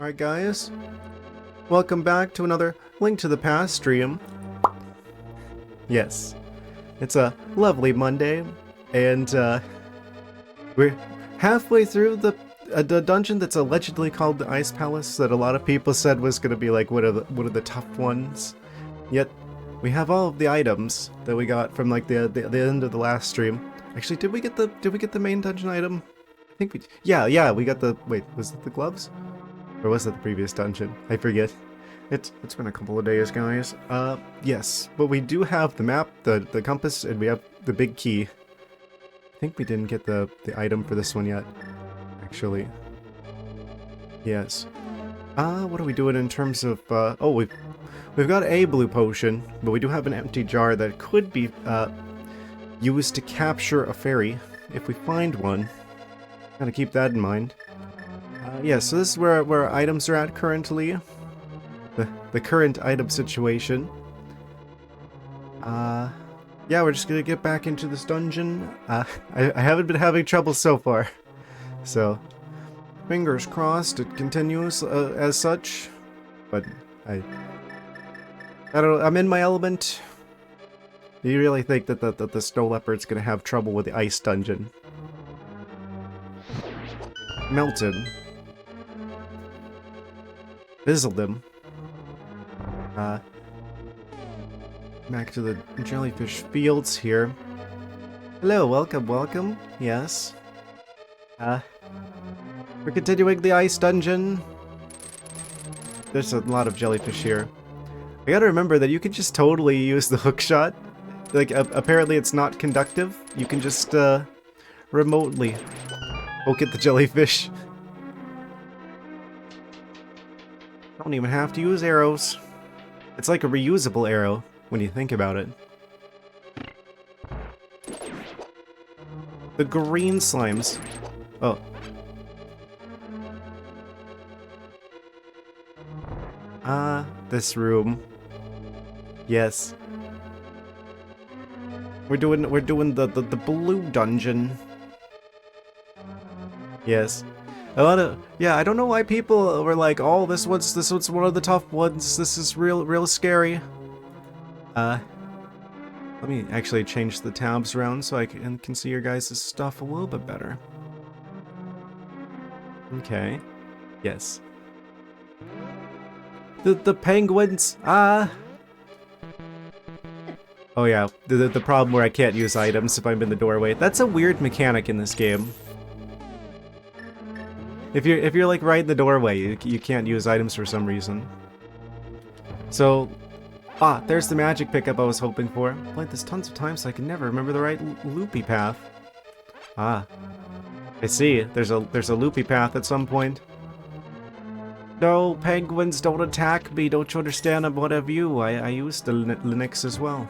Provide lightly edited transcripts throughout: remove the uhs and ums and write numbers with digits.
Alright guys, welcome back to another Link to the Past stream. Yes, it's a lovely Monday, and we're halfway through the dungeon that's allegedly called the Ice Palace that a lot of people said was going to be like one of the tough ones. Yet, we have all of the items that we got from like the end of the last stream. Actually, did we get the main dungeon item? I think we... Yeah, we got the... Wait, was it the gloves? Or was it the previous dungeon? I forget. It's been a couple of days, guys. Yes. But we do have the map, the compass, and we have the big key. I think we didn't get the item for this one yet, actually. Yes. What are we doing in terms of, oh, we've got a blue potion, but we do have an empty jar that could be, used to capture a fairy, if we find one. Gotta keep that in mind. Yeah, so this is where our items are at currently. The current item situation. Yeah, we're just gonna get back into this dungeon. I haven't been having trouble so far. So, fingers crossed it continues as such. But, I don't know, I'm in my element. Do you really think that the snow leopard's gonna have trouble with the ice dungeon? Melted. Fizzled him. Back to the jellyfish fields here. Hello, welcome. Yes. We're continuing the ice dungeon. There's a lot of jellyfish here. I gotta remember that you can just totally use the hook shot. Like, apparently it's not conductive. You can just, remotely poke at the jellyfish. Don't even have to use arrows. It's like a reusable arrow when you think about it. The green slimes. Oh. This room. Yes. We're doing the blue dungeon. Yes. A lot of, yeah, I don't know why people were like, oh, this one's one of the tough ones. This is real scary. Let me actually change the tabs around so I can see your guys' stuff a little bit better. Okay. Yes. The penguins, Oh yeah, the problem where I can't use items if I'm in the doorway. That's a weird mechanic in this game. If you're like right in the doorway, you can't use items for some reason. So, there's the magic pickup I was hoping for. Played this tons of times so I can never remember the right loopy path. I see. There's a loopy path at some point. No, penguins, don't attack me. Don't you understand? I'm one of you. I use the Linux as well.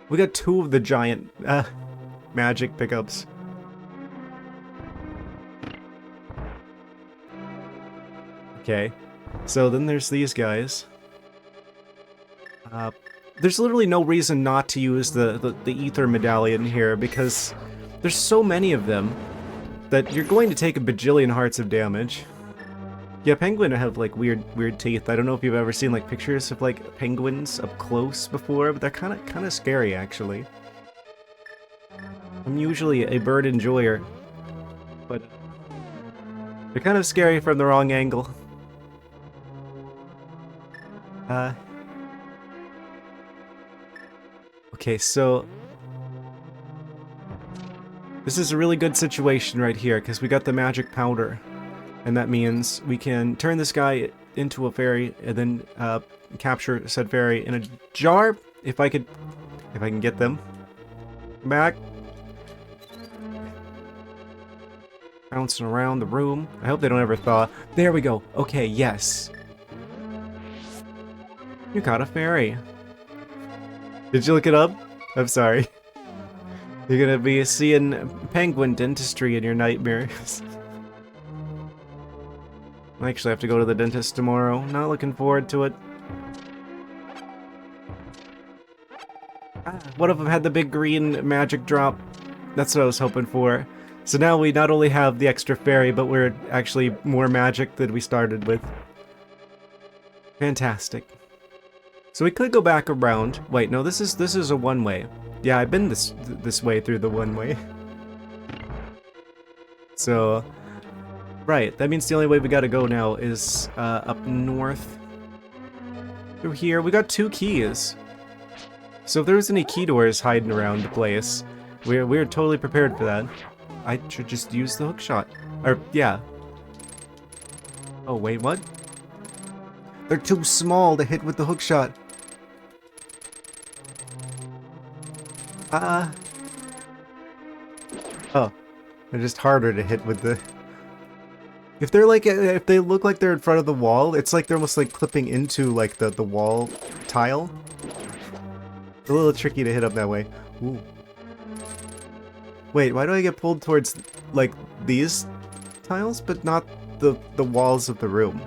We got two of the giant magic pickups. Okay, so then there's these guys. There's literally no reason not to use the ether medallion here because there's so many of them that you're going to take a bajillion hearts of damage. Yeah, penguin have like weird teeth. I don't know if you've ever seen like pictures of like penguins up close before, but they're kind of scary actually. I'm usually a bird enjoyer, but they're kind of scary from the wrong angle. Okay, so this is a really good situation right here because we got the magic powder, and that means we can turn this guy into a fairy and then capture said fairy in a jar if I can get them back. Bouncing around the room. I hope they don't ever thaw. There we go. Okay, yes. You got a fairy. Did you look it up? I'm sorry. You're gonna be seeing penguin dentistry in your nightmares. I actually have to go to the dentist tomorrow. Not looking forward to it. One of them had the big green magic drop. That's what I was hoping for. So now we not only have the extra fairy, but we're actually more magic than we started with. Fantastic. So we could go back around. Wait, no, this is a one-way. Yeah, I've been this way through the one-way. So, right, that means the only way we gotta go now is up north. Through here, we got 2 keys. So if there was any key doors hiding around the place, we're totally prepared for that. I should just use the hook shot. Or, yeah. Oh, wait, what? They're too small to hit with the hook shot. Oh. They're just harder to hit with the... If they're like, if they look like they're in front of the wall, it's like they're almost like clipping into like the wall tile. It's a little tricky to hit up that way. Ooh. Wait, why do I get pulled towards like these tiles, but not the walls of the room?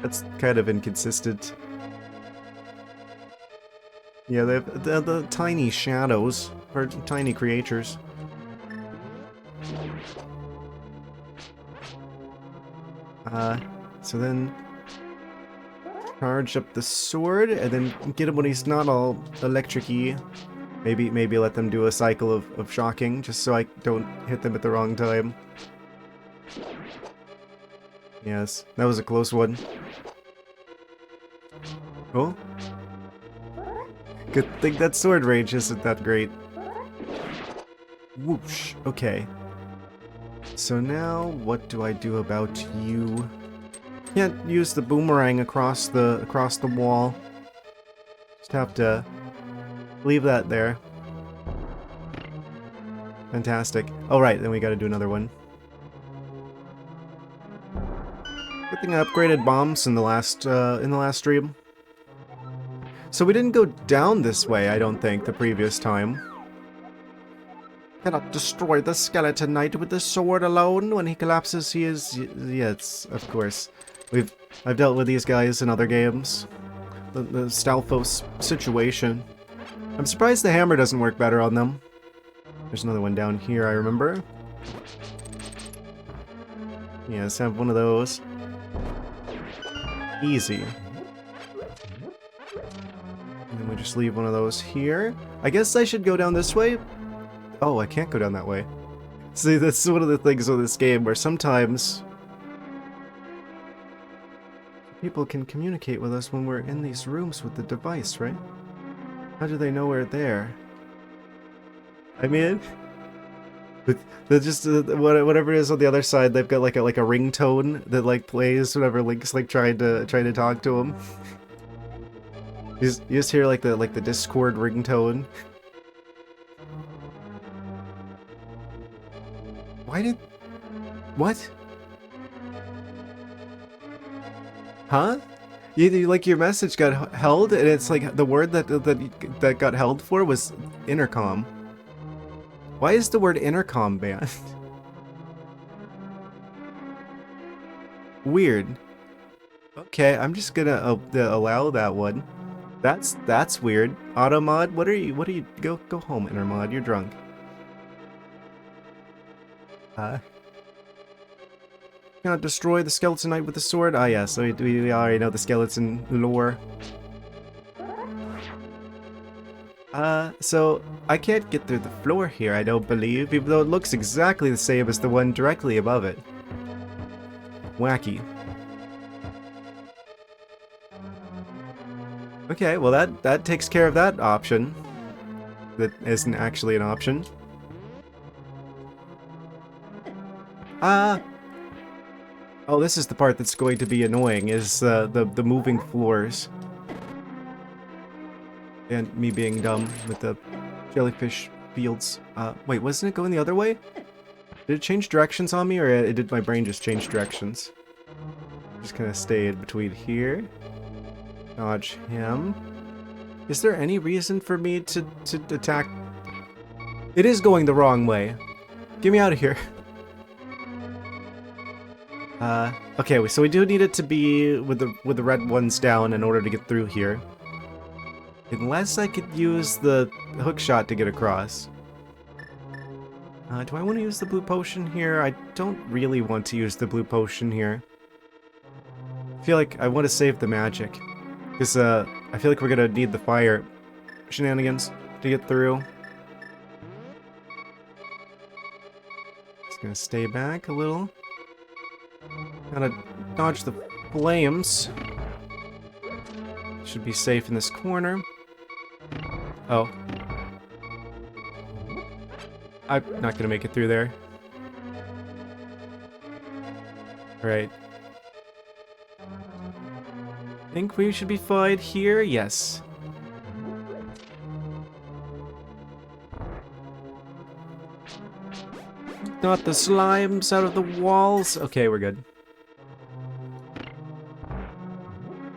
That's kind of inconsistent. Yeah, they have the tiny shadows, or tiny creatures. So then charge up the sword, and then get him when he's not all electric-y. Maybe let them do a cycle of shocking, just so I don't hit them at the wrong time. Yes, that was a close one. Oh. Good thing that sword range isn't that great. Whoosh. Okay. So now, what do I do about you? Can't use the boomerang across the wall. Just have to leave that there. Fantastic. Alright, then we gotta do another one. Good thing I upgraded bombs in the last stream. So we didn't go down this way, I don't think, the previous time. Cannot destroy the skeleton knight with the sword alone. When he collapses, he is... Yes, of course. I've dealt with these guys in other games. The Stalfos situation. I'm surprised the hammer doesn't work better on them. There's another one down here, I remember. Yes, have one of those. Easy. And then we just leave one of those here. I guess I should go down this way. Oh, I can't go down that way. See, that's one of the things with this game where sometimes people can communicate with us when we're in these rooms with the device, right? How do they know we're there? I mean, they're just whatever it is on the other side. They've got like a ringtone that like plays whenever Link's like trying to talk to him. You just hear like the Discord ringtone. Why did... What? Huh? You like your message got held, and it's like the word that got held for was intercom. Why is the word intercom banned? Weird. Okay, I'm just gonna allow that one. That's weird. Automod, what are you? Go home, Intermod. You're drunk. Cannot destroy the skeleton knight with the sword. Ah, yeah. So we already know the skeleton lore. So I can't get through the floor here, I don't believe, even though it looks exactly the same as the one directly above it. Wacky. Okay, well that takes care of that option. That isn't actually an option. Oh, this is the part that's going to be annoying, is the moving floors. And me being dumb with the jellyfish fields. Wait, wasn't it going the other way? Did it change directions on me, or did my brain just change directions? Just kind of stayed between here. Dodge him. Is there any reason for me to attack? It is going the wrong way. Get me out of here. Okay, so we do need it to be with the red ones down in order to get through here. Unless I could use the hook shot to get across. Do I want to use the blue potion here? I don't really want to use the blue potion here. I feel like I want to save the magic. Because I feel like we're going to need the fire shenanigans to get through. Just going to stay back a little. Gotta dodge the flames. Should be safe in this corner. Oh. I'm not gonna make it through there. Right. Think we should be fine here? Yes. Not the slimes out of the walls. Okay, we're good.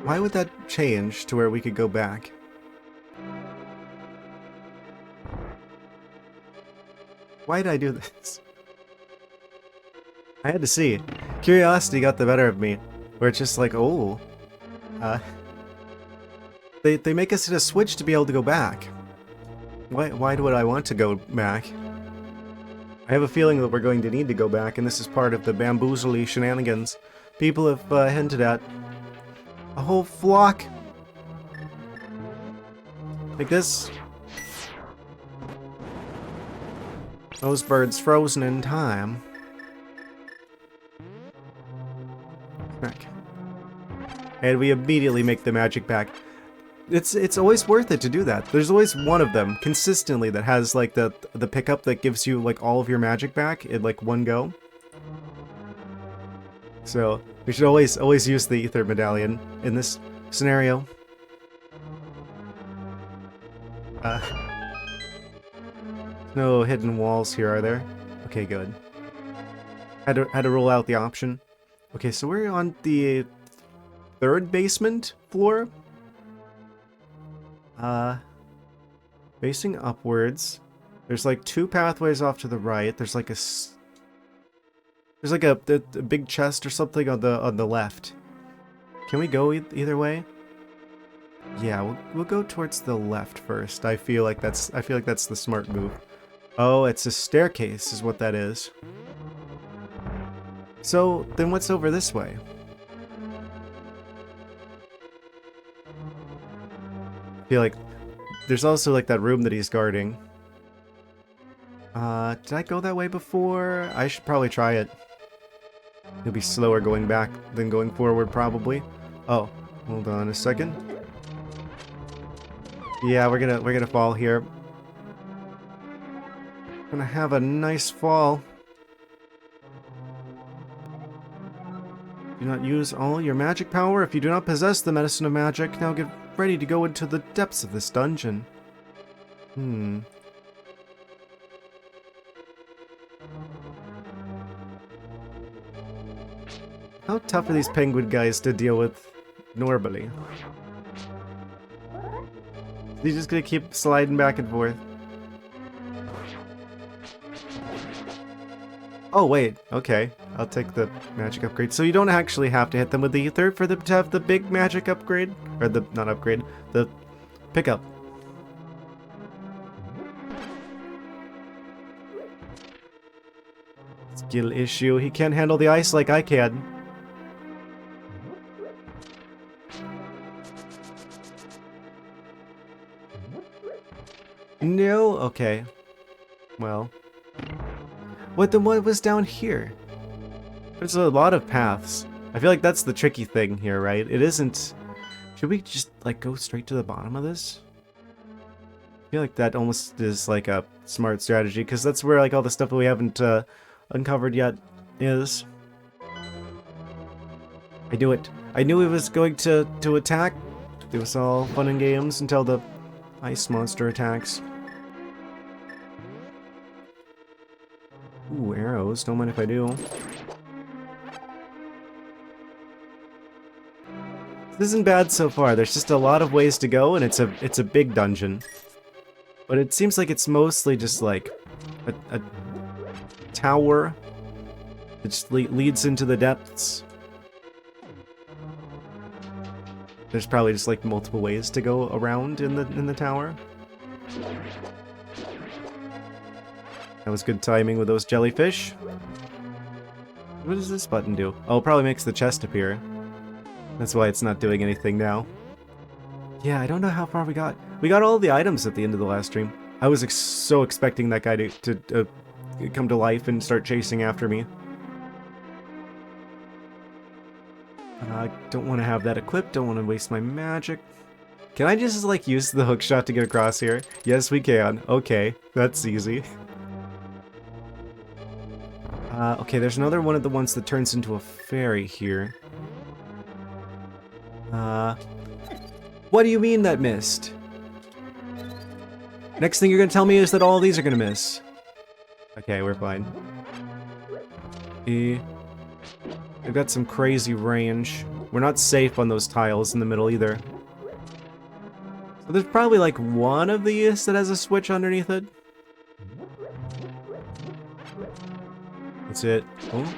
Why would that change to where we could go back? Why did I do this? I had to see. Curiosity got the better of me. Where it's just like, oh. They make us hit a switch to be able to go back. Why would I want to go back? I have a feeling that we're going to need to go back, and this is part of the bamboozly shenanigans people have hinted at. A whole flock. Like this. Those birds frozen in time. Back. And we immediately make the magic back. It's always worth it to do that. There's always one of them consistently that has like the pickup that gives you like all of your magic back in like one go. So we should always use the ether medallion in this scenario. No hidden walls here, are there? Okay, good. Had to rule out the option. Okay, so we're on the third basement floor. Facing upwards. There's like two pathways off to the right. There's like a big chest or something on the left. Can we go either way? Yeah, we'll go towards the left first. I feel like that's the smart move. Oh, it's a staircase is what that is. So, then what's over this way? I feel like there's also like that room that he's guarding. Did I go that way before? I should probably try it. It'll be slower going back than going forward, probably. Oh, hold on a second. Yeah, we're gonna fall here. Gonna have a nice fall. Do not use all your magic power if you do not possess the medicine of magic. Now get ready to go into the depths of this dungeon. How tough are these penguin guys to deal with normally? He's just gonna keep sliding back and forth. Oh wait, okay. I'll take the magic upgrade. So you don't actually have to hit them with the ether for them to have the big magic upgrade? Or the, not upgrade, the pickup. Skill issue. He can't handle the ice like I can. No? Okay. Well. What was down here? There's a lot of paths. I feel like that's the tricky thing here, right? It isn't... Should we just, like, go straight to the bottom of this? I feel like that almost is, like, a smart strategy, because that's where, like, all the stuff that we haven't uncovered yet is. I knew it. I knew he was going to attack. It was all fun and games until the ice monster attacks. Ooh, arrows. Don't mind if I do. This isn't bad so far. There's just a lot of ways to go, and it's a big dungeon. But it seems like it's mostly just like a tower that just leads into the depths. There's probably just like multiple ways to go around in the tower. That was good timing with those jellyfish. What does this button do? Oh, it probably makes the chest appear. That's why it's not doing anything now. Yeah, I don't know how far we got. We got all the items at the end of the last stream. I was so expecting that guy to come to life and start chasing after me. I don't want to have that equipped. Don't want to waste my magic. Can I just, like, use the hook shot to get across here? Yes, we can. Okay, that's easy. Okay, there's another one of the ones that turns into a fairy here. What do you mean that missed? Next thing you're gonna tell me is that all these are gonna miss. Okay, we're fine. They've got some crazy range. We're not safe on those tiles in the middle either. So there's probably like one of these that has a switch underneath it. That's it. Oh.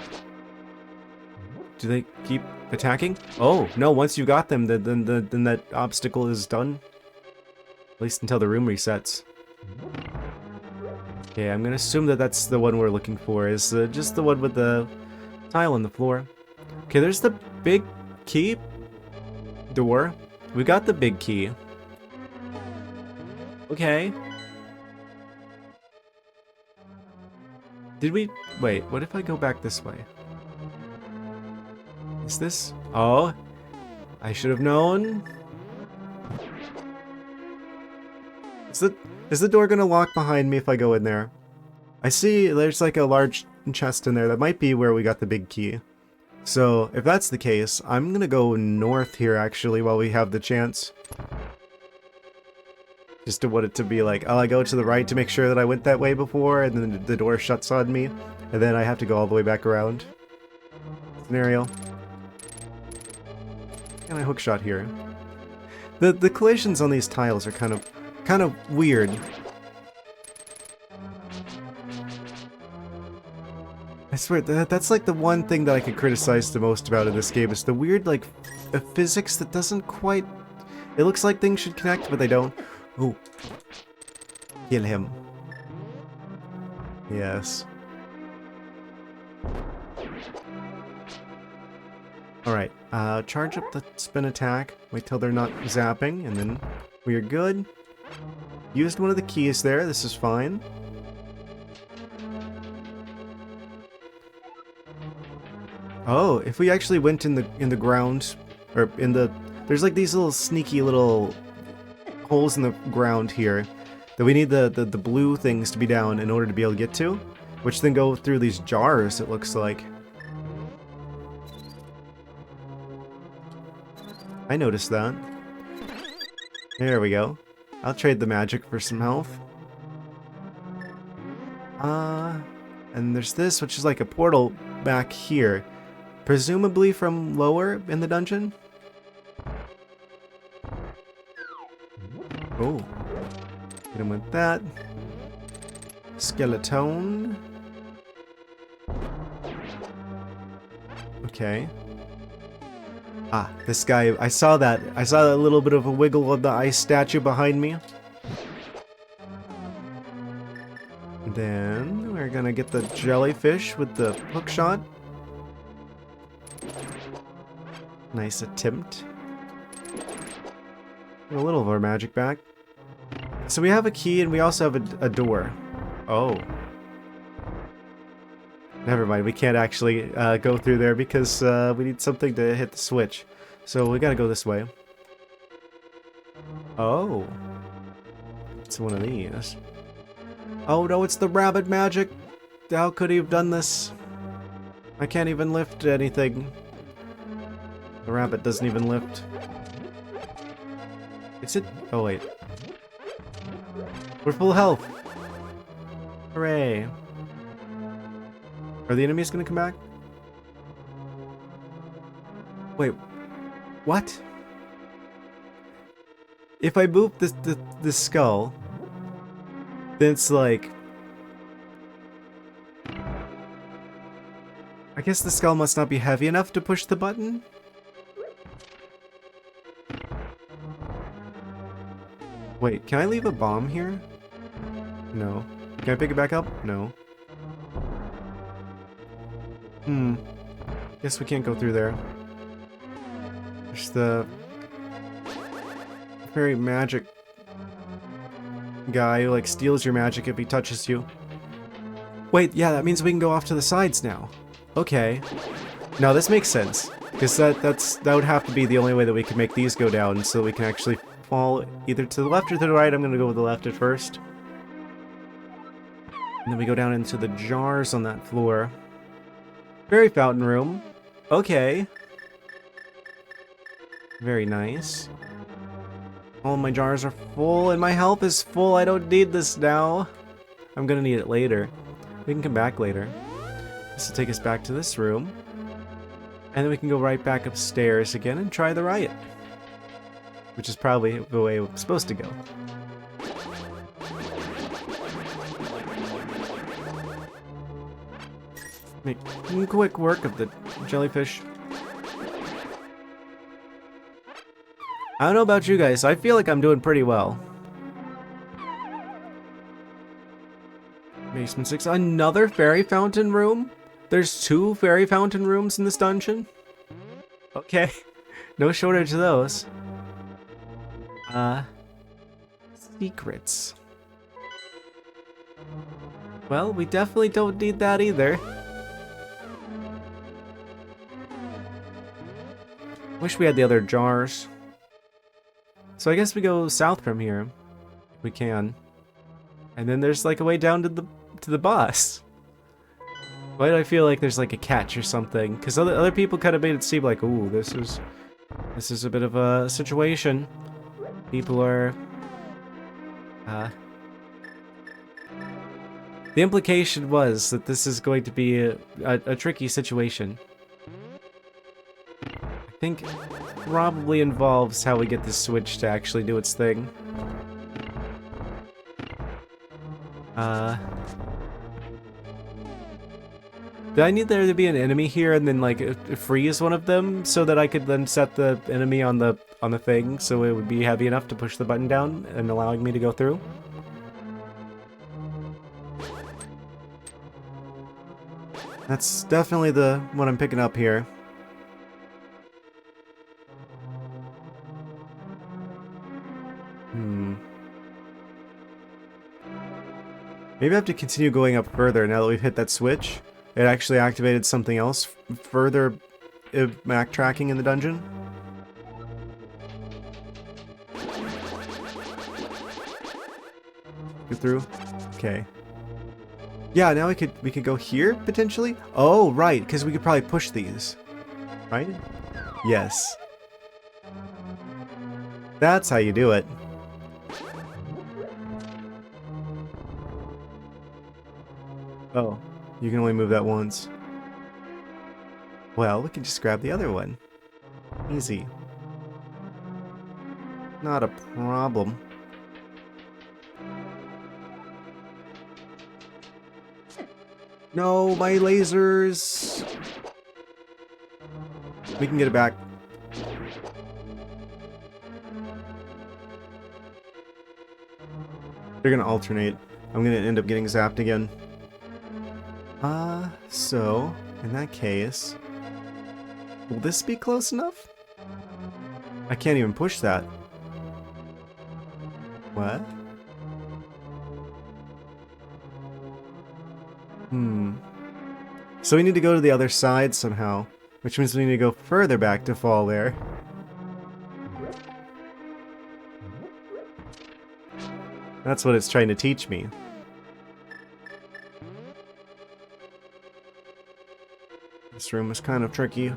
Do they keep attacking? Oh, no, once you got them, then that obstacle is done. At least until the room resets. Okay, I'm gonna assume that that's the one we're looking for, is just the one with the tile on the floor. Okay, there's the big key door. We got the big key. Okay. Did we... Wait, what if I go back this way? Is this... Oh, I should have known. Is the door gonna lock behind me if I go in there? I see there's like a large chest in there. That might be where we got the big key. So, if that's the case, I'm gonna go north here actually while we have the chance. Just to want it to be like, oh, I go to the right to make sure that I went that way before, and then the door shuts on me, and then I have to go all the way back around. Scenario. And I hookshot here. The collisions on these tiles are kind of weird. I swear, that's like the one thing that I could criticize the most about in this game, is the weird, like, physics that doesn't quite... It looks like things should connect, but they don't. Oh. Kill him. Yes. Alright, charge up the spin attack, wait till they're not zapping, and then we are good. Used one of the keys there, this is fine. Oh, if we actually went in the ground, or in the... There's like these little sneaky little holes in the ground here that we need the blue things to be down in order to be able to get to, which then go through these jars, it looks like. I noticed that. There we go. I'll trade the magic for some health. And there's this, which is like a portal back here. Presumably from lower in the dungeon? Oh. Hit him with that. Skeleton. Okay. Ah, this guy, I saw that. I saw that little bit of a wiggle of the ice statue behind me. Then we're gonna get the jellyfish with the hook shot. Nice attempt. Get a little of our magic back. So we have a key and we also have a door. Oh. Never mind, we can't actually go through there because we need something to hit the switch. So we gotta go this way. Oh. It's one of these. Oh no, it's the rabbit magic! How could he have done this? I can't even lift anything. The rabbit doesn't even lift. Is it? Oh wait. We're full health! Hooray! Are the enemies gonna come back? Wait, what? If I move the skull, then it's like... I guess the skull must not be heavy enough to push the button? Wait, can I leave a bomb here? No. Can I pick it back up? No. Guess we can't go through there. There's the very magic guy who like steals your magic if he touches you. Wait, yeah, that means we can go off to the sides now. Okay. No, this makes sense. Because that would have to be the only way that we can make these go down, so we can actually fall either to the left or to the right. I'm gonna go with the left at first. And then we go down into the jars on that floor. Fairy fountain room. Okay. Very nice. All my jars are full and my health is full. I don't need this now. I'm gonna need it later. We can come back later. This will take us back to this room. And then we can go right back upstairs again and try the riot. Which is probably the way it's supposed to go. Make quick work of the jellyfish. I don't know about you guys, I feel like I'm doing pretty well. Basement 6, another fairy fountain room? There's 2 fairy fountain rooms in this dungeon? Okay, no shortage of those. Secrets. Well, we definitely don't need that either. Wish we had the other jars. So I guess we go south from here, if we can. And then there's like a way down to the boss. Why do I feel like there's like a catch or something? Because other people kind of made it seem like, ooh, this is a bit of a situation. People are, the implication was that this is going to be a tricky situation. I think probably involves how we get this switch to actually do its thing. Did I need there to be an enemy here and then like freeze one of them so that I could then set the enemy on the thing so it would be heavy enough to push the button down and allowing me to go through? That's definitely what I'm picking up here. Maybe I have to continue going up further now that we've hit that switch. It actually activated something else further backtracking in the dungeon. Get through? Okay. Yeah, now we could go here potentially? Oh, right, because we could probably push these. Right? Yes. That's how you do it. Oh, you can only move that once. Well, we can just grab the other one. Easy. Not a problem. No, my lasers! We can get it back. They're gonna alternate. I'm gonna end up getting zapped again. So, in that case... Will this be close enough? I can't even push that. What? So we need to go to the other side somehow, which means we need to go further back to fall there. That's what it's trying to teach me. This room is kind of tricky.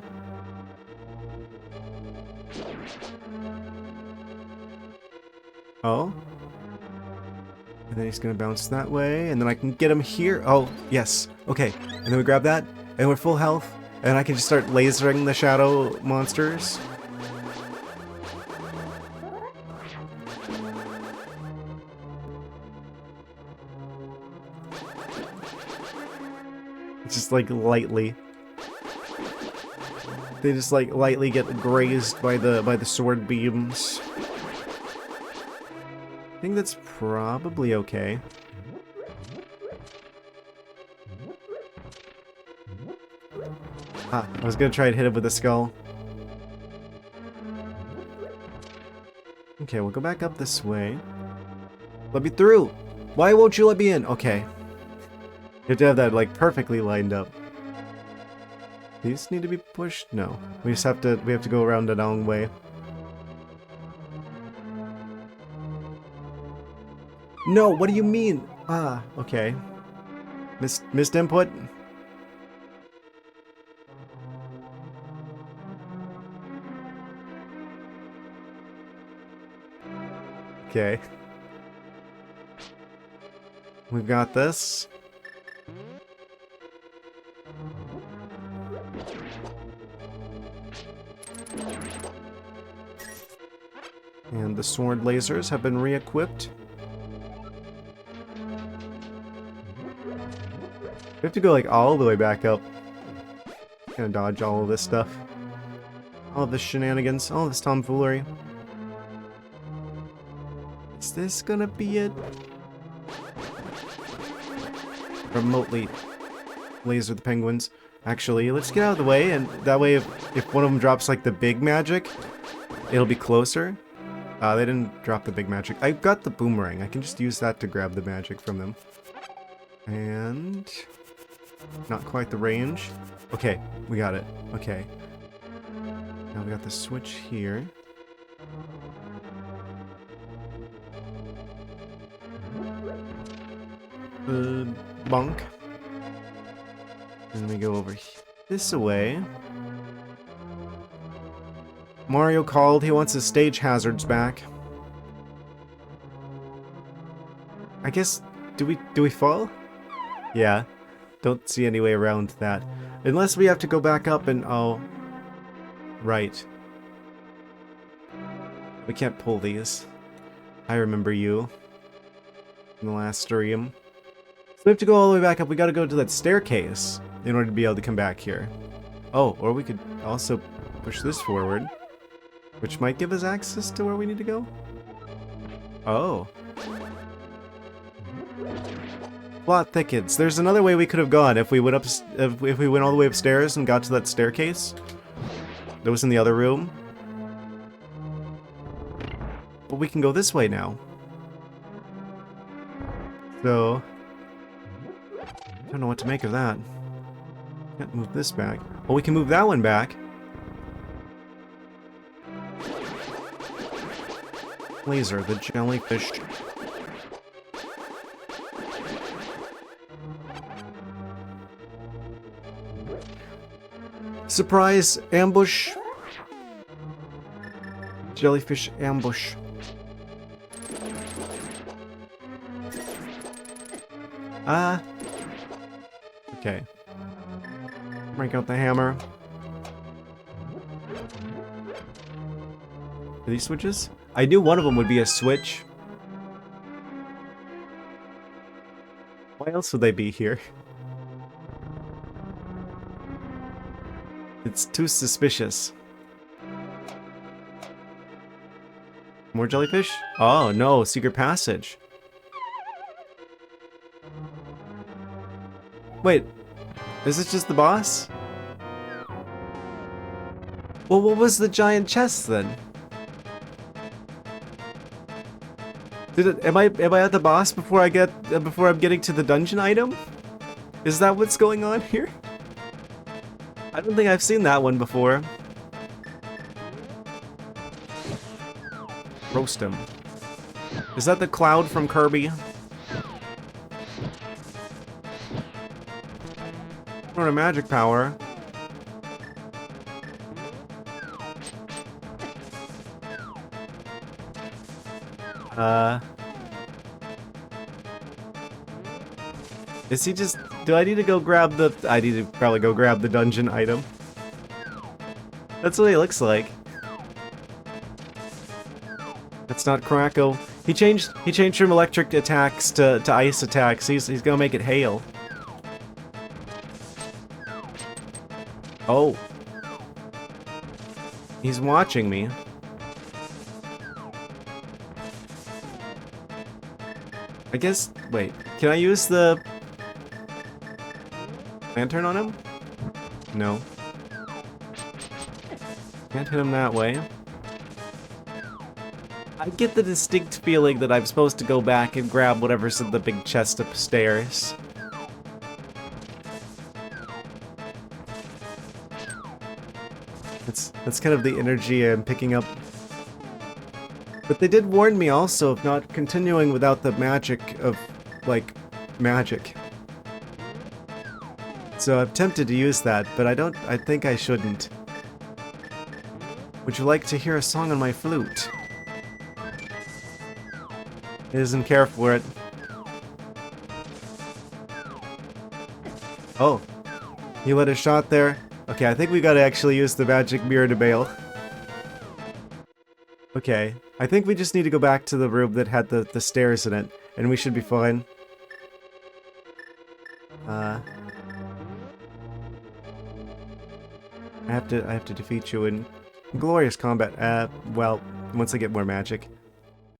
Oh. And then he's gonna bounce that way, and then I can get him here. Oh, yes. Okay. And then we grab that, and we're full health, and I can just start lasering the shadow monsters. Just like lightly. They just like lightly get grazed by the sword beams. I think that's probably okay. Ah, I was gonna try and hit him with the skull. Okay, we'll go back up this way. Let me through! Why won't you let me in? Okay. You have to have that, like, perfectly lined up. These need to be pushed? No. We have to go around a long way. No, what do you mean? Ah, okay. Missed input? Okay. We've got this. And the sword lasers have been re-equipped. We have to go like all the way back up. Gonna dodge all of this stuff. All of this shenanigans, all of this tomfoolery. Is this gonna be it? Remotely laser the penguins. Actually, let's get out of the way, and that way if one of them drops like the big magic, it'll be closer. They didn't drop the big magic. I've got the boomerang. I can just use that to grab the magic from them. And... not quite the range. Okay, we got it. Okay. Now we got the switch here. Bonk. And we go over this way. Mario called. He wants his stage hazards back. I guess... do we fall? Yeah. Don't see any way around that. Unless we have to go back up and... oh. Right. We can't pull these. I remember you. In the last stream. So we have to go all the way back up. We gotta go to that staircase in order to be able to come back here. Oh, or we could also push this forward. Which might give us access to where we need to go. Oh. Plot thickens. There's another way we could have gone if we went if we went all the way upstairs and got to that staircase. That was in the other room. But we can go this way now. So... I don't know what to make of that. Can't move this back. Well, we can move that one back. Laser, the jellyfish. Surprise ambush. Jellyfish ambush. Okay. Break out the hammer. Are these switches? I knew one of them would be a switch. Why else would they be here? It's too suspicious. More jellyfish? Oh no, secret passage. Wait, is this just the boss? Well, what was the giant chest then? Am I at the boss before I'm getting to the dungeon item? Is that what's going on here? I don't think I've seen that one before. Roast him. Is that the cloud from Kirby? Or a magic power. Is he just... do I need to go grab the... I need to probably go grab the dungeon item. That's what he looks like. That's not Kracko. He changed from electric attacks to ice attacks. He's gonna make it hail. Oh. He's watching me. I guess... wait. Can I use the... lantern on him? No. Can't hit him that way. I get the distinct feeling that I'm supposed to go back and grab whatever's in the big chest upstairs. That's kind of the energy I'm picking up. But they did warn me also of not continuing without the magic of, like, magic. So I'm tempted to use that, but I think I shouldn't. Would you like to hear a song on my flute? He doesn't care for it. Oh. You let a shot there? Okay, I think we gotta actually use the magic mirror to bail. Okay. I think we just need to go back to the room that had the stairs in it, and we should be fine. I have to defeat you in glorious combat. Well, once I get more magic.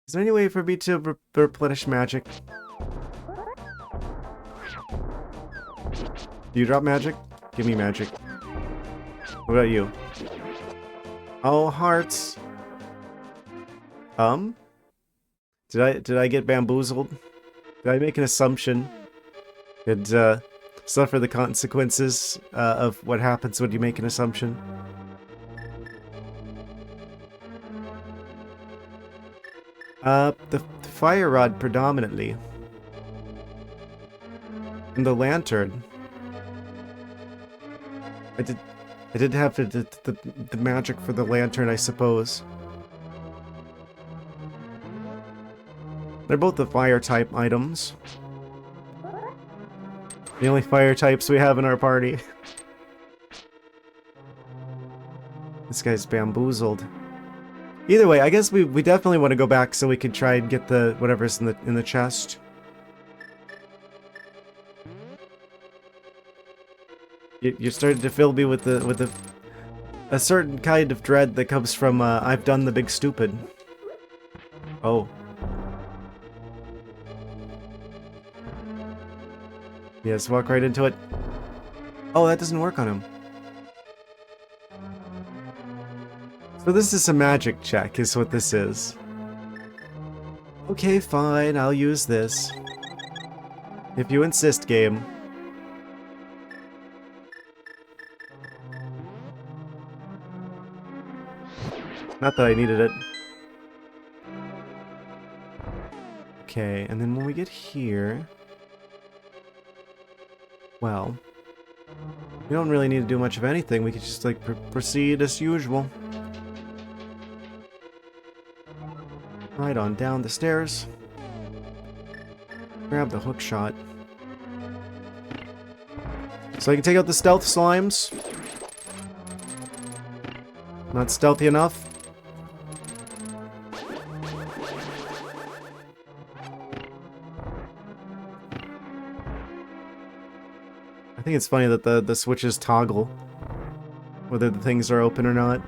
Is there any way for me to replenish magic? Do you drop magic? Give me magic. What about you? Oh, hearts. Did I get bamboozled? Did I make an assumption? Did suffer the consequences of what happens when you make an assumption? The fire rod predominantly. And the lantern. I did have the magic for the lantern, I suppose. They're both the fire type items. The only fire types we have in our party. This guy's bamboozled. Either way, I guess we definitely want to go back so we can try and get the whatever's in the chest. You started to fill me with a certain kind of dread that comes from I've done the big stupid. Oh. Yes, walk right into it. Oh, that doesn't work on him. So this is a magic check, is what this is. Okay, fine, I'll use this. If you insist, game. Not that I needed it. Okay, and then when we get here... Well... we don't really need to do much of anything, we could just, like, proceed as usual. Right on down the stairs. Grab the hook shot. So I can take out the stealth slimes. Not stealthy enough. I think it's funny that the switches toggle whether the things are open or not.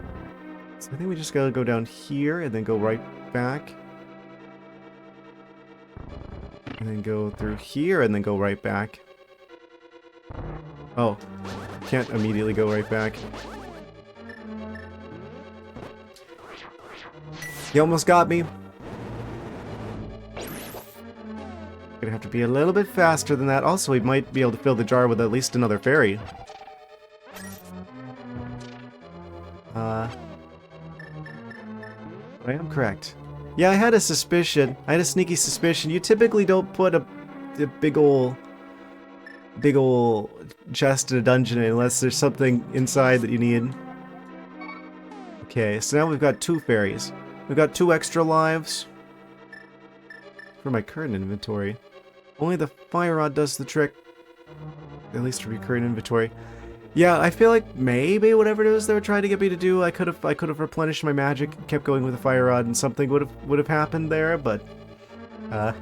So I think we just gotta go down here and then go right back. And then go through here and then go right back. Oh, can't immediately go right back. You almost got me. Gonna have to be a little bit faster than that. Also, we might be able to fill the jar with at least another fairy. I am correct. Yeah, I had a suspicion. I had a sneaky suspicion. You typically don't put a big ol' chest in a dungeon unless there's something inside that you need. Okay, so now we've got 2 fairies. We've got 2 extra lives for my current inventory. Only the fire rod does the trick. At least for your current inventory. Yeah, I feel like maybe whatever it was they were trying to get me to do, I could have replenished my magic and kept going with the fire rod and something would have happened there, but I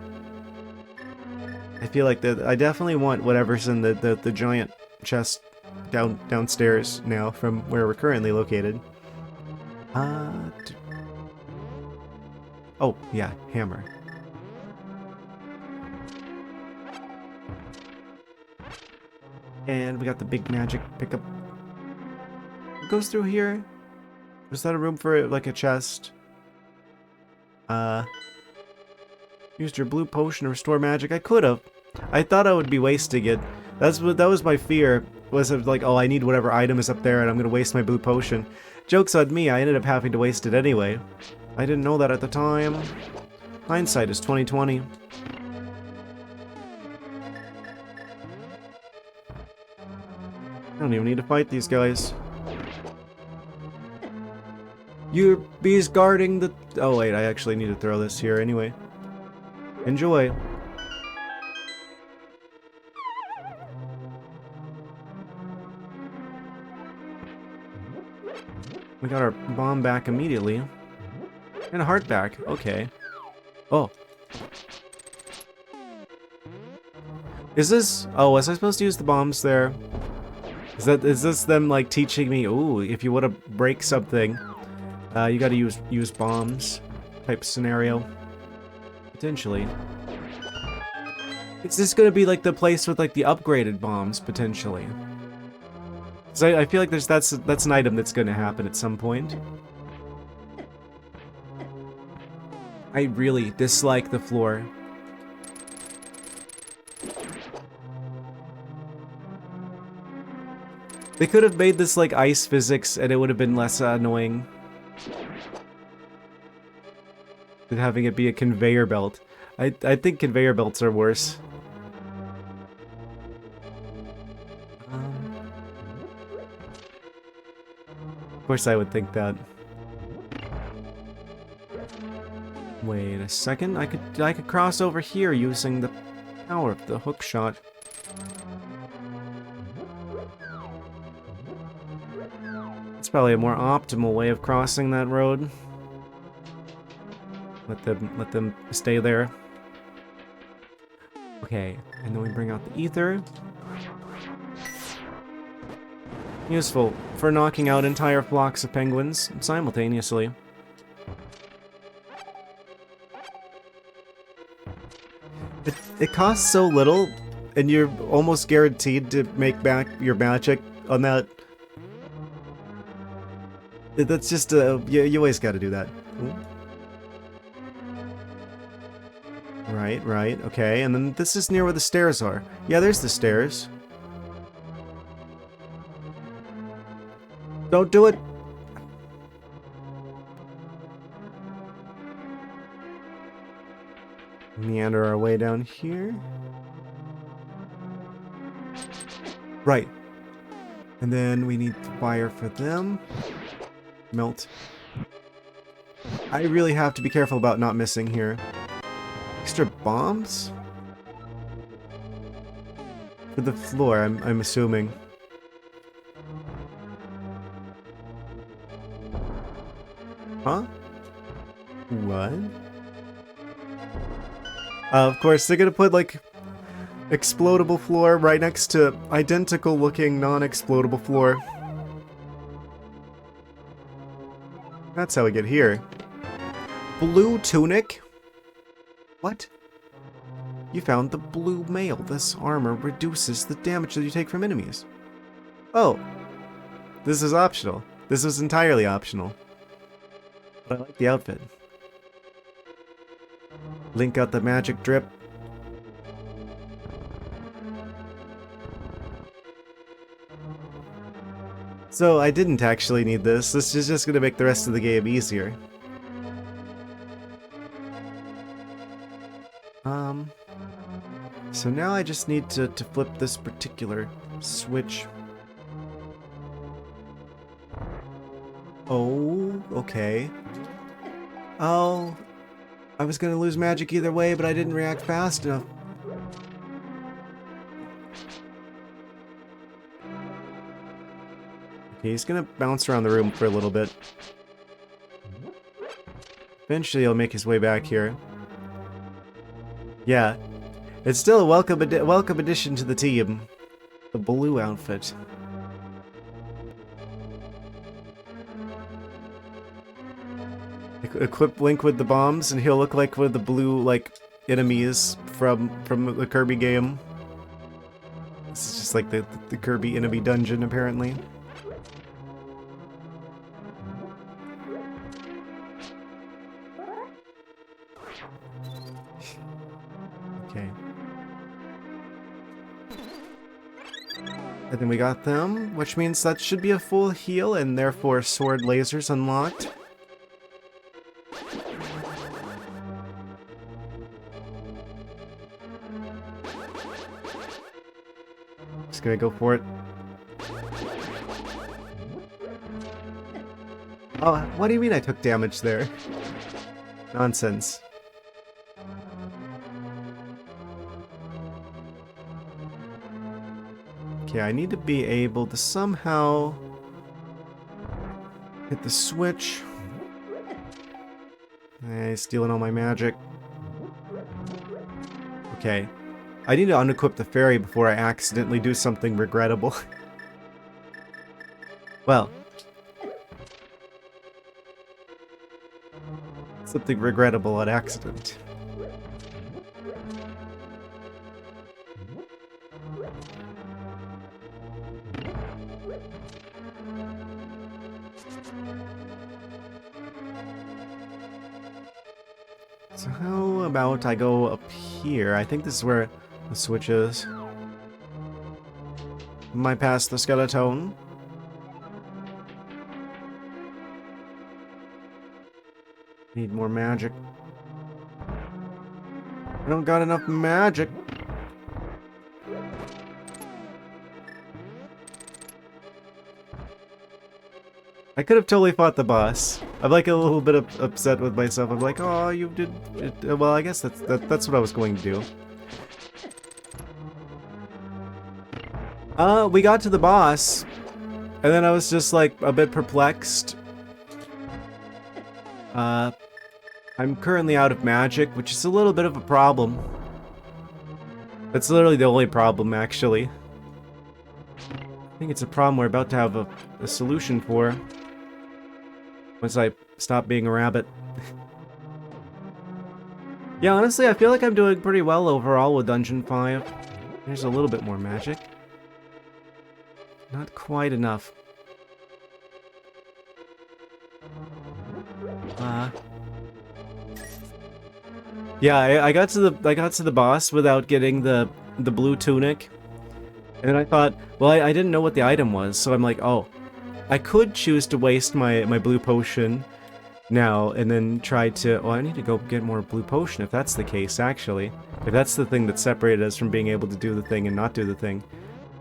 feel like I definitely want whatever's in the giant chest downstairs now from where we're currently located. Oh, yeah, hammer. And we got the big magic pickup. It goes through here. Is that a room for, like, a chest? Used your blue potion to restore magic. I could have. I thought I would be wasting it. That was my fear. Was of like, oh, I need whatever item is up there and I'm gonna waste my blue potion. Joke's on me, I ended up having to waste it anyway. I didn't know that at the time. Hindsight is 2020. I don't even need to fight these guys. Your bees guarding the... Oh wait, I actually need to throw this here anyway. Enjoy. We got our bomb back immediately. And a heart back. Okay. Oh. Is this... Oh, was I supposed to use the bombs there? Is this them, like, teaching me, ooh, if you want to break something, you gotta use bombs type scenario? Potentially. Is this gonna be, like, the place with, like, the upgraded bombs, potentially? So I feel like that's an item that's gonna happen at some point. I really dislike the floor. They could have made this like ice physics and it would have been less annoying than having it be a conveyor belt. I think conveyor belts are worse. Of course I would think that. Wait a second, I could cross over here using the power of the hook shot. It's probably a more optimal way of crossing that road. Let them stay there. Okay, and then we bring out the ether. Useful for knocking out entire flocks of penguins simultaneously. It costs so little, and you're almost guaranteed to make back your magic on that. That's just you always got to do that. Ooh. Right, okay, and then this is near where the stairs are. Yeah, there's the stairs. Don't do it! Meander our way down here. Right. And then we need fire for them. Melt. I really have to be careful about not missing here. Extra bombs? For the floor, I'm assuming. Huh? What? Of course, they're gonna put, like, explodable floor right next to identical looking non-explodable floor. That's how we get here. Blue tunic? What? You found the blue mail. This armor reduces the damage that you take from enemies. Oh. This is optional. This is entirely optional. But I like the outfit. Link out the magic drip. So I didn't actually need this. This is just going to make the rest of the game easier. So now I just need to flip this particular switch. Oh, okay. Oh, I was going to lose magic either way, but I didn't react fast enough. Okay, he's gonna bounce around the room for a little bit. Eventually he'll make his way back here. Yeah. It's still a welcome addition to the team. The blue outfit. Equip Link with the bombs and he'll look like one of the blue, like, enemies from the Kirby game. This is just like the Kirby enemy dungeon, apparently. Okay. And then we got them, which means that should be a full heal, and therefore sword lasers unlocked. Just gonna go for it. Oh, what do you mean I took damage there? Nonsense. Okay, I need to be able to somehow hit the switch. Stealing all my magic. Okay. I need to unequip the fairy before I accidentally do something regrettable. Well. Something regrettable on accident. So how about I go up here? I think this is where the switch is. Am I past the skeleton? Need more magic. I don't got enough magic. I could have totally fought the boss. I'm like a little bit upset with myself. I'm like, oh, you did it. Well, I guess that's what I was going to do. We got to the boss, and then I was just like a bit perplexed. I'm currently out of magic, which is a little bit of a problem. That's literally the only problem, actually. I think it's a problem we're about to have a solution for. Once I stop being a rabbit. Yeah, honestly, I feel like I'm doing pretty well overall with Dungeon 5. There's a little bit more magic. Not quite enough. Yeah, I got to the boss without getting the blue tunic. And then I thought, well, I didn't know what the item was, so I'm like, oh, I could choose to waste my blue potion now and then try to... Oh, I need to go get more blue potion if that's the case, actually. If that's the thing that separated us from being able to do the thing and not do the thing.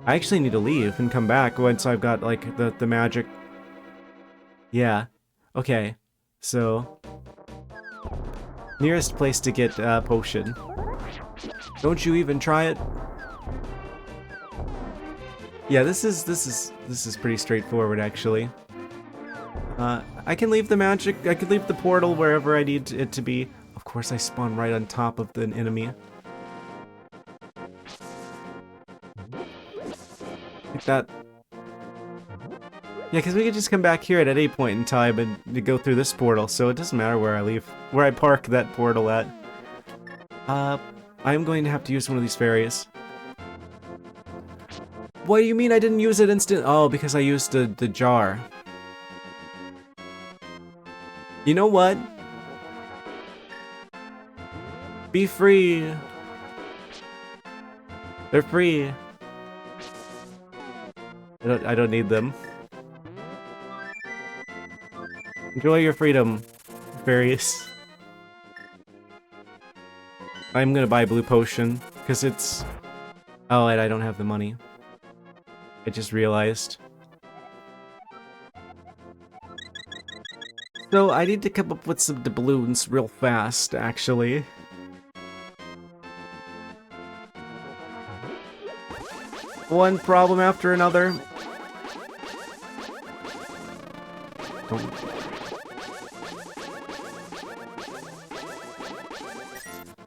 I actually need to leave and come back once I've got, like, the magic. Yeah. Okay. So... nearest place to get potion. Don't you even try it? Yeah, this is pretty straightforward, actually. I can leave the magic. I can leave the portal wherever I need it to be. Of course, I spawn right on top of the enemy. Like that. Yeah, because we could just come back here at any point in time and go through this portal, so it doesn't matter where I leave, where I park that portal at. I'm going to have to use one of these fairies. What do you mean I didn't use it instant? Oh, because I used the jar. You know what? Be free. They're free. I don't need them. Enjoy your freedom, fairies. I'm gonna buy a blue potion, because it's... Oh, and I don't have the money. I just realized. So, I need to come up with some doubloons real fast, actually. One problem after another.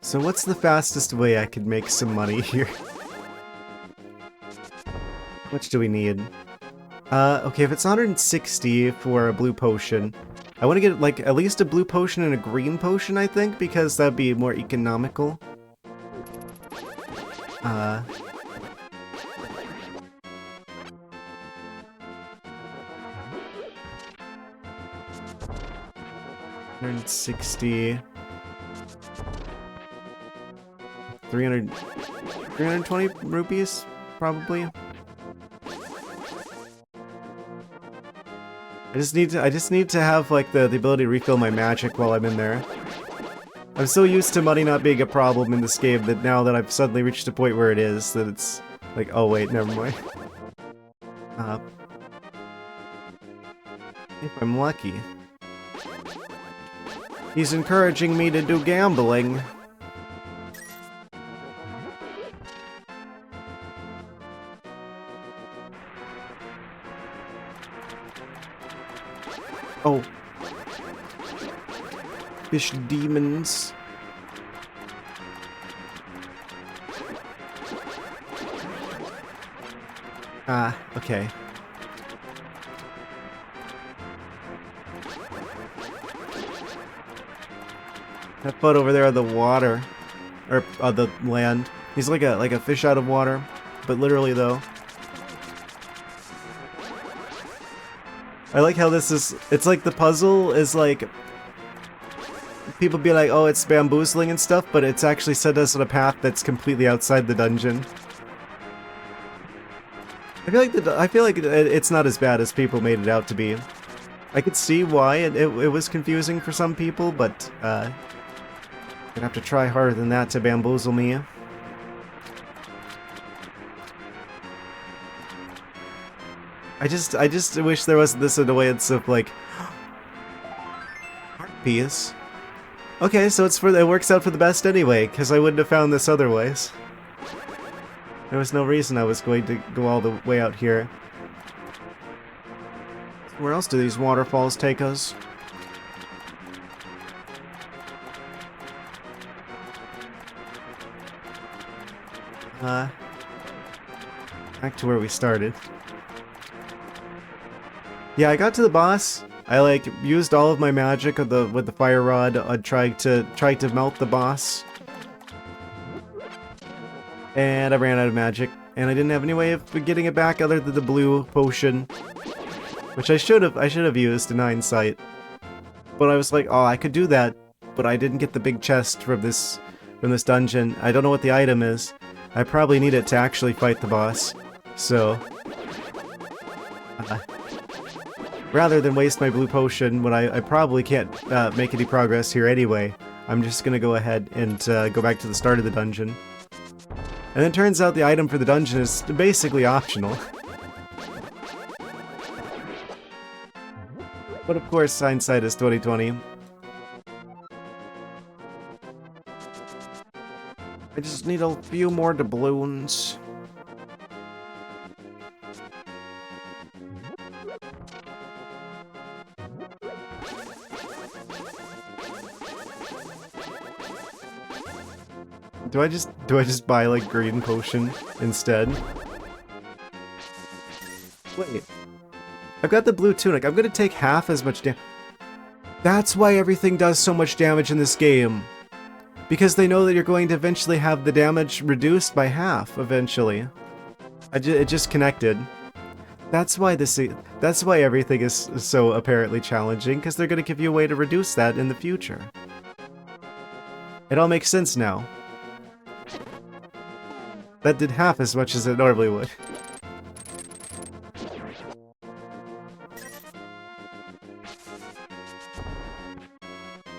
So what's the fastest way I could make some money here? How much do we need? Okay, if it's 160 for a blue potion, I want to get, like, at least a blue potion and a green potion, I think, because that'd be more economical. $160. 320 rupees, probably. I just need to have like the ability to refill my magic while I'm in there. I'm so used to money not being a problem in this game that now that I've suddenly reached a point where it is, that it's like, oh wait, never mind. If I'm lucky. He's encouraging me to do gambling. Oh. Fish demons. Ah, okay. That butt over there on the water. Or on the land. He's like a fish out of water. But literally though. I like how this is, it's like the puzzle is like, people be like, oh, it's bamboozling and stuff, but it's actually set us on a path that's completely outside the dungeon. I feel like it's not as bad as people made it out to be. I could see why it was confusing for some people, but you'd have to try harder than that to bamboozle me. I just wish there wasn't this annoyance of like heart piece. Okay, so it works out for the best anyway, because I wouldn't have found this otherwise. There was no reason I was going to go all the way out here. Where else do these waterfalls take us? Back to where we started. Yeah, I got to the boss. I like used all of my magic with the fire rod on trying to melt the boss. And I ran out of magic, and I didn't have any way of getting it back other than the blue potion, which I should have used in hindsight. But I was like, oh, I could do that, but I didn't get the big chest from this dungeon. I don't know what the item is. I probably need it to actually fight the boss. So rather than waste my blue potion when I probably can't make any progress here anyway, I'm just gonna go ahead and go back to the start of the dungeon. And it turns out the item for the dungeon is basically optional. But of course, hindsight is 20/20. I just need a few more doubloons. Do I just buy like green potion instead? Wait. I've got the blue tunic. I'm gonna take half as much damage. That's why everything does so much damage in this game. Because they know that you're going to eventually have the damage reduced by half eventually. It just connected. That's why everything is so apparently challenging, because they're gonna give you a way to reduce that in the future. It all makes sense now. That did half as much as it normally would.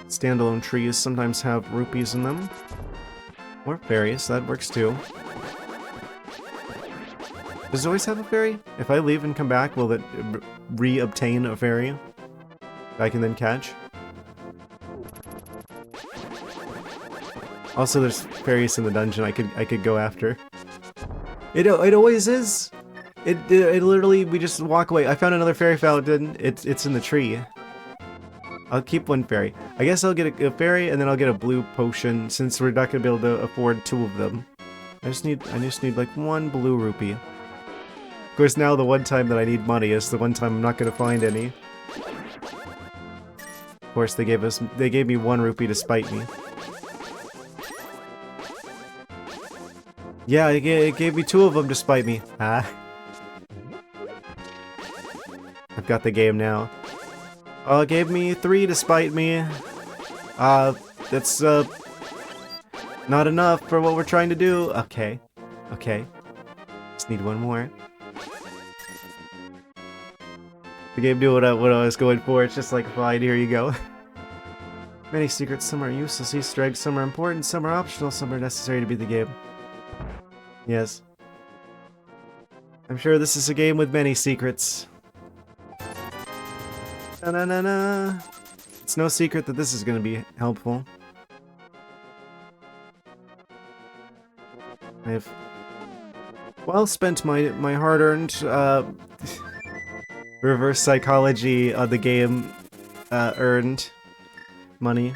Standalone trees sometimes have rupees in them. Or fairies, that works too. Does it always have a fairy? If I leave and come back, will it re-obtain a fairy I can then catch? Also, there's fairies in the dungeon I could go after. It always is. It literally, we just walk away. I found another fairy fountain. It's in the tree. I'll keep one fairy. I guess I'll get a fairy and then I'll get a blue potion since we're not gonna be able to afford two of them. I just need like one blue rupee. Of course, now the one time that I need money is the one time I'm not gonna find any. Of course, they gave me 1 rupee to spite me. Yeah, it gave me 2 of them to spite me. Ah. I've got the game now. It gave me 3 to spite me. That's, Not enough for what we're trying to do. Okay. Okay. Just need one more. The game knew what I was going for. It's just like, fine, here you go. Many secrets, some are useless Easter eggs, some are important, some are optional, some are necessary to beat the game. Yes. I'm sure this is a game with many secrets. Na-na-na-na. It's no secret that this is going to be helpful. I've well spent my hard-earned reverse psychology of the game earned money.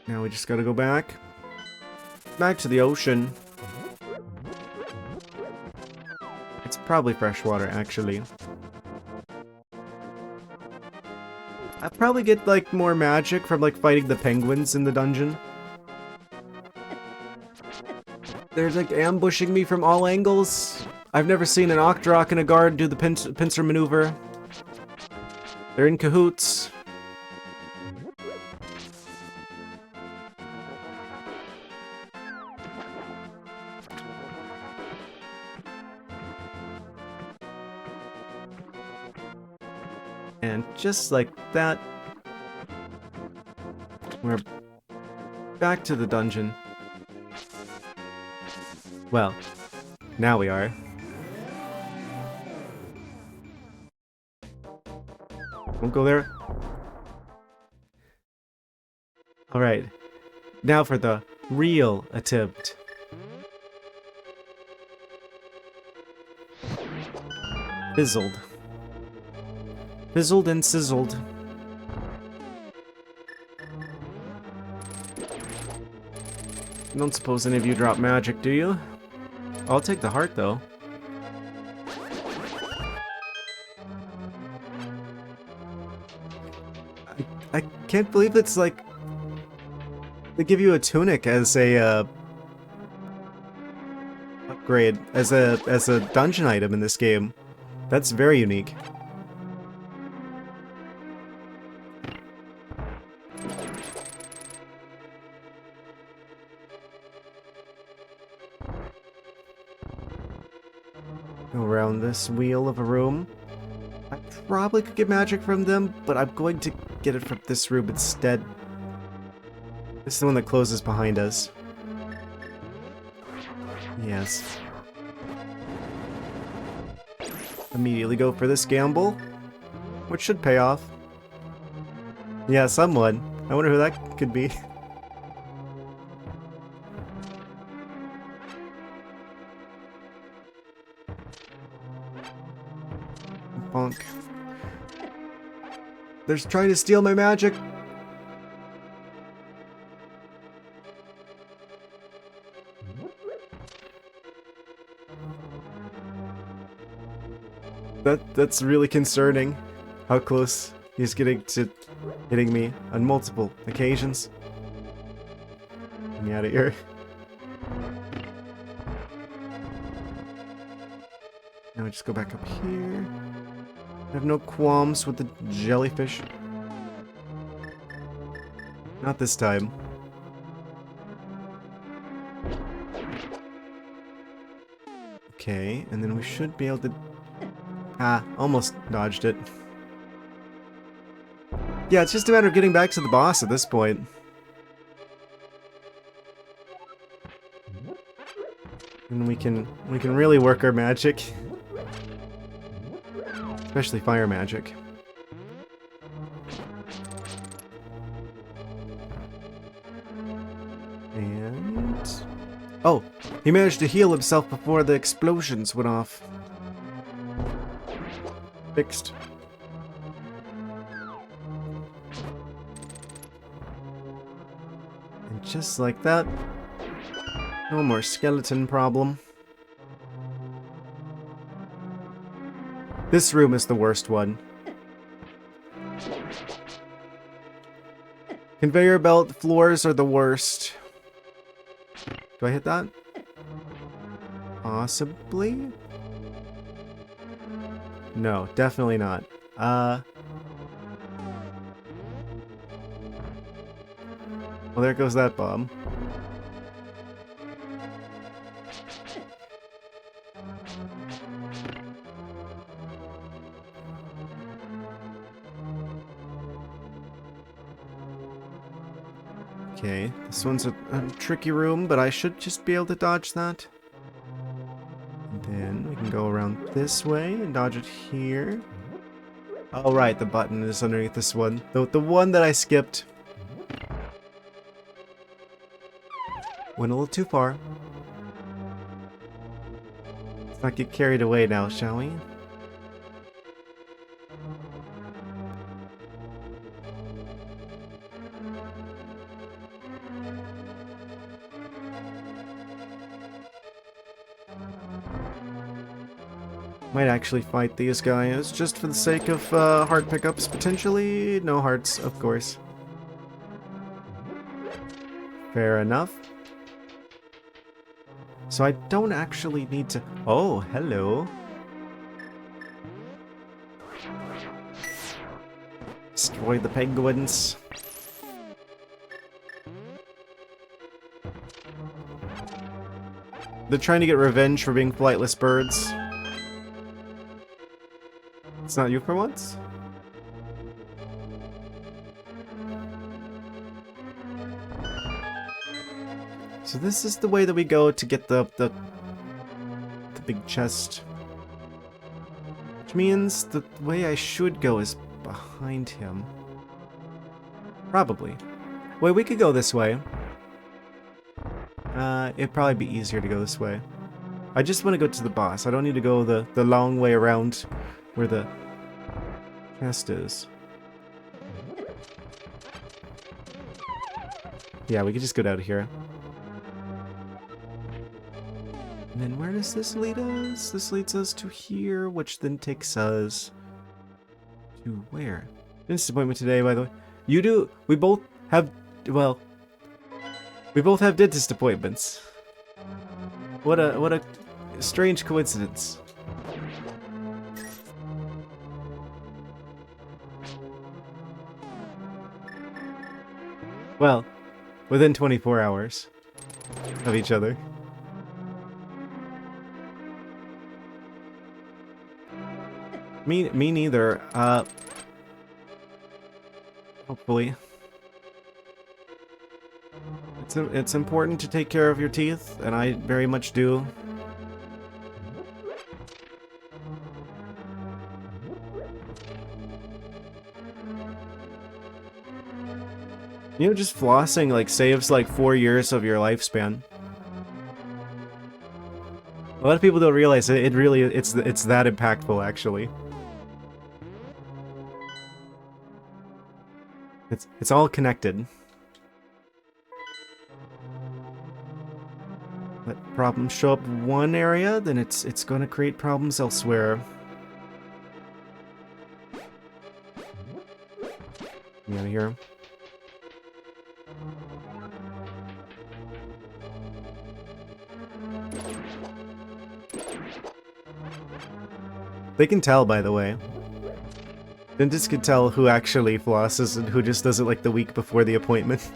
Now we just gotta go back to the ocean. It's probably freshwater, actually. I'd probably get, like, more magic from, like, fighting the penguins in the dungeon. They're, like, ambushing me from all angles. I've never seen an ArcticThwack and a guard do the pincer maneuver. They're in cahoots. And just like that, we're back to the dungeon. Well, now we are. Don't go there. Alright, now for the real attempt. Fizzled. Fizzled and sizzled. I don't suppose any of you drop magic, do you? I'll take the heart, though. I can't believe it's like... They give you a tunic as a, upgrade, as a dungeon item in this game. That's very unique. Go around this wheel of a room. I probably could get magic from them, but I'm going to get it from this room instead. This is the one that closes behind us. Yes. Immediately go for this gamble, which should pay off. Yeah, someone. I wonder who that could be. Bonk. They're trying to steal my magic. That's really concerning. How close he's getting to hitting me on multiple occasions. Get me out of here. Now I just go back up here. I have no qualms with the jellyfish. Not this time. Okay, and then we should be able to... Ah, almost dodged it. Yeah, it's just a matter of getting back to the boss at this point. And we can really work our magic. Especially fire magic. And... Oh! He managed to heal himself before the explosions went off. Fixed. And just like that, no more skeleton problem. This room is the worst one. Conveyor belt floors are the worst. Do I hit that? Possibly? No, definitely not. Well, there goes that bomb. Okay, this one's a tricky room, but I should just be able to dodge that. And then we can go around this way and dodge it here. Oh, right, the button is underneath this one. The one that I skipped. Went a little too far. Let's not get carried away now, shall we? Might actually fight these guys, just for the sake of heart pickups, potentially. No hearts, of course. Fair enough. So I don't actually need to... Oh, hello. Destroy the penguins. They're trying to get revenge for being flightless birds. It's not you for once? So this is the way that we go to get the big chest. Which means the way I should go is behind him. Probably. Wait, we could go this way. It'd probably be easier to go this way. I just want to go to the boss. I don't need to go the long way around where the chest is. Yeah, we could just go down here. And then where does this lead us? This leads us to here, which then takes us to where? Disappointment today, by the way. You do. We both have. Well, we both have dentist appointments. What a strange coincidence. Well, within 24 hours of each other. Me neither. Hopefully. It's important to take care of your teeth, and I very much do. You know, just flossing like saves like 4 years of your lifespan. A lot of people don't realize it really it's that impactful actually. It's all connected. Let problems show up one area, then it's going to create problems elsewhere. Get out of here. They can tell, by the way. Dentists can tell who actually flosses and who just does it like the week before the appointment.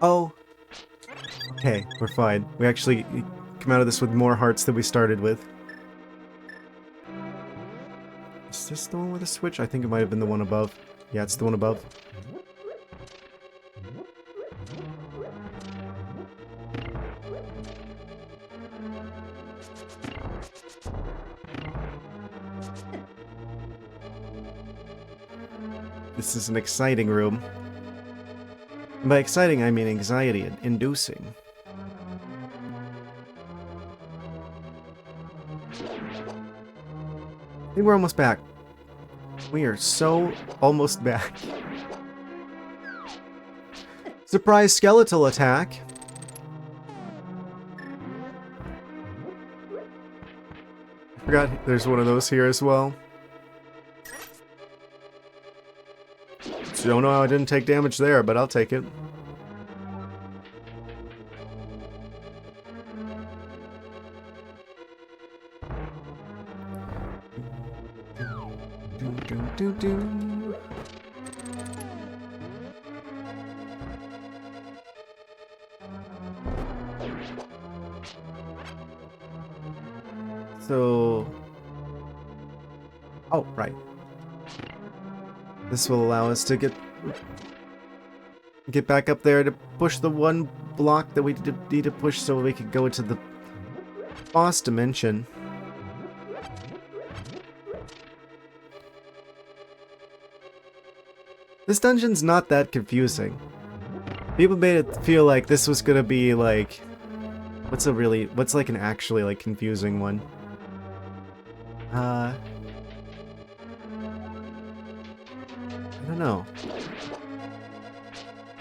Oh. Okay, we're fine. We actually come out of this with more hearts than we started with. Is this the one with the switch? I think it might have been the one above. Yeah, it's the one above. This is an exciting room. And by exciting, I mean anxiety-inducing. I think we're almost back. We are so almost back. Surprise skeletal attack. I forgot there's one of those here as well. Don't know how I didn't take damage there, but I'll take it. Do, do, do, do. So... Oh, right. This will allow us to get back up there to push the one block that we need to push so we can go into the boss dimension. This dungeon's not that confusing. People made it feel like this was gonna be like... What's like an actually like confusing one? I don't know.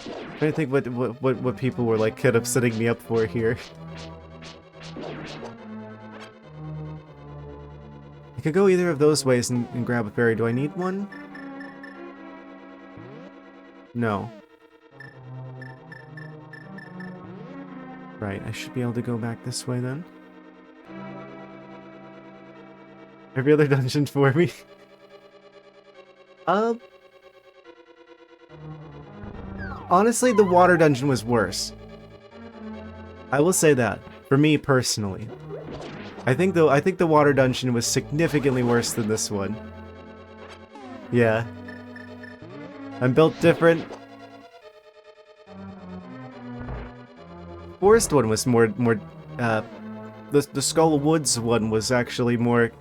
I'm trying to think what people were like kind of setting me up for here. I could go either of those ways and grab a fairy. Do I need one? No. Right, I should be able to go back this way then. Every other dungeon for me. Honestly, the water dungeon was worse. I will say that, for me personally. I think the water dungeon was significantly worse than this one. Yeah. I'm built different. Forest one was more the Skull Woods one was actually more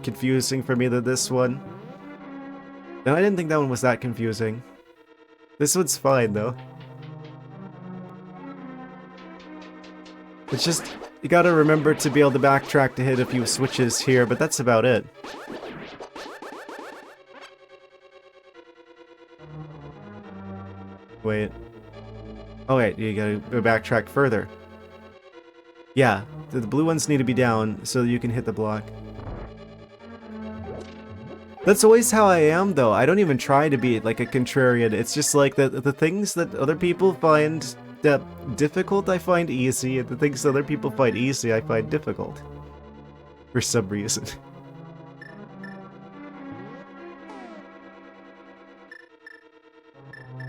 confusing for me than this one. And I didn't think that one was that confusing. This one's fine though. It's just, you gotta remember to be able to backtrack to hit a few switches here, but that's about it. Wait. Oh wait, you gotta go backtrack further. Yeah, the blue ones need to be down so you can hit the block. That's always how I am though. I don't even try to be like a contrarian. It's just like the things that other people find difficult I find easy, and the things other people find easy I find difficult. For some reason.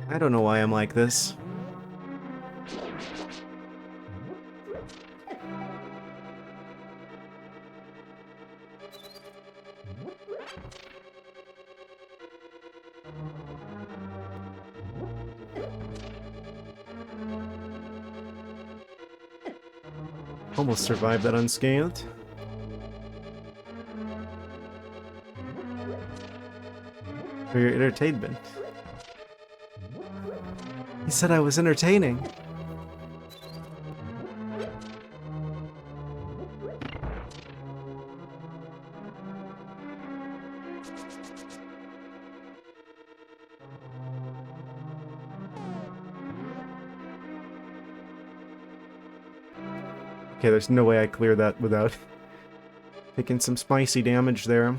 I don't know why I'm like this. Almost survived that unscathed. For your entertainment. He said I was entertaining. Okay, there's no way I clear that without taking some spicy damage there.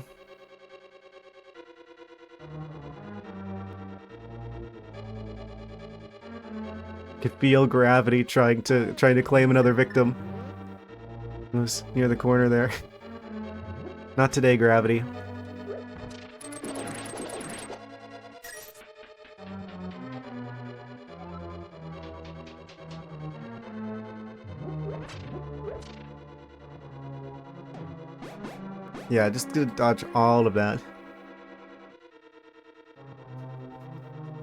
Could feel gravity trying to claim another victim. It was near the corner there. Not today, gravity. Yeah, just gonna dodge all of that.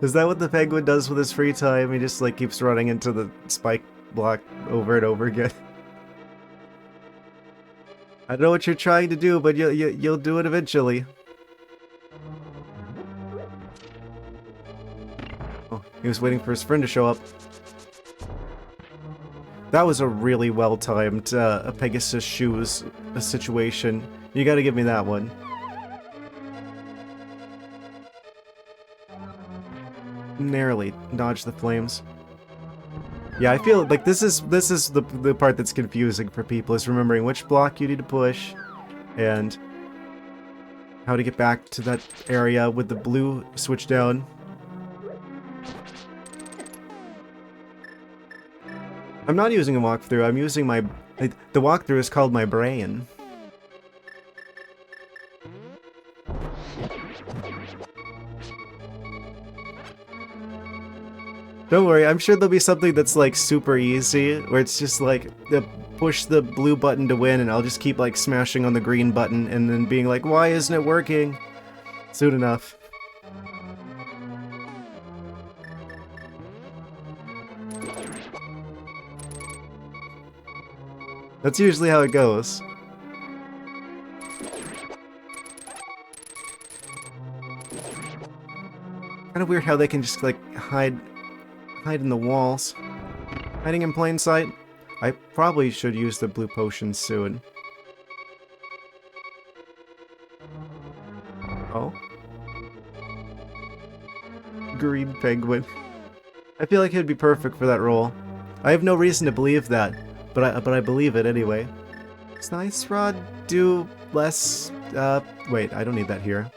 Is that what the penguin does with his free time? He just like keeps running into the spike block over and over again. I don't know what you're trying to do, but you'll do it eventually. Oh, he was waiting for his friend to show up. That was a really well-timed a Pegasus shoes situation. You gotta give me that one. Narrowly dodge the flames. Yeah, I feel like this is the part that's confusing for people, is remembering which block you need to push and how to get back to that area with the blue switch down. I'm not using a walkthrough, I'm using my... the walkthrough is called my brain. Don't worry, I'm sure there'll be something that's like super easy, where it's just like push the blue button to win, and I'll just keep like smashing on the green button and then being like, why isn't it working? Soon enough. That's usually how it goes. Kind of weird how they can just like hide in the walls. Hiding in plain sight. I probably should use the blue potion soon. Oh. Green penguin. I feel like he'd be perfect for that role. I have no reason to believe that, but I believe it anyway. Does the ice rod do less? Wait, I don't need that here.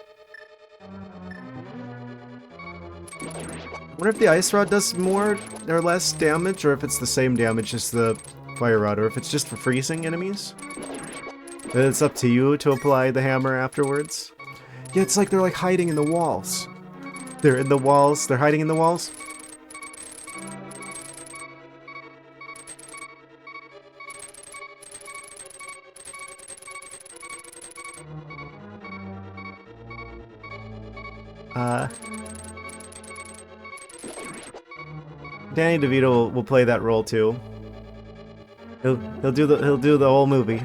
I wonder if the ice rod does more or less damage, or if it's the same damage as the fire rod, or if it's just for freezing enemies. It's up to you to apply the hammer afterwards. Yeah, it's like they're like hiding in the walls. They're in the walls. They're hiding in the walls. Danny DeVito will play that role too. He'll do the whole movie.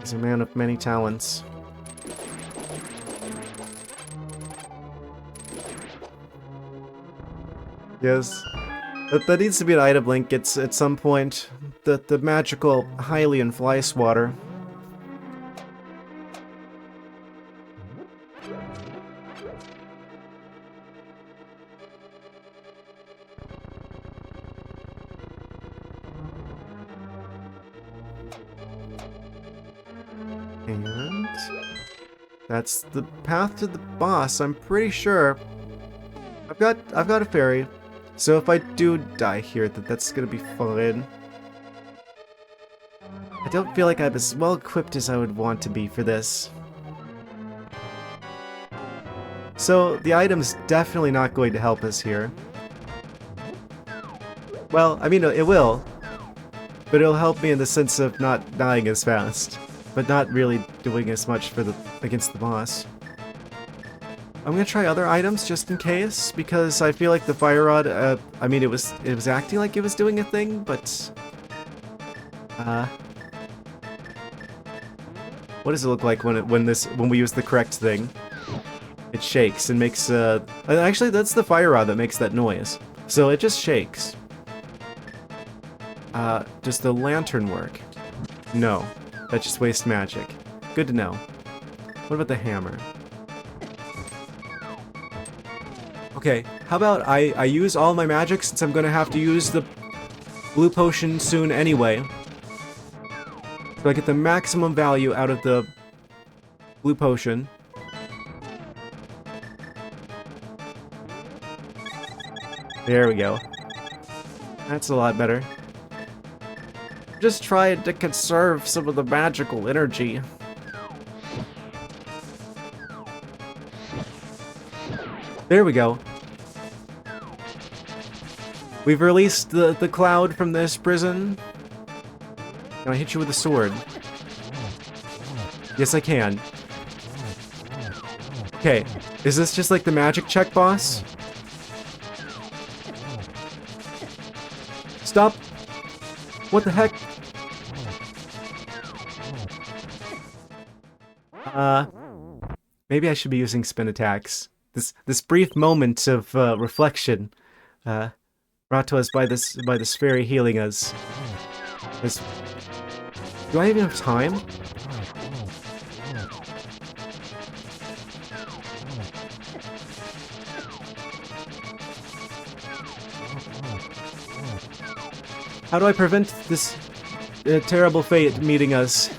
He's a man of many talents. Yes. That needs to be an item link. It's at some point the magical Hylian fly swatter. And that's the path to the boss. I'm pretty sure. I've got a fairy, so if I do die here, that's gonna be fine. I don't feel like I'm as well equipped as I would want to be for this. So the item's definitely not going to help us here. Well, I mean, it will, but it'll help me in the sense of not dying as fast, but not really doing as much for against the boss. I'm gonna try other items just in case, because I feel like the fire rod. I mean, it was acting like it was doing a thing, but what does it look like when we use the correct thing? It shakes and makes actually that's the fire rod that makes that noise. So it just shakes. Does the lantern work? No. That just wastes magic. Good to know. What about the hammer? Okay, how about I use all my magic since I'm gonna have to use the blue potion soon anyway. So I get the maximum value out of the blue potion. There we go. That's a lot better. Just trying to conserve some of the magical energy. There we go. We've released the cloud from this prison. Can I hit you with a sword? Yes, I can. Okay, is this just like the magic check boss? Stop! What the heck? Maybe I should be using spin attacks. This brief moment of reflection, brought to us by this fairy healing us. Do I even have time? How do I prevent this terrible fate meeting us?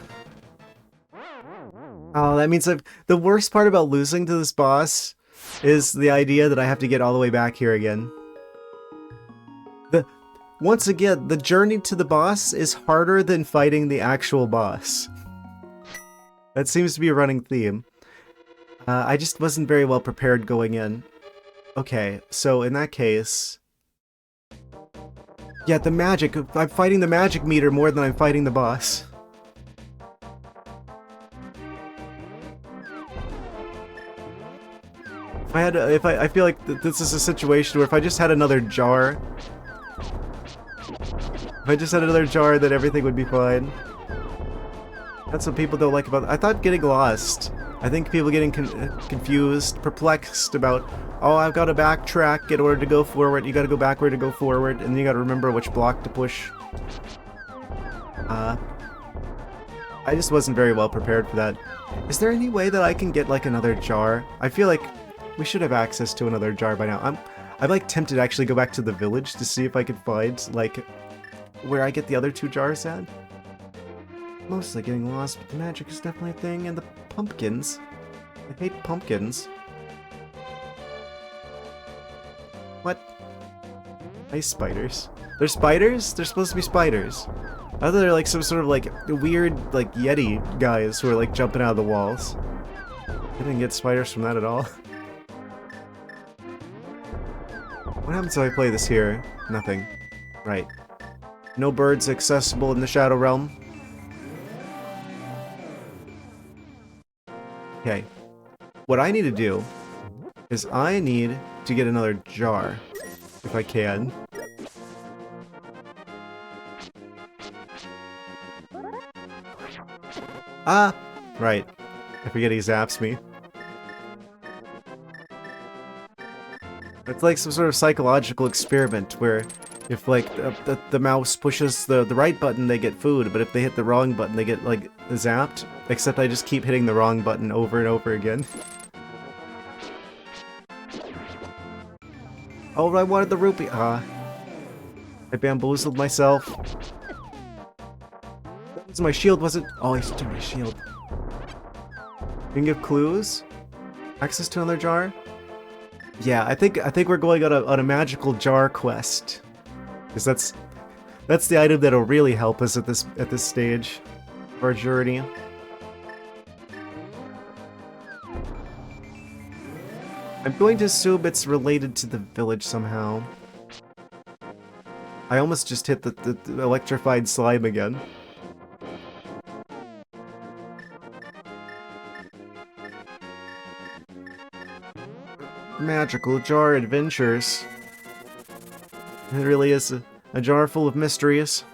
Oh, that means the worst part about losing to this boss is the idea that I have to get all the way back here again. once again, the journey to the boss is harder than fighting the actual boss. That seems to be a running theme. I just wasn't very well prepared going in. Okay, so in that case... Yeah, the magic. I'm fighting the magic meter more than I'm fighting the boss. I feel like this is a situation where if I just had another jar... If I just had another jar, then everything would be fine. That's what people don't like about... I thought getting lost. I think people getting confused, perplexed about, oh, I've got to backtrack in order to go forward. You got to go backward to go forward, and then you got to remember which block to push. I just wasn't very well prepared for that. Is there any way that I can get, like, another jar? I feel like we should have access to another jar by now. I'm like, tempted to actually go back to the village to see if I could find, like, where I get the other 2 jars at. Mostly getting lost, but the magic is definitely a thing, and the pumpkins. I hate pumpkins. What? Ice spiders. They're spiders? They're supposed to be spiders. I thought they're like some sort of like weird like Yeti guys who are like jumping out of the walls. I didn't get spiders from that at all. What happens if I play this here? Nothing. Right. No birds accessible in the Shadow Realm. Okay. What I need to do is I need to get another jar, if I can. Ah! Right. I forget he zaps me. It's like some sort of psychological experiment where if like the mouse pushes the right button, they get food, but if they hit the wrong button, they get like zapped. Except I just keep hitting the wrong button over and over again. Oh, I wanted the rupee. Ah. I bamboozled myself. My shield wasn't... Oh, I took my shield. You can give clues? Access to another jar? Yeah, I think we're going on a magical jar quest. Because that's the item that'll really help us at this stage of our journey. I'm going to assume it's related to the village somehow. I almost just hit the electrified slime again. Magical jar adventures. It really is a jar full of mysteries.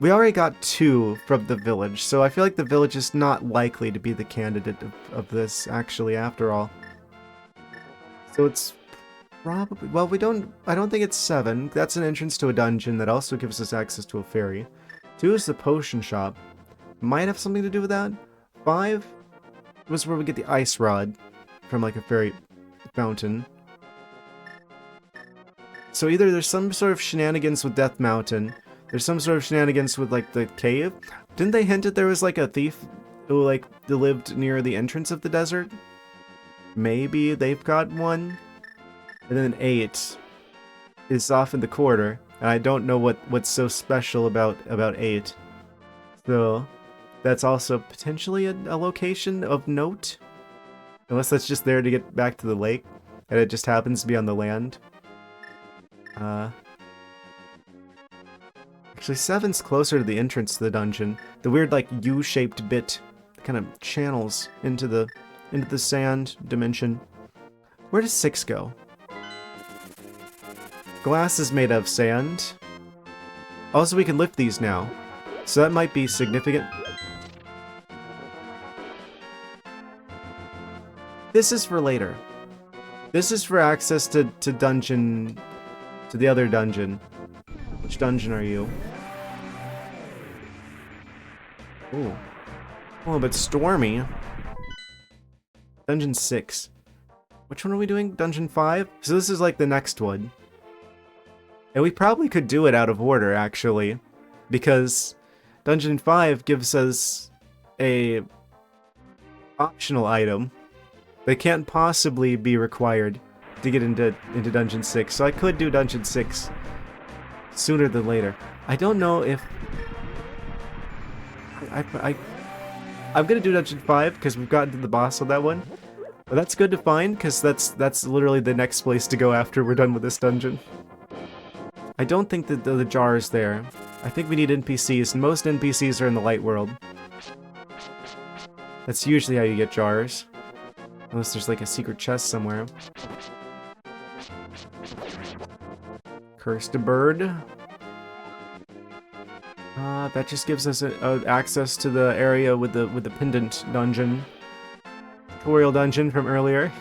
We already got 2 from the village, so I feel like the village is not likely to be the candidate of this, actually, after all. So it's probably... Well, I don't think it's 7. That's an entrance to a dungeon that also gives us access to a ferry. 2 is the potion shop. Might have something to do with that. 5 was where we get the ice rod from like a fairy fountain. So either there's some sort of shenanigans with Death Mountain, there's some sort of shenanigans with like the cave. Didn't they hint that there was like a thief who like lived near the entrance of the desert? Maybe they've got one. And then 8 is off in the corner, and I don't know what's so special about 8. So that's also potentially a location of note. Unless that's just there to get back to the lake, and it just happens to be on the land. Actually, 7's closer to the entrance to the dungeon. The weird, like, U-shaped bit kind of channels into the sand dimension. Where does 6 go? Glass is made of sand. Also, we can lift these now, so that might be significant. This is for later. This is for access to dungeon... to the other dungeon. Which dungeon are you? Ooh. A little bit stormy. Dungeon 6. Which one are we doing? Dungeon 5? So this is like the next one. And we probably could do it out of order, actually. Because Dungeon 5 gives us a optional item that can't possibly be required to get into Dungeon 6, so I could do Dungeon 6 sooner than later. I don't know if... I'm gonna do Dungeon 5, because we've gotten to the boss on that one. But that's good to find, because that's literally the next place to go after we're done with this dungeon. I don't think that the jar is there. I think we need NPCs, and most NPCs are in the light world. That's usually how you get jars. Unless there's like a secret chest somewhere. Cursed bird. That just gives us access to the area with the pendant dungeon. Tutorial dungeon from earlier. Is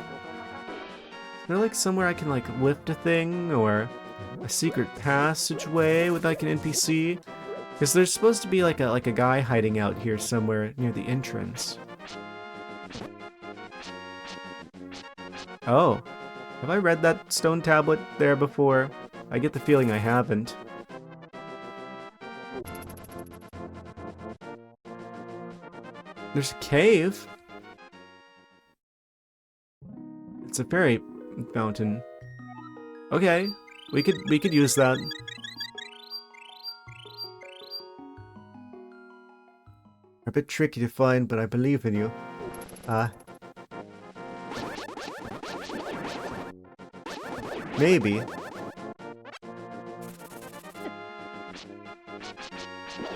there like somewhere I can like lift a thing, or a secret passageway with like an NPC? Because there's supposed to be like a guy hiding out here somewhere near the entrance. Oh, have I read that stone tablet there before? I get the feeling I haven't. There's a cave. It's a fairy fountain. Okay, we could use that. A bit tricky to find, but I believe in you. Maybe.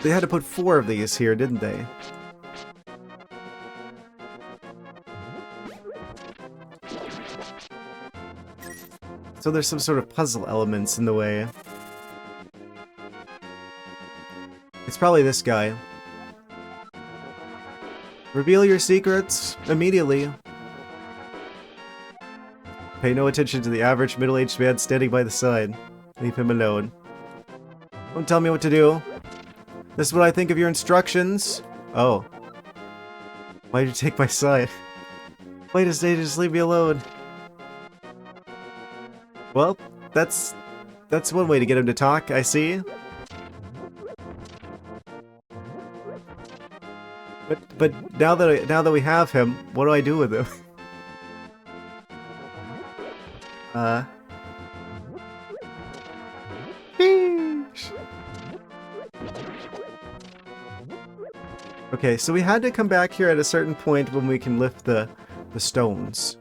They had to put 4 of these here, didn't they? So there's some sort of puzzle elements in the way. It's probably this guy. Reveal your secrets immediately. Pay no attention to the average middle-aged man standing by the side. Leave him alone. Don't tell me what to do. This is what I think of your instructions. Oh. Why did you take my side? Wait a second, just leave me alone. Well, that's one way to get him to talk, I see. But now that we have him, what do I do with him? Okay, so we had to come back here at a certain point when we can lift the stones.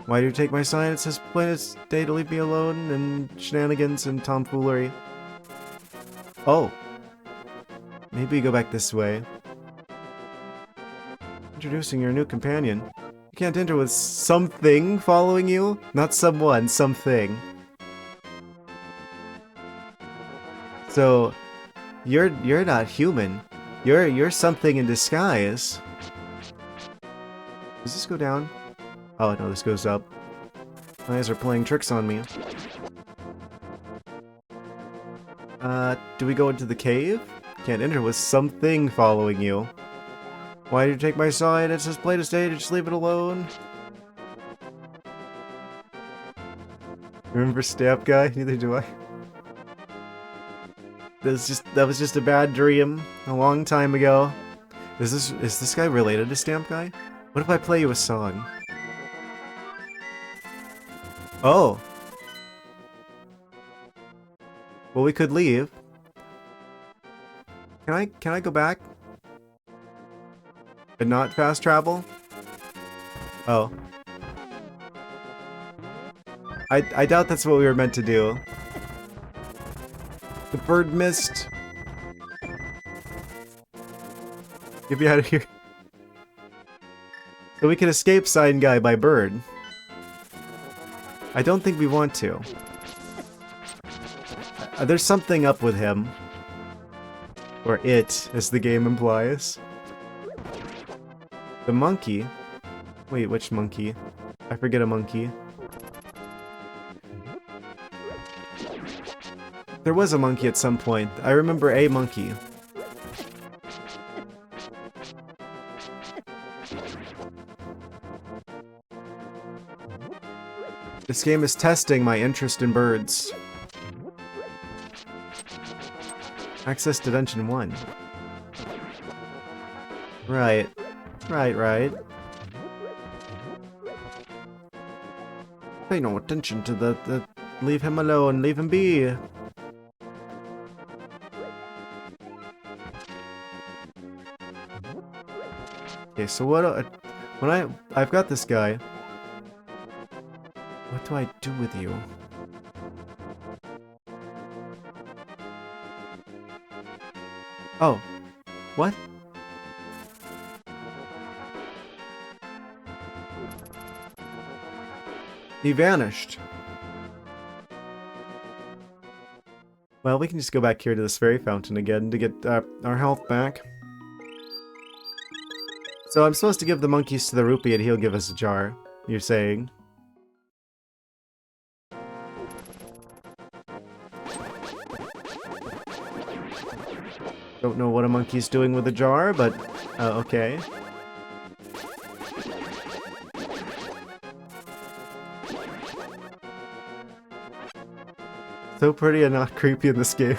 Why do you take my sign? It says plain as day to leave me alone, and shenanigans and tomfoolery. Oh. Maybe we go back this way. Introducing your new companion. You can't enter with something following you? Not someone, something. So, you're not human. You're something in disguise. Does this go down? Oh no, this goes up. My eyes are playing tricks on me. Do we go into the cave? Can't enter with something following you. Why did you take my side? It's just plain as day to just leave it alone. Remember Stamp Guy? Neither do I. That was just a bad dream a long time ago. Is this guy related to Stamp Guy? What if I play you a song? Oh. Well, we could leave. Can I go back? And not fast travel? Oh. I doubt that's what we were meant to do. The bird missed. Get me out of here. So we can escape Sign Guy by bird. I don't think we want to. There's something up with him. Or it, as the game implies. The monkey? Wait, which monkey? I forget a monkey. There was a monkey at some point. I remember a monkey. This game is testing my interest in birds. Access to Dungeon 1. Right. Right. Pay no attention to the... Leave him alone. Leave him be. Okay, so when I've got this guy. What do I do with you? Oh. What? He vanished. Well, we can just go back here to this fairy fountain again to get our health back. So I'm supposed to give the monkeys to the rupee and he'll give us a jar, you're saying? Don't know what a monkey's doing with a jar, but okay. So pretty and not creepy in this game.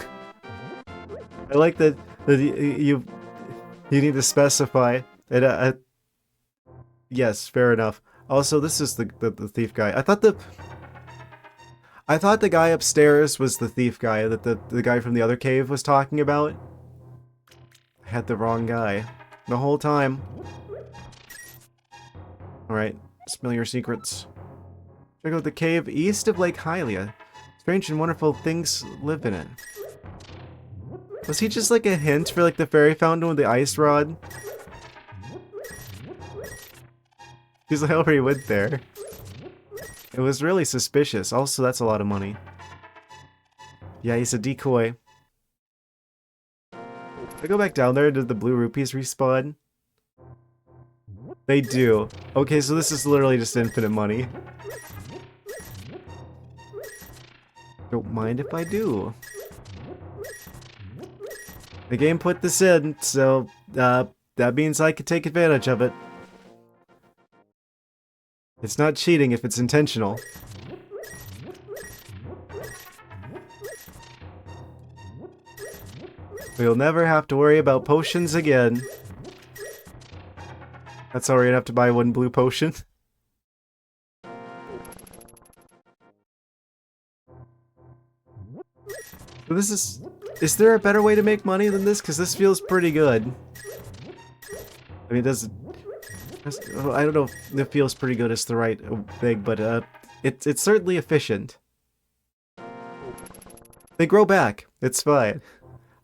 I like that you need to specify it. Yes, fair enough. Also, this is the thief guy. I thought the guy upstairs was the thief guy that the guy from the other cave was talking about. I had the wrong guy the whole time. Alright, spill your secrets. Check out the cave east of Lake Hylia. Strange and wonderful things live in it. Was he just like a hint for like the fairy fountain with the ice rod? He's like, already went there. It was really suspicious. Also, that's a lot of money. Yeah, he's a decoy. I go back down there, did the blue rupees respawn? They do. Okay, so this is literally just infinite money. Don't mind if I do. The game put this in, so that means I could take advantage of it. It's not cheating if it's intentional. We'll never have to worry about potions again. That's alright, I'd have to buy one blue potion. So this is there a better way to make money than this? Because this feels pretty good. I mean, I don't know if it feels pretty good is the right thing, but it's certainly efficient. They grow back. It's fine.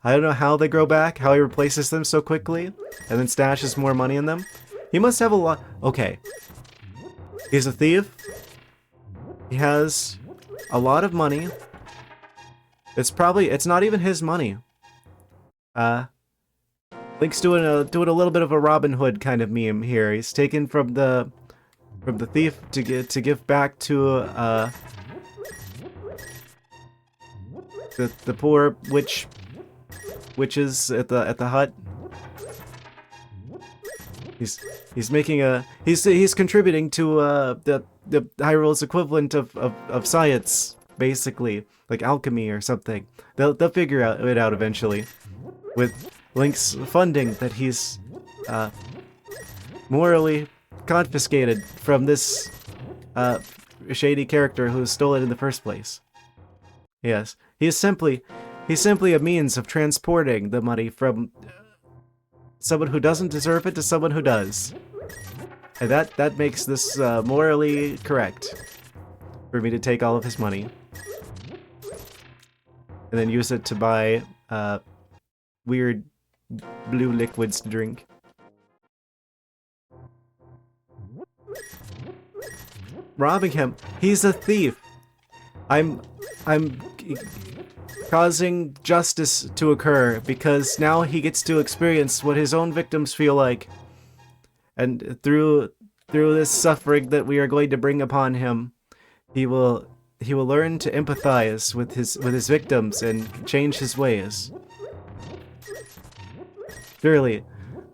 I don't know how they grow back, how he replaces them so quickly, and then stashes more money in them. He must have a lot. Okay. He's a thief. He has a lot of money. It's not even his money. Link's doing a little bit of a Robin Hood kind of meme here. He's taken from the thief to give back to the poor witches at the hut. He's making he's contributing to the Hyrule's equivalent of science, basically, like alchemy or something. They'll figure it out eventually with Link's funding that he's morally confiscated from this shady character who stole it in the first place. Yes, he's simply a means of transporting the money from someone who doesn't deserve it to someone who does. And that makes this morally correct for me to take all of his money and then use it to buy weird blue liquids to drink. Robbing him. He's a thief. I'm causing justice to occur because now he gets to experience what his own victims feel like. And through this suffering that we are going to bring upon him, he will learn to empathize with his victims and change his ways. Surely,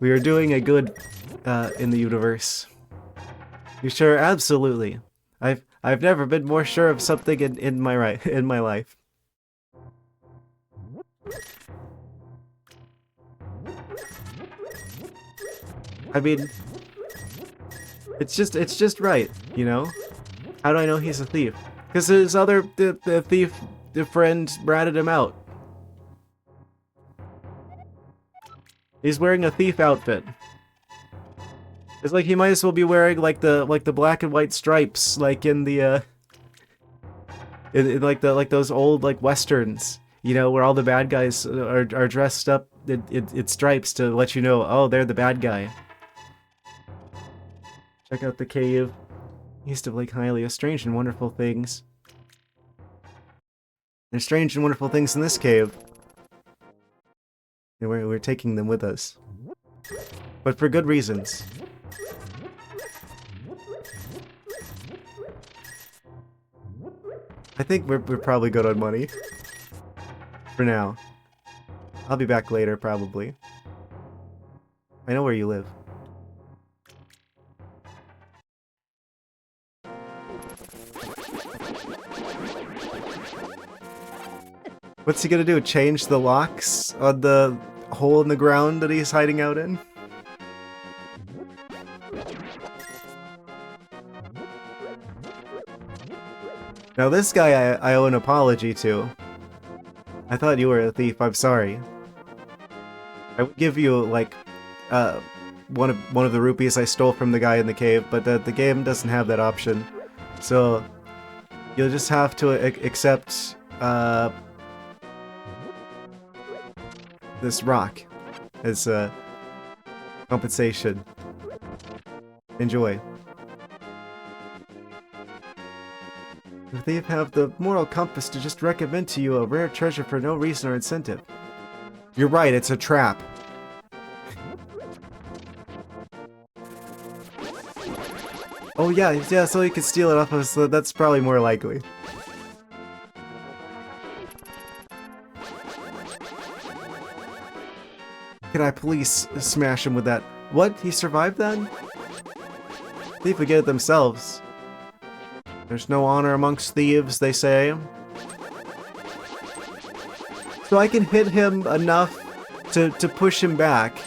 we are doing a good in the universe. You sure? Absolutely. I've never been more sure of something in my life. I mean, it's just right, you know? How do I know he's a thief? Because his other the thief the friend ratted him out. He's wearing a thief outfit. It's like he might as well be wearing like the black and white stripes, like in the in like those old like westerns, you know, where all the bad guys are dressed up in stripes to let you know, oh, they're the bad guy. Check out the cave. East of Lake Hylia. Strange and wonderful things. There's strange and wonderful things in this cave. And we're taking them with us. But for good reasons. I think we're probably good on money. For now. I'll be back later, probably. I know where you live. What's he gonna do? Change the locks on the hole in the ground that he's hiding out in? Now this guy I owe an apology to. I thought you were a thief, I'm sorry. I would give you, like, one of the rupees I stole from the guy in the cave, but the game doesn't have that option. So, you'll just have to accept, this rock as, compensation. Enjoy. If they have the moral compass to just recommend to you a rare treasure for no reason or incentive. You're right, it's a trap. Oh yeah, so you can steal it off of us, so that's probably more likely. Can I please smash him with that? What? He survived then? They forget it themselves. There's no honor amongst thieves, they say. So I can hit him enough to push him back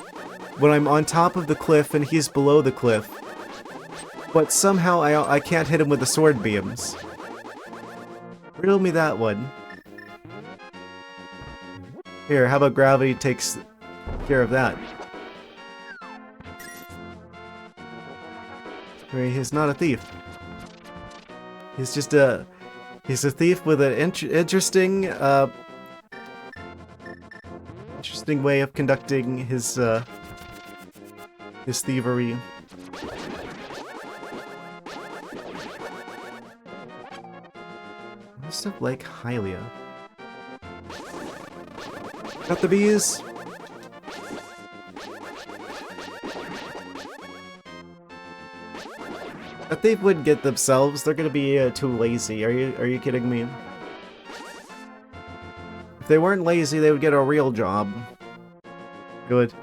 when I'm on top of the cliff and he's below the cliff. But somehow I can't hit him with the sword beams. Riddle me that one. Here, how about gravity takes care of that? I mean, he's not a thief. He's just he's a thief with an interesting way of conducting his thievery. Most of Lake Hylia. Got the bees. If they would get themselves, they're gonna be too lazy. Are you kidding me? If they weren't lazy, they would get a real job. Good.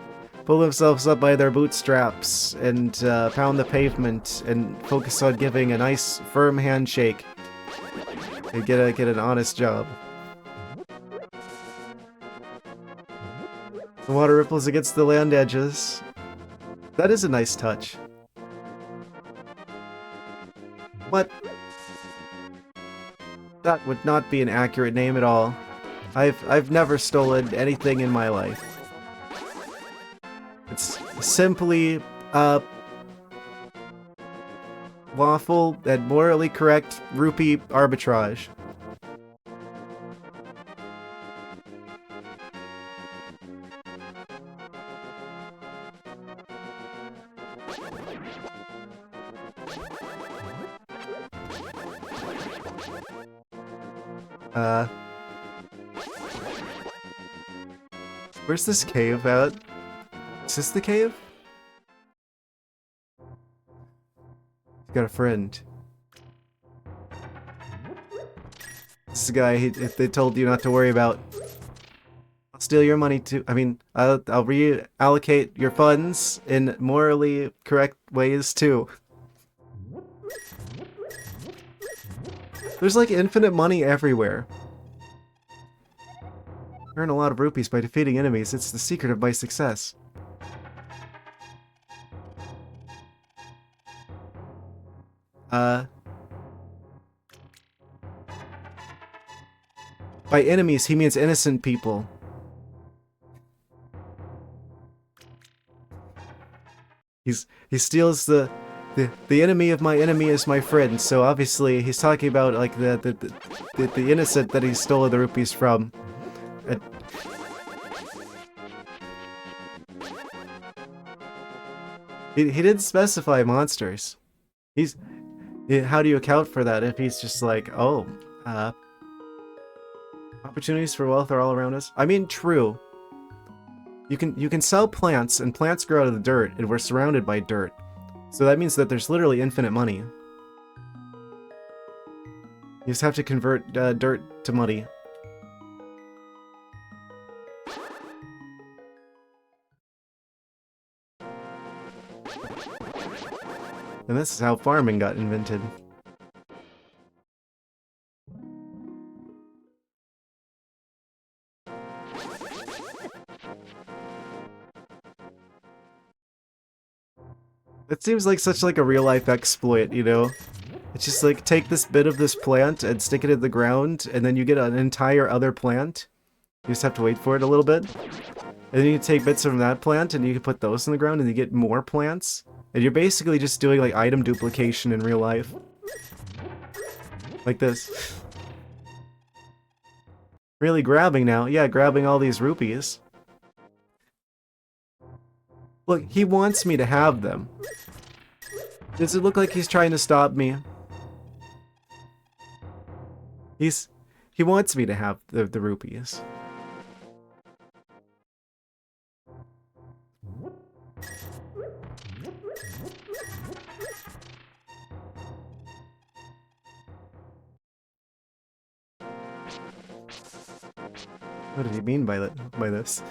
Pull themselves up by their bootstraps and pound the pavement and focus on giving a nice firm handshake. And get an honest job. The water ripples against the land edges. That is a nice touch. What? That would not be an accurate name at all. I've never stolen anything in my life. It's simply lawful and morally correct rupee arbitrage. Where's this cave at? Is this the cave? Got a friend. This is the guy if they told you not to worry about. I'll steal your money too. I mean, I'll reallocate your funds in morally correct ways too. There's like infinite money everywhere. Earn a lot of rupees by defeating enemies. It's the secret of my success. By enemies, he means innocent people. He steals the enemy of my enemy is my friend. So obviously he's talking about like the innocent that he stole the rupees from. He didn't specify monsters. How do you account for that if he's just like, oh, opportunities for wealth are all around us? I mean, true. You can sell plants, and plants grow out of the dirt, and we're surrounded by dirt. So that means that there's literally infinite money. You just have to convert dirt to money. And this is how farming got invented. It seems like such like a real-life exploit, you know? It's just like, take this bit of this plant and stick it in the ground, and then you get an entire other plant. You just have to wait for it a little bit. And then you take bits from that plant, and you can put those in the ground, and you get more plants. And you're basically just doing like item duplication in real life. Like this. Really grabbing now. Yeah, grabbing all these rupees. Look, he wants me to have them. Does it look like he's trying to stop me? He wants me to have the rupees. What did he mean by this?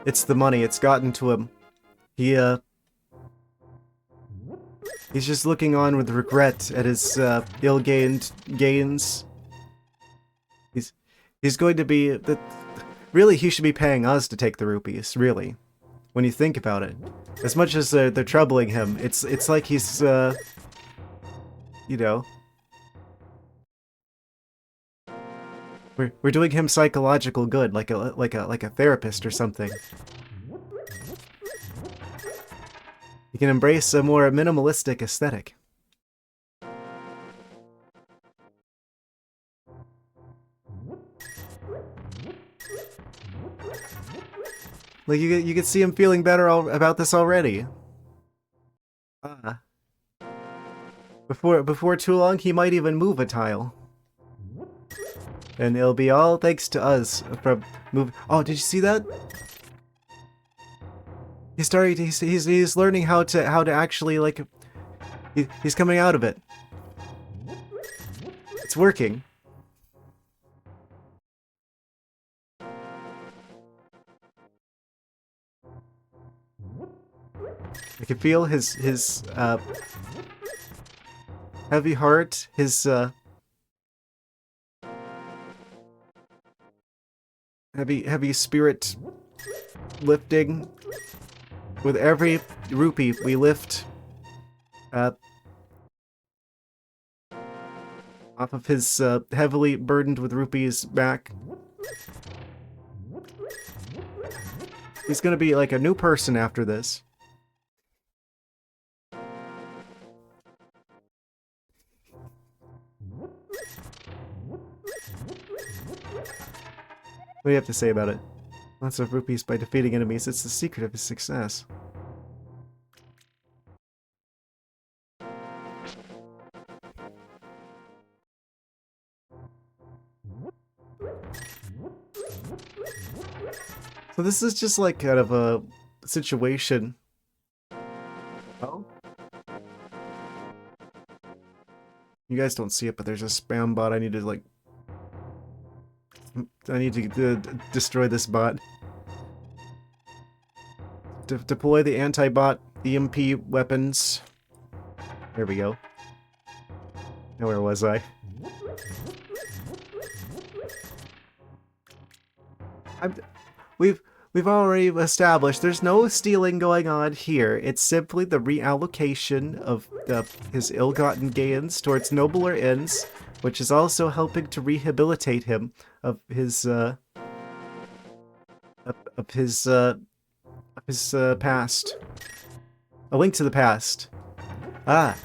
It's the money. It's gotten to him. He's just looking on with regret at his ill-gained gains. He's going to be really, he should be paying us to take the rupees. Really, when you think about it, as much as they're troubling him, it's like he's you know. We're doing him psychological good, like a therapist or something. He can embrace a more minimalistic aesthetic. Like you can see him feeling better about this already. Before too long, he might even move a tile. And it'll be all thanks to us from move. Oh, did you see that? He's starting. He's learning how to actually like. He's coming out of it. It's working. I can feel his heavy heart. His heavy spirit lifting. With every rupee we lift off of his heavily burdened with rupees back. He's gonna be like a new person after this. What do you have to say about it? Lots of rupees by defeating enemies. It's the secret of his success. So this is just like kind of a situation. Oh? You guys don't see it, but there's a spam bot. I need to destroy this bot. Deploy the anti-bot EMP weapons. There we go. Now where was I? we've already established there's no stealing going on here. It's simply the reallocation of his ill-gotten gains towards nobler ends, which is also helping to rehabilitate him of his past. A link to the past. Ah,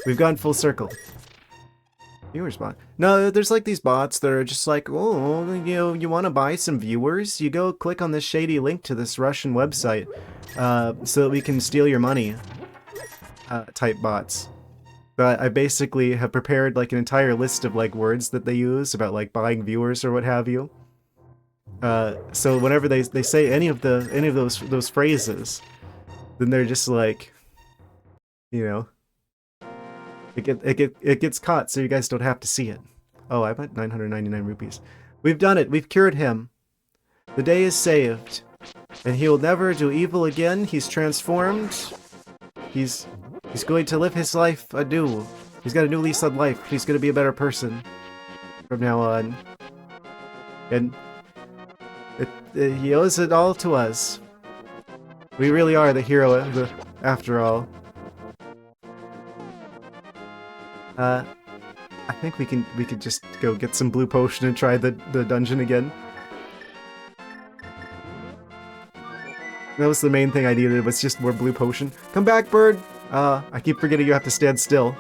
we've gone full circle. Viewers bot. No, there's like these bots that are just like, oh, you want to buy some viewers? You go click on this shady link to this Russian website, so that we can steal your money. Type bots. But I basically have prepared like an entire list of like words that they use about like buying viewers or what have you. So whenever they say any of those phrases, then they're just like, you know. It gets caught, so you guys don't have to see it. Oh, I bet 999 rupees. We've done it. We've cured him. The day is saved, and he will never do evil again. He's transformed. He's going to live his life anew. He's got a new lease on life. He's going to be a better person from now on. And he owes it all to us. We really are the hero after all. I think we could just go get some blue potion and try the dungeon again. That was the main thing I needed, was just more blue potion. Come back, bird! I keep forgetting you have to stand still.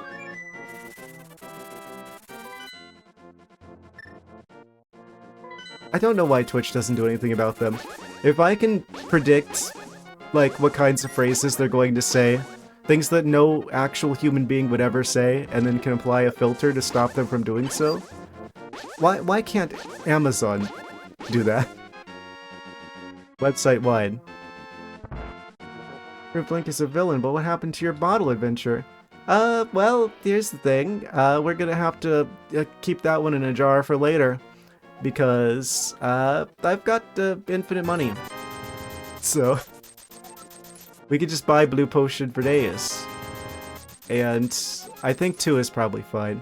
I don't know why Twitch doesn't do anything about them. If I can predict, like, what kinds of phrases they're going to say, things that no actual human being would ever say, and then can apply a filter to stop them from doing so. Why can't Amazon do that? Website wide. Your Blink is a villain, but what happened to your bottle adventure? Well, here's the thing. We're gonna have to keep that one in a jar for later. Because, I've got infinite money. So we could just buy blue potion for days. And I think 2 is probably fine.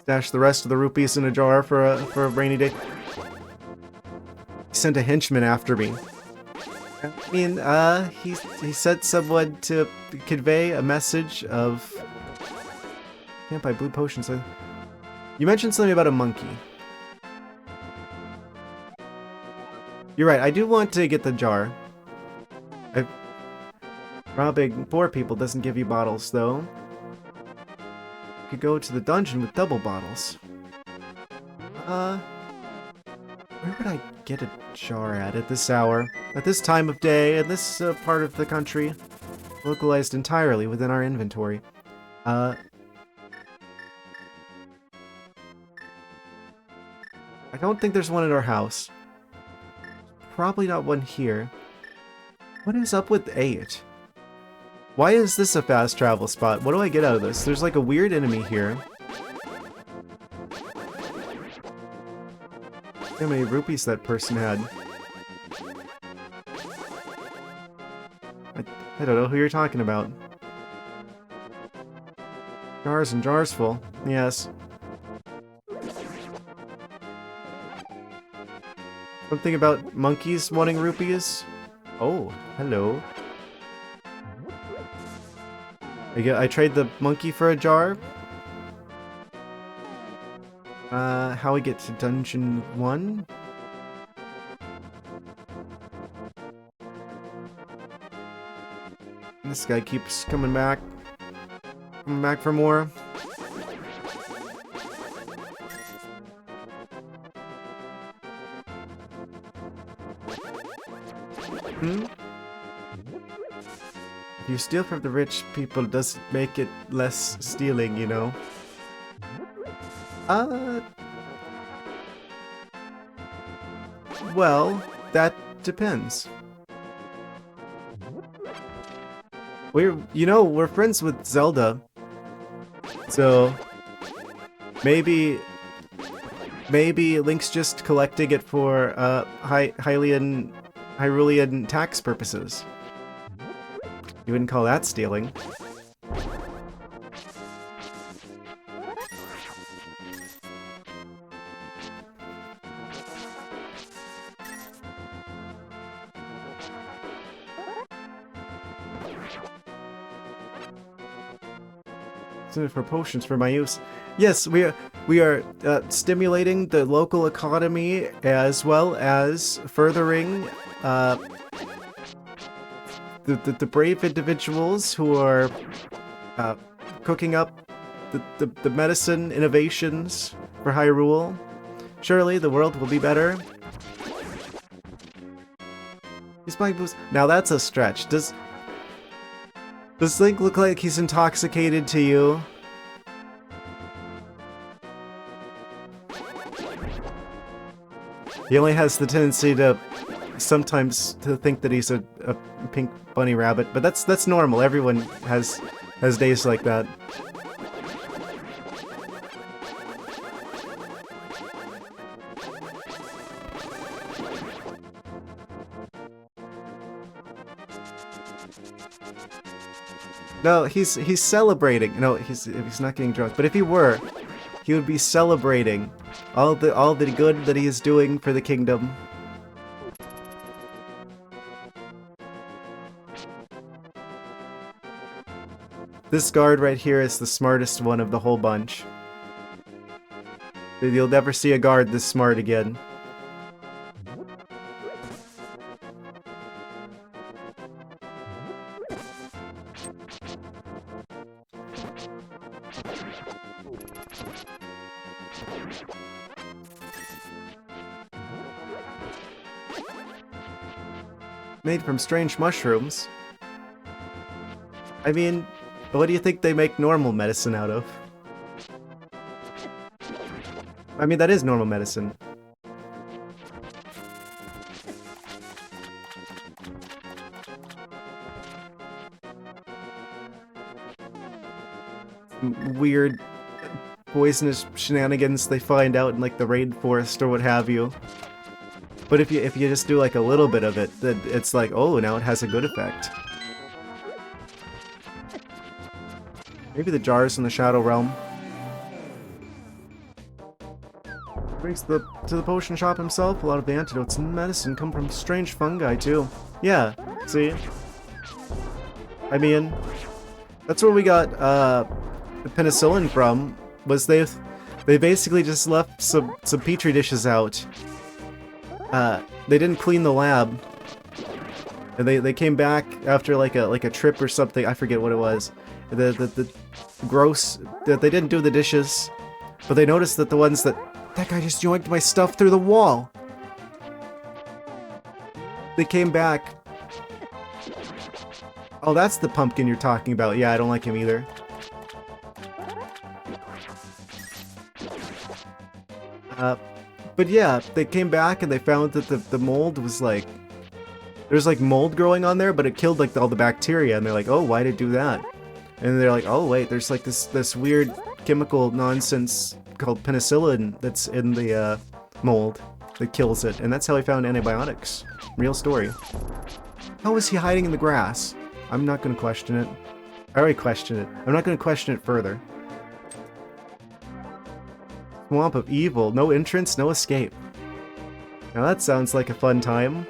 Stash the rest of the rupees in a jar for a rainy day. He sent a henchman after me. I mean, he sent someone to convey a message of... Can't buy blue potions. You mentioned something about a monkey. You're right, I do want to get the jar. Robbing poor people doesn't give you bottles, though. You could go to the dungeon with double bottles. Where would I get a jar at this hour? At this time of day, in this part of the country? Localized entirely within our inventory. I don't think there's one at our house. Probably not one here. What is up with 8? Why is this a fast travel spot? What do I get out of this? There's like a weird enemy here. How many rupees that person had? I don't know who you're talking about. Jars and jars full. Yes. Something about monkeys wanting rupees? Oh, hello. I trade the monkey for a jar. How we get to dungeon 1? This guy keeps coming back. Coming back for more. If you steal from the rich people, doesn't make it less stealing, you know? Well, that depends. We're friends with Zelda. So maybe Link's just collecting it for Hyrulean tax purposes. You wouldn't call that stealing. For potions for my use. Yes, we are stimulating the local economy as well as furthering the brave individuals who are cooking up the medicine innovations for Hyrule. Surely the world will be better. He's buying booze. Now that's a stretch. Does Link look like he's intoxicated to you? He only has the tendency to sometimes to think that he's a pink bunny rabbit, but that's normal. Everyone has days like that. No, he's celebrating. No, he's not getting drunk. But if he were, he would be celebrating all the good that he is doing for the kingdom. This guard right here is the smartest one of the whole bunch. You'll never see a guard this smart again. Made from strange mushrooms. I mean, what do you think they make normal medicine out of? I mean, that is normal medicine. Weird poisonous shenanigans they find out in like the rainforest or what have you. But if you just do like a little bit of it, then it's like, oh, now it has a good effect. Maybe the jars in the Shadow Realm. Brings to the potion shop himself. A lot of the antidotes and medicine come from strange fungi too. Yeah, see? I mean, that's where we got the penicillin from. Was they basically just left some petri dishes out. They didn't clean the lab. And they came back after like a trip or something. I forget what it was. The gross that they didn't do the dishes, but they noticed that the ones that guy just yoinked my stuff through the wall. They came back. Oh, that's the pumpkin you're talking about. Yeah, I don't like him either. But yeah, they came back and they found that the mold was like... There's like mold growing on there, but it killed like all the bacteria, and they're like, oh, why did it do that? And they're like, oh wait, there's like this weird chemical nonsense called penicillin that's in the mold that kills it, and that's how he found antibiotics. Real story. How is he hiding in the grass? I'm not gonna question it. I already questioned it. I'm not gonna question it further. Swamp of evil. No entrance, no escape. Now that sounds like a fun time.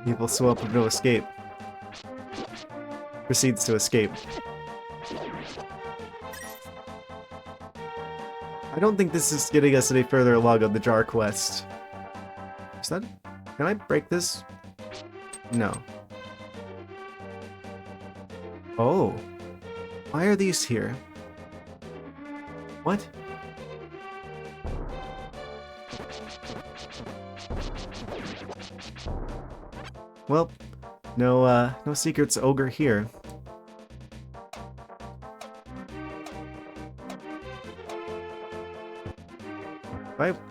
Evil swamp of no escape. Proceeds to escape. I don't think this is getting us any further along on the Jar quest. Is that... Can I break this? No. Oh. Why are these here? What? Well, no secrets ogre here.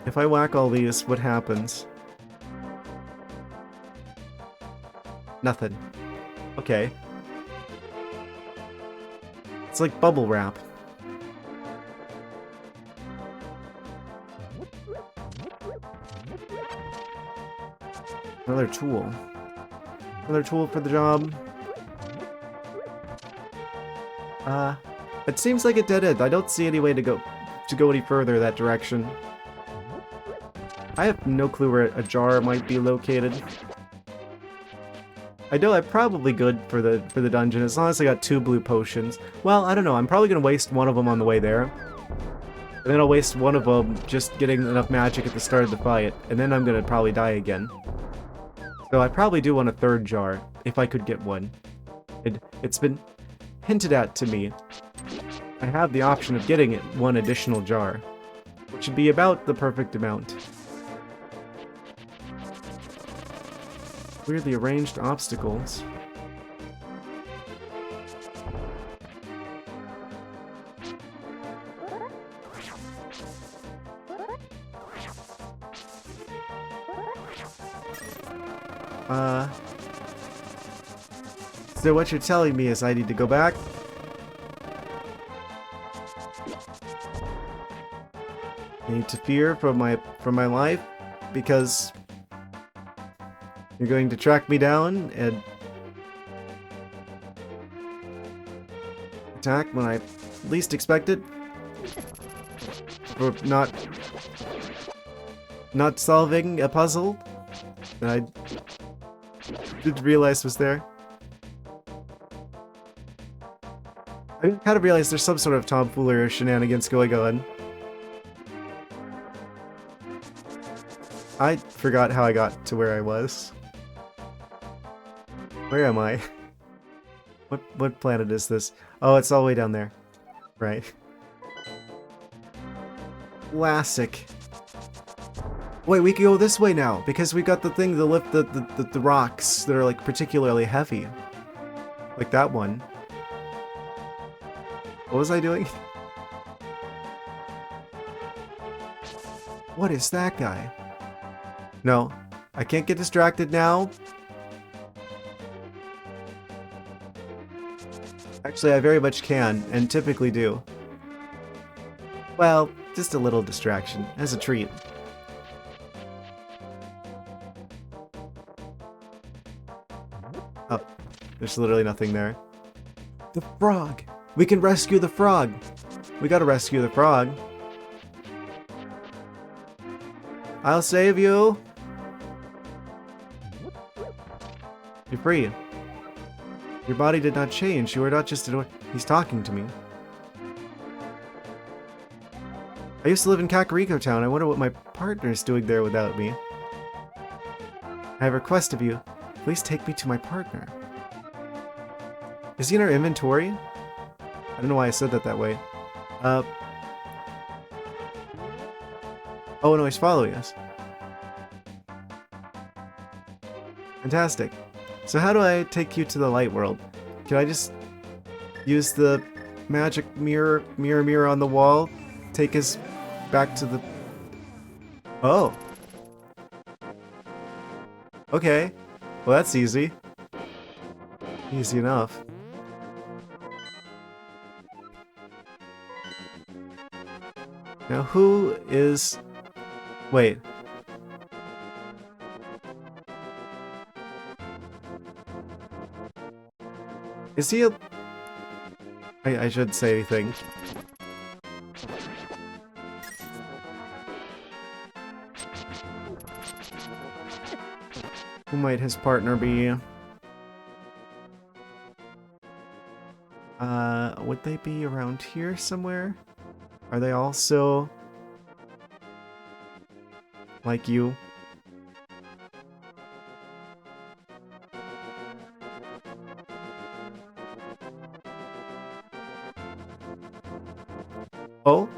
If I whack all these, what happens? Nothing. Okay. It's like bubble wrap. Another tool. Another tool for the job. It seems like a dead end. I don't see any way to go any further that direction. I have no clue where a jar might be located. I know I'm probably good for the dungeon as long as I got 2 blue potions. Well, I don't know. I'm probably gonna waste one of them on the way there. And then I'll waste one of them just getting enough magic at the start of the fight, and then I'm gonna probably die again. So I probably do want a 3rd jar, if I could get one. It's been hinted at to me. I have the option of getting it 1 additional jar, which would be about the perfect amount. Weirdly arranged obstacles. So what you're telling me is I need to go back? I need to fear for my life because you're going to track me down and attack when I least expect it for not solving a puzzle that I didn't realize was there. I kind of realized there's some sort of tomfoolery or shenanigans going on. I forgot how I got to where I was. Where am I? What planet is this? Oh, it's all the way down there. Right. Classic. Wait, we can go this way now, because we got the thing to lift the rocks that are, like, particularly heavy. Like that one. What was I doing? What is that guy? No, I can't get distracted now. Actually, I very much can, and typically do. Well, just a little distraction, as a treat. Oh, there's literally nothing there. The frog! We can rescue the frog! We gotta rescue the frog. I'll save you! You're free. Your body did not change. You are not just an He's talking to me. I used to live in Kakariko Town. I wonder what my partner's doing there without me. I have a request of you. Please take me to my partner. Is he in our inventory? I don't know why I said that way. Oh no, he's following us. Fantastic. So how do I take you to the light world? Can I just use the magic mirror on the wall? Take us back to the... Oh. Okay. Well, that's easy. Easy enough. Now who is... Wait. Is he a... I shouldn't say anything. Who might his partner be? Would they be around here somewhere? Are they also... like you? Oh?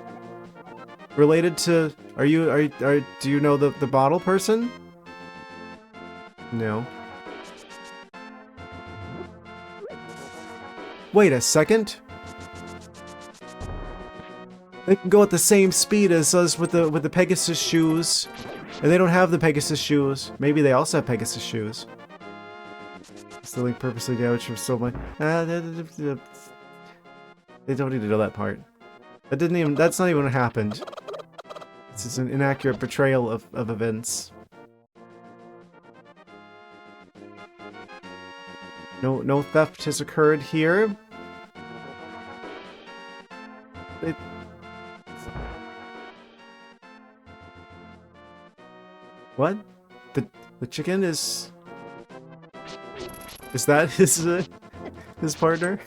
Related to... do you know the bottle person? No. Wait a second. They can go at the same speed as us with the Pegasus shoes. And they don't have the Pegasus shoes. Maybe they also have Pegasus shoes. Stealing purposely damaged from so much. They don't need to know that part. That's not even what happened. This is an inaccurate portrayal of events. No theft has occurred here. What? The chicken is... Is that his partner?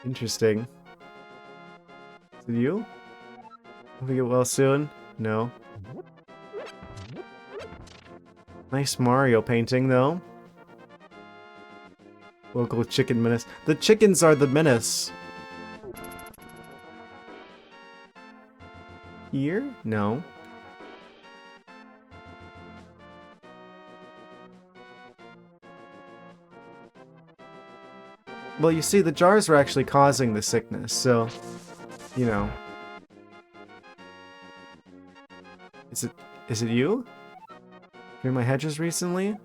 Interesting. Is it you? Hope we get well soon? No. Nice Mario painting, though. Local chicken menace. The chickens are the menace. Here? No. Well, you see, the jars were actually causing the sickness, so... You know. Is it you? Cleared my hedges recently? There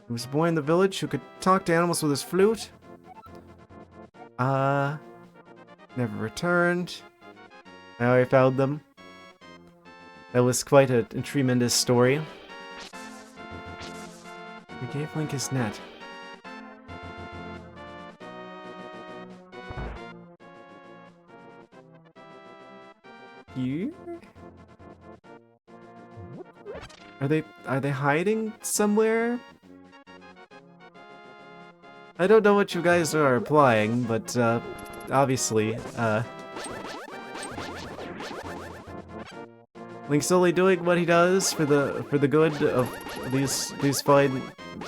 was a boy in the village who could talk to animals with his flute. Never returned. I already found them. That was quite a tremendous story. We gave Link his net. You? Are they hiding somewhere? I don't know what you guys are applying, but obviously, Link's only doing what he does for the good of these fine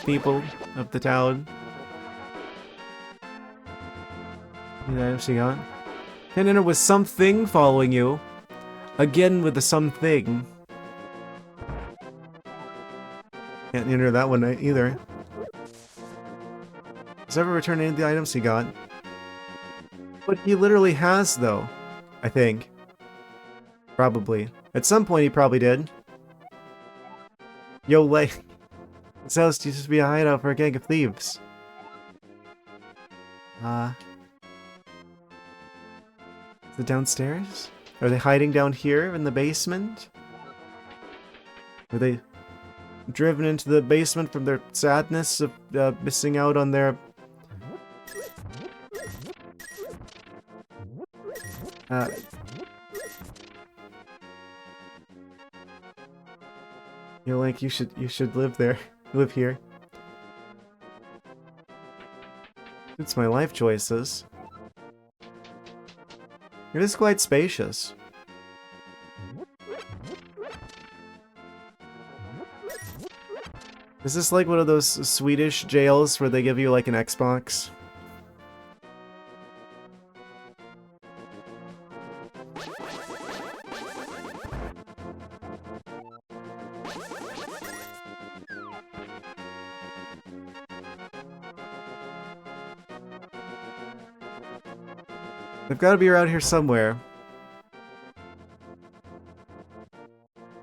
people of the town. Yeah, she got. Can't enter with something following you. Again with the something. Can't enter that one either. Has ever returned any of the items he got? But he literally has, though. I think. Probably. At some point he probably did. Yo, like... This house used to be a hideout for a gang of thieves. Is it downstairs? Are they hiding down here in the basement? Are they driven into the basement from their sadness of missing out on their... You're like, you should live there. Live here. It's my life choices. It is quite spacious. Is this like one of those Swedish jails where they give you like an Xbox? They've got to be around here somewhere.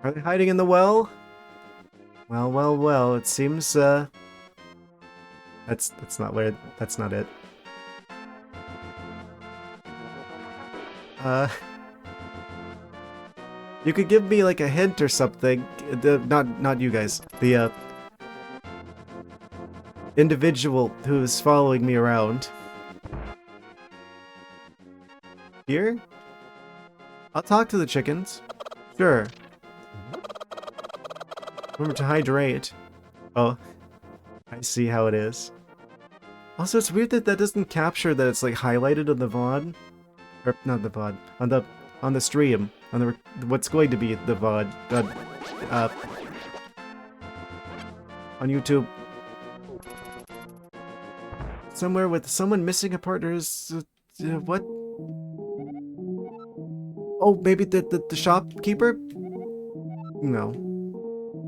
Are they hiding in the well? Well, well, well, it seems, that's not where, that's not it. You could give me, like, a hint or something. Not you guys. The, individual who's following me around. Here? I'll talk to the chickens. Sure. Remember to hydrate. Oh. I see how it is. Also, it's weird that that doesn't capture that it's like highlighted on the VOD. Or, not the VOD. On the stream. On the what's going to be the VOD. On YouTube. Somewhere with someone missing a partner is... what? Oh, maybe the shopkeeper? No.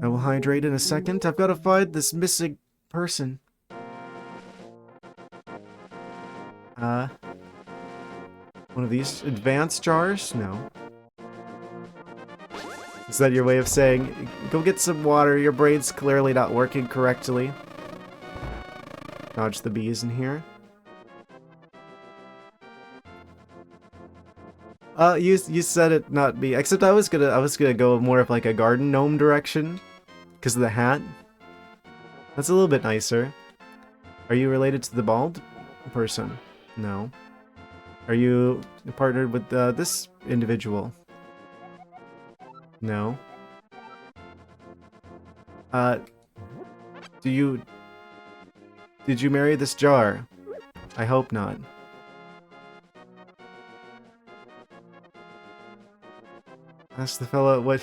I will hydrate in a second. I've got to find this missing person. One of these advanced jars? No. Is that your way of saying, go get some water, your brain's clearly not working correctly? Dodge the bees in here. You said it, not me. Except I was gonna go more of like a garden gnome direction, because of the hat. That's a little bit nicer. Are you related to the bald person? No. Are you partnered with this individual? No. Uh, do you... Did you marry this jar? I hope not. Ask the fellow what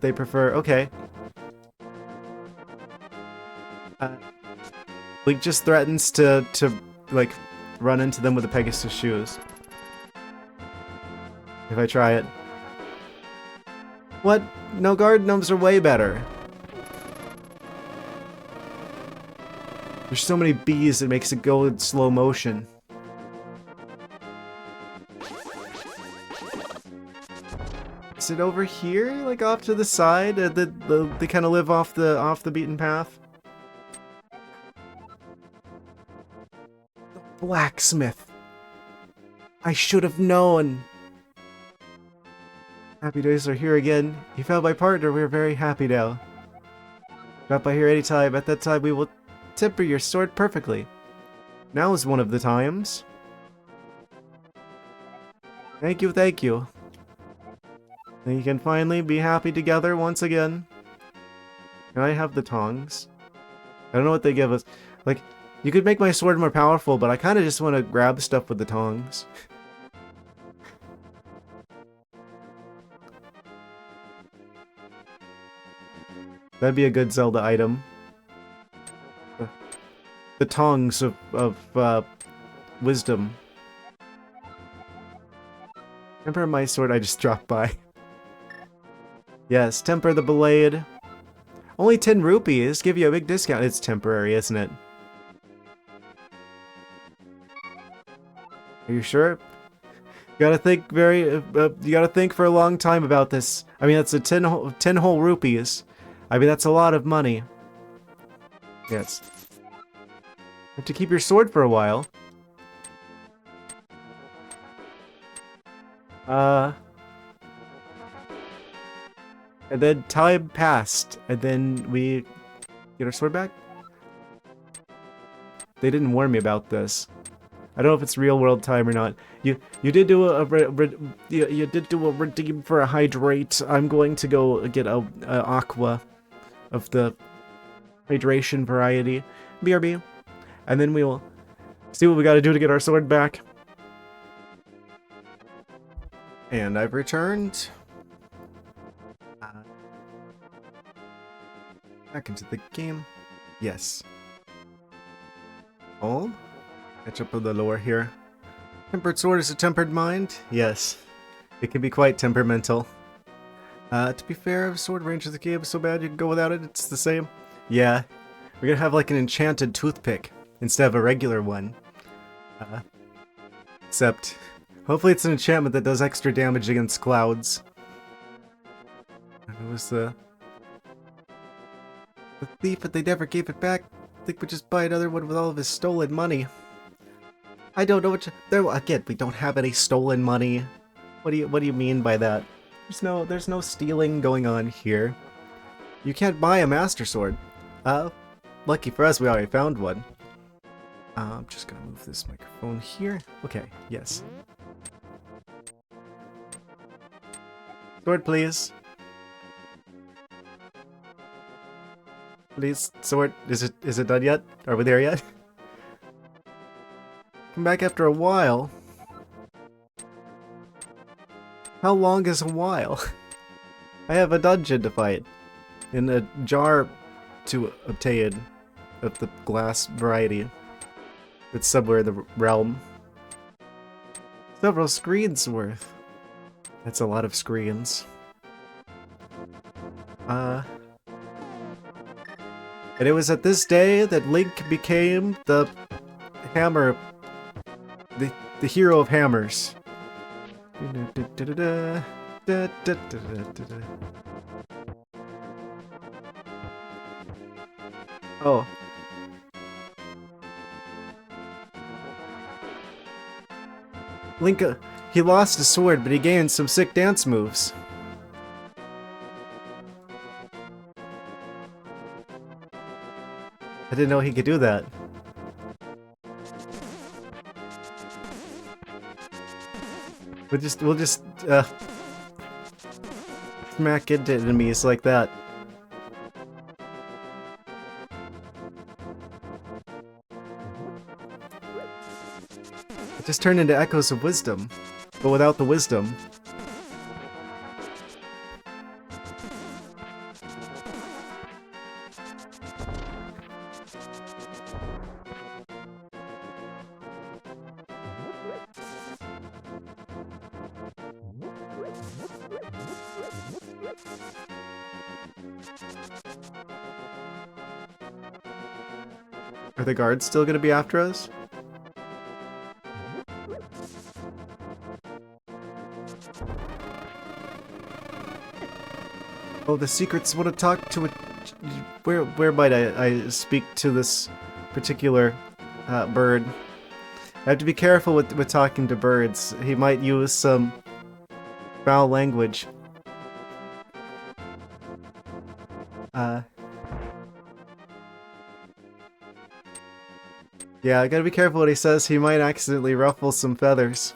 they prefer. Okay. Link just threatens to like run into them with the Pegasus shoes. If I try it. What? No, guard gnomes are way better. There's so many bees it makes it go in slow motion. Is it over here, like off to the side? They kind of live off the beaten path. The blacksmith. I should have known. Happy days are here again. You found my partner. We're very happy now. Drop by here anytime. At that time, we will temper your sword perfectly. Now is one of the times. Thank you, thank you. And you can finally be happy together once again. Can I have the tongs? I don't know what they give us. Like, you could make my sword more powerful, but I kind of just want to grab stuff with the tongs. That'd be a good Zelda item. The tongs of wisdom. Temper my sword I just dropped by. Yes, temper the blade. Only 10 rupees. Give you a big discount. It's temporary, isn't it? Are you sure? You gotta think you gotta think for a long time about this. I mean, that's a 10 whole rupees. I mean, that's a lot of money. Yes. You have to keep your sword for a while. And then time passed, and then we get our sword back? They didn't warn me about this. I don't know if it's real world time or not. You did do you did do a redeem for a hydrate. I'm going to go get a aqua of the hydration variety. BRB. And then we will see what we gotta do to get our sword back. And I've returned. Back into the game. Yes. Oh? Catch up with the lore here. Tempered sword is a tempered mind? Yes. It can be quite temperamental. To be fair, if sword range of the game is so bad you can go without it, it's the same. Yeah. We're gonna have like an enchanted toothpick instead of a regular one. Except, hopefully it's an enchantment that does extra damage against clouds. It was the thief, but they never gave it back. I think we just buy another one with all of his stolen money. I don't know what again, we don't have any stolen money. What do you mean by that? There's no stealing going on here. You can't buy a master sword. Lucky for us, we already found one. I'm just gonna move this microphone here. Okay, yes. Sword, please. Please, sword. Is it done yet? Are we there yet? Come back after a while. How long is a while? I have a dungeon to fight. In a jar to obtain of the glass variety. It's somewhere in the realm. Several screens worth. That's a lot of screens. And it was at this day that Link became the hammer, the hero of hammers. Oh. Link, he lost his sword, but he gained some sick dance moves. I didn't know he could do that. We'll just smack into enemies like that. It just turned into echoes of wisdom, but without the wisdom. Are the guards still gonna be after us? Oh, the secrets want to talk to a... Where might I speak to this particular bird? I have to be careful with talking to birds. He might use some foul language. Yeah, I gotta be careful what he says. He might accidentally ruffle some feathers.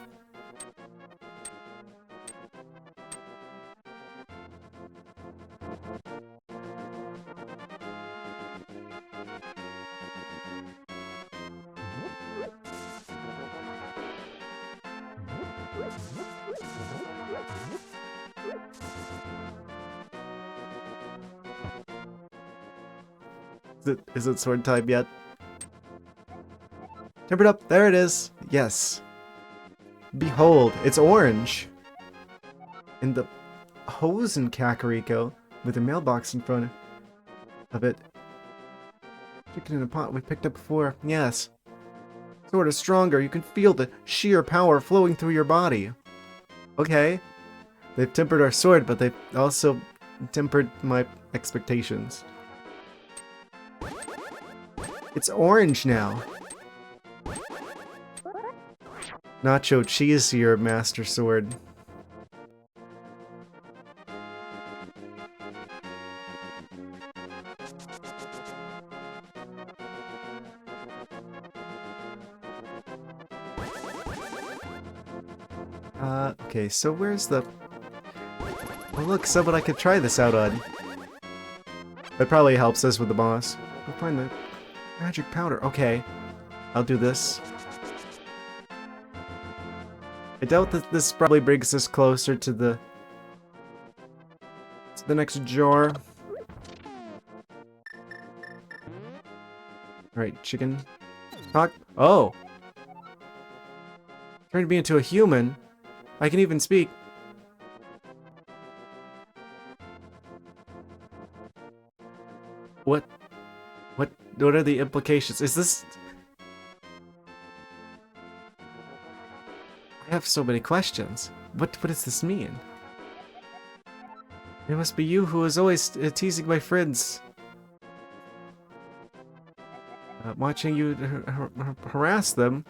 Is it sword type yet? Tempered up, there it is. Yes. Behold, it's orange. And the hose in Kakariko with a mailbox in front of it. Chicken in a pot we picked up before. Yes. Sword is stronger. You can feel the sheer power flowing through your body. Okay. They've tempered our sword, but they've also tempered my expectations. It's orange now. Nacho cheese, your master sword. Okay, so where's the... Oh look, someone I could try this out on. That probably helps us with the boss. We'll find the magic powder. Okay, I'll do this. I doubt that this probably brings us closer to the next jar. Alright, chicken. Talk. Oh! Turned me into a human. I can even speak. What are the implications? Is this... I have so many questions. What does this mean? It must be you who is always teasing my friends. Watching you harass them.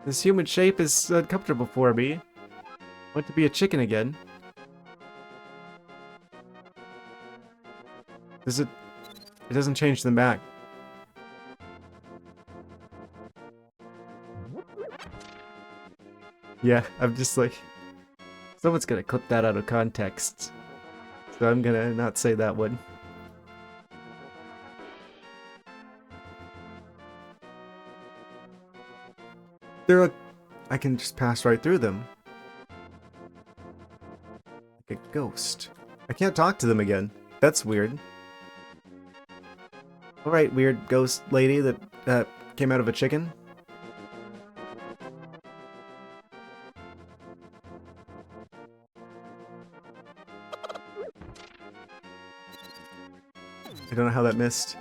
This human shape is uncomfortable for me. I want to be a chicken again. It doesn't change them back. Yeah, I'm just like... Someone's gonna clip that out of context. So I'm gonna not say that one. I can just pass right through them. Like a ghost. I can't talk to them again. That's weird. Alright, weird ghost lady that came out of a chicken. I don't know how that missed.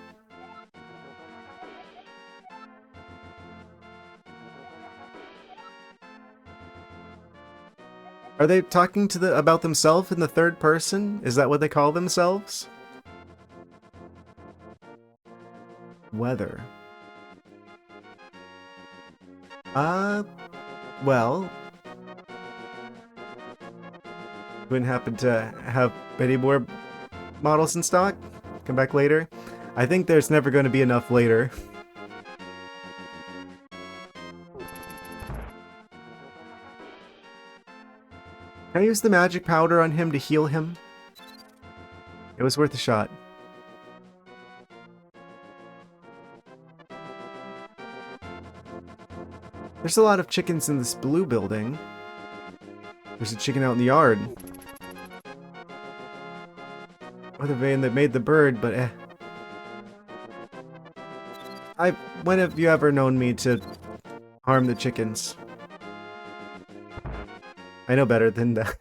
Are they talking to about themselves in the third person? Is that what they call themselves? Weather. Well... Wouldn't happen to have any more models in stock? Come back later? I think there's never going to be enough later. Can I use the magic powder on him to heal him? It was worth a shot. There's a lot of chickens in this blue building. There's a chicken out in the yard. Or the vein that made the bird, but eh. When have you ever known me to harm the chickens? I know better than that.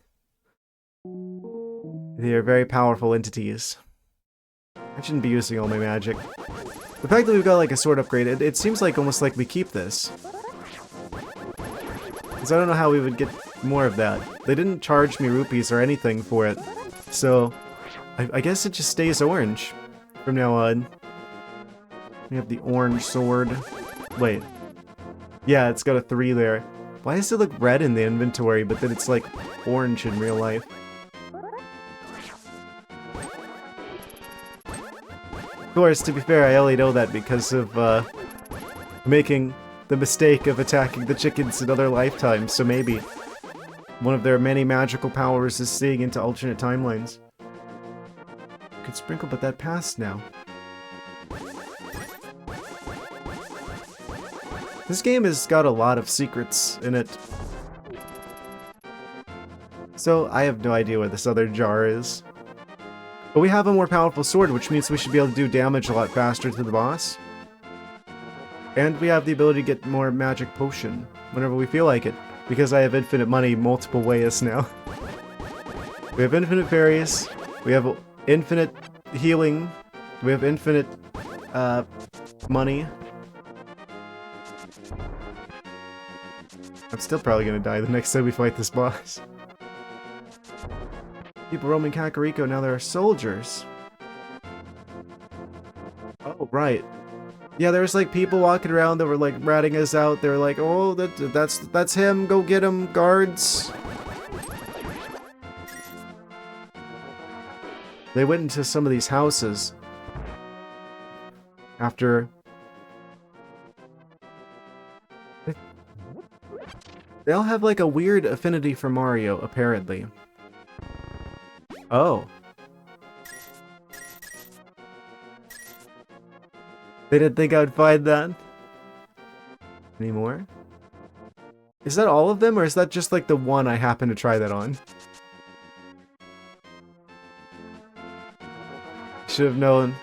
They are very powerful entities. I shouldn't be using all my magic. The fact that we've got like a sword upgrade, it seems like almost like we keep this. Because I don't know how we would get more of that. They didn't charge me rupees or anything for it. So, I guess it just stays orange from now on. We have the orange sword. Wait. Yeah, it's got a 3 there. Why does it look red in the inventory, but then it's like orange in real life? Of course, to be fair, I only know that because of making the mistake of attacking the chickens in other lifetimes, so maybe one of their many magical powers is seeing into alternate timelines. I could sprinkle, but that passed now. This game has got a lot of secrets in it. So, I have no idea where this other jar is. But we have a more powerful sword, which means we should be able to do damage a lot faster to the boss. And we have the ability to get more magic potion whenever we feel like it, because I have infinite money multiple ways now. We have infinite fairies, we have infinite healing, we have infinite money. I'm still probably gonna die the next time we fight this boss. People roaming Kakariko, now there are soldiers. Oh, right. Yeah, there's like people walking around that were like ratting us out. They were like, oh, that's him, go get him, guards. They went into some of these houses after... They all have like a weird affinity for Mario, apparently. Oh. They didn't think I would find that. Any more? Is that all of them, or is that just like the one I happened to try that on? Should have known.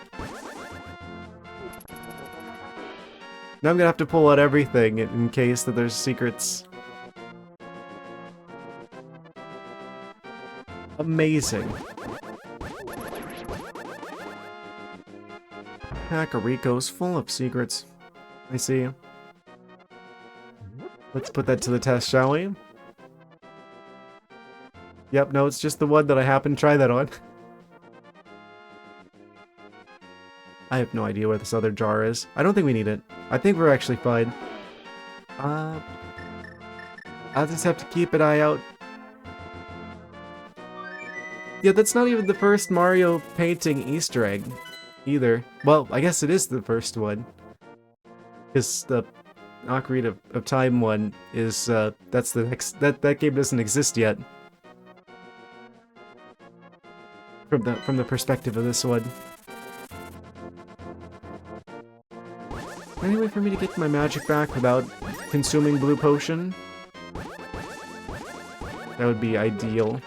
Now I'm gonna have to pull out everything in case that there's secrets. Amazing. Kakariko's full of secrets. I see. Let's put that to the test, shall we? Yep, no, it's just the one that I happened to try that on. I have no idea where this other jar is. I don't think we need it. I think we're actually fine. I'll just have to keep an eye out. Yeah, that's not even the first Mario painting Easter egg, either. Well, I guess it is the first one. Because the Ocarina of Time one is, that's the next... That game doesn't exist yet. From the perspective of this one. Any way for me to get my magic back without consuming blue potion? That would be ideal.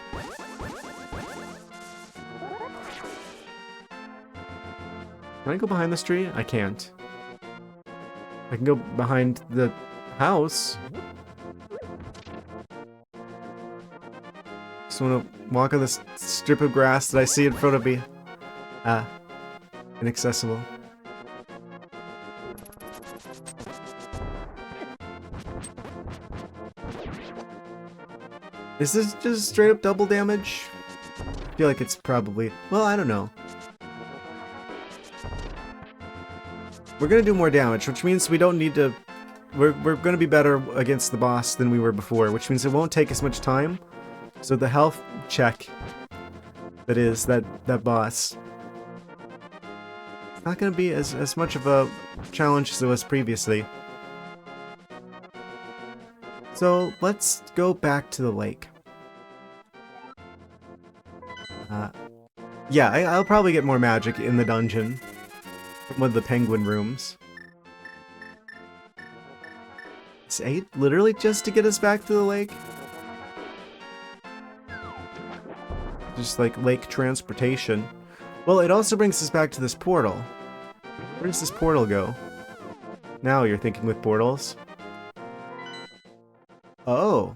Can I go behind this tree? I can't. I can go behind the house. Just wanna walk on this strip of grass that I see in front of me. Ah. Inaccessible. Is this just straight up double damage? I feel like it's probably... Well, I don't know. We're gonna do more damage, which means we don't need to... We're gonna be better against the boss than we were before, which means it won't take as much time. So the health check that is that boss... It's not gonna be as much of a challenge as it was previously. So let's go back to the lake. Yeah, I'll probably get more magic in the dungeon. From one of the penguin rooms. It's 8? Literally just to get us back to the lake? Just like lake transportation. Well, it also brings us back to this portal. Where does this portal go? Now you're thinking with portals. Oh.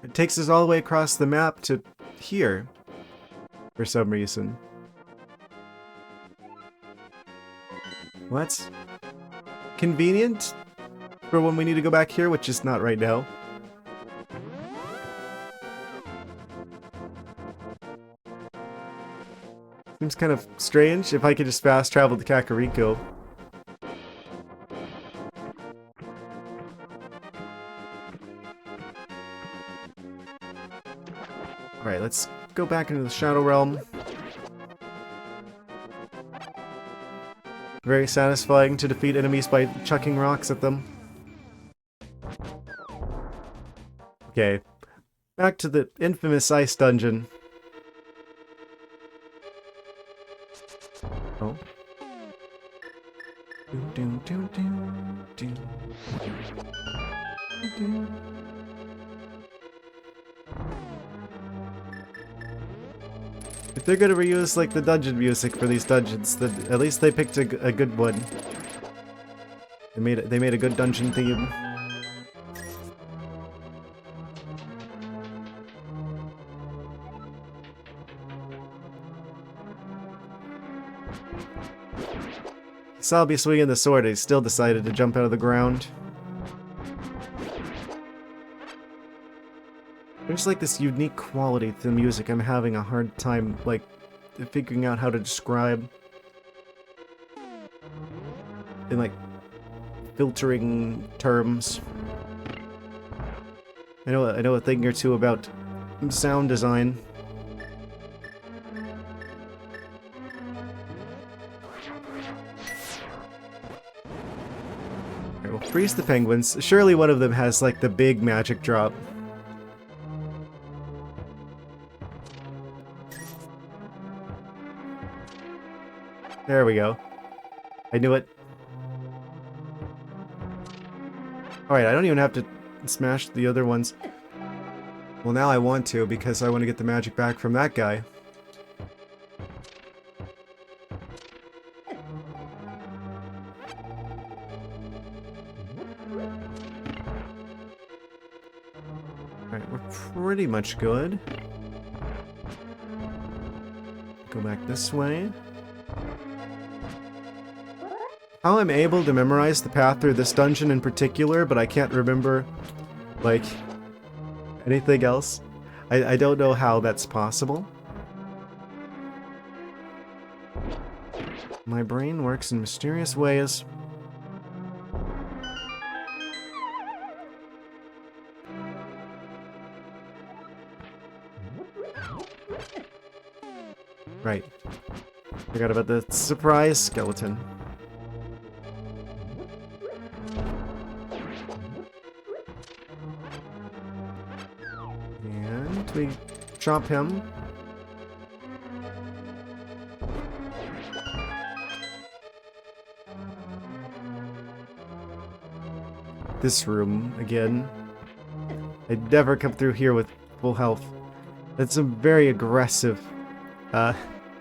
It takes us all the way across the map to here. For some reason. Well, that's convenient for when we need to go back here, which is not right now. Seems kind of strange if I could just fast travel to Kakariko. Alright, let's go back into the Shadow Realm. Very satisfying to defeat enemies by chucking rocks at them. Okay, back to the infamous ice dungeon. Oh. If they're gonna reuse like the dungeon music for these dungeons, then at least they picked a good one. They made a good dungeon theme. He saw me swinging the sword, he still decided to jump out of the ground. There's like this unique quality to the music I'm having a hard time, like, figuring out how to describe. In, like, filtering terms. I know a thing or two about sound design. Alright, we'll freeze the penguins. Surely one of them has, like, the big magic drop. There we go. I knew it. Alright, I don't even have to smash the other ones. Well, now I want to, because I want to get the magic back from that guy. Alright, we're pretty much good. Go back this way. How I'm able to memorize the path through this dungeon in particular, but I can't remember, like, anything else. I don't know how that's possible. My brain works in mysterious ways. Right. Forgot about the surprise skeleton. We chop him. This room again. I'd never come through here with full health. That's a very aggressive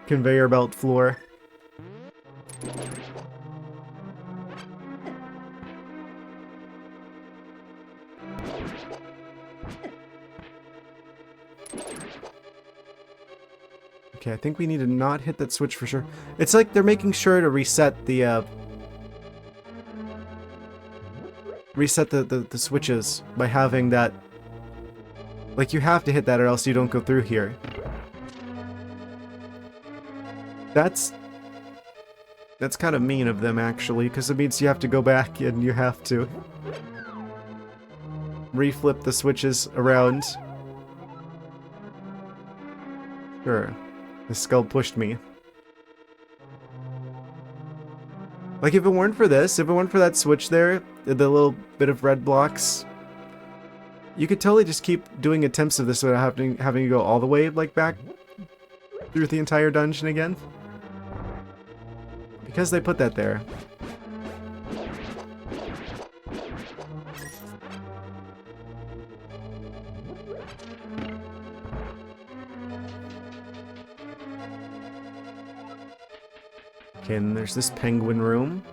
conveyor belt floor. Okay, I think we need to not hit that switch for sure. It's like they're making sure to reset the the switches by having that. Like, you have to hit that or else you don't go through here. That's kind of mean of them, actually, because it means you have to go back and you have to reflip the switches around. Sure. The skull pushed me. Like, if it weren't for this, if it weren't for that switch there, the little bit of red blocks, you could totally just keep doing attempts of this without having to go all the way, like, back. through the entire dungeon again. Because they put that there. Okay, and there's this penguin room.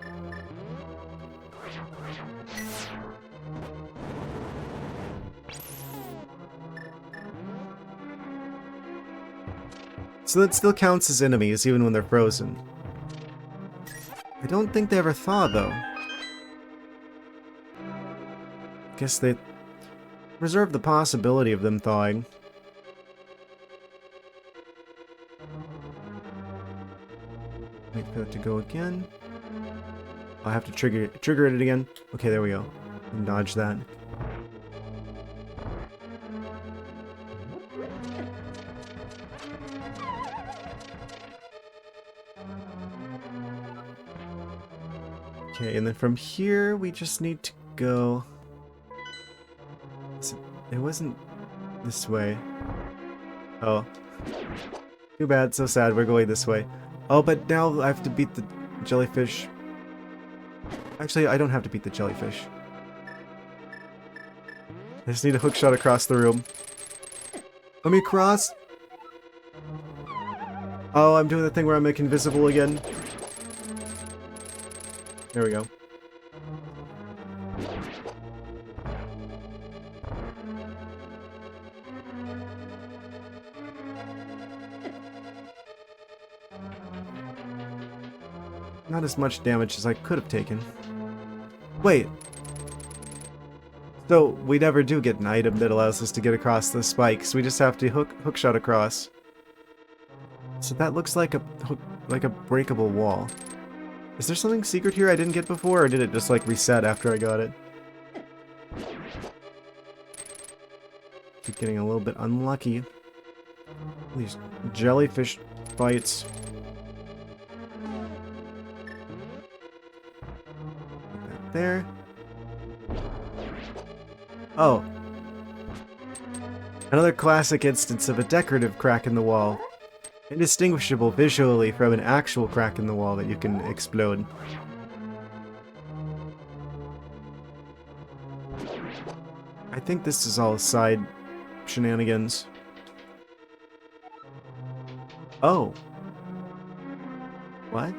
So that still counts as enemies, even when they're frozen. I don't think they ever thaw, though. Guess they reserve the possibility of them thawing. Wait for that to go again. I'll have to trigger it again. Okay, there we go. Dodge that. Okay, and then from here, we just need to go... It wasn't this way. Oh. Too bad, so sad, we're going this way. Oh, but now I have to beat the jellyfish. Actually, I don't have to beat the jellyfish. I just need a hookshot across the room. Let me cross! Oh, I'm doing the thing where I'm like invisible again. There we go. Not as much damage as I could have taken. Wait. So, we never do get an item that allows us to get across the spikes. We just have to hookshot across. So that looks like a breakable wall. Is there something secret here I didn't get before, or did it just like reset after I got it? Keep getting a little bit unlucky. These jellyfish bites. Put that there. Oh. Another classic instance of a decorative crack in the wall. Indistinguishable visually from an actual crack in the wall that you can explode. I think this is all side shenanigans. Oh. What?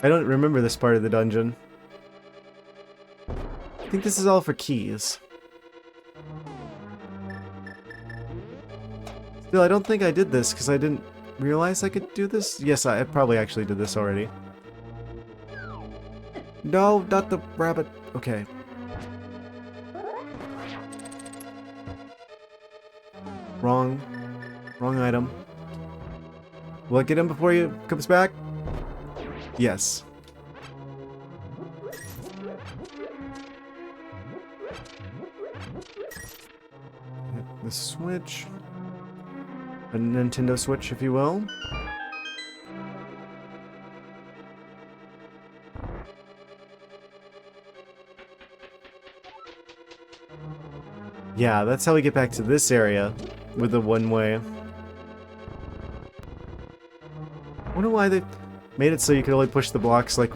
I don't remember this part of the dungeon. I think this is all for keys. Still, I don't think I did this because I didn't realize I could do this. Yes, I probably actually did this already. No, not the rabbit. Okay. Wrong item. Will I get him before he comes back? Yes. Hit the switch. A Nintendo Switch, if you will. Yeah, that's how we get back to this area with the one-way. I wonder why they made it so you could only push the blocks like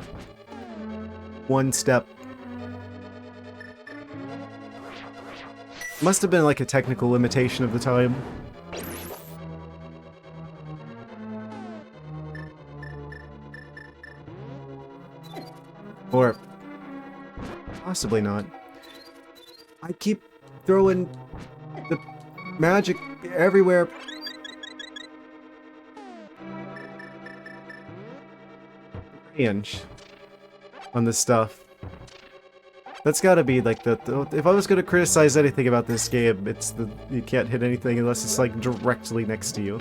one step. Must have been like a technical limitation of the time. Or possibly not. I keep throwing the magic everywhere. Range on this stuff. That's gotta be like if I was gonna criticize anything about this game, it's you can't hit anything unless it's like directly next to you.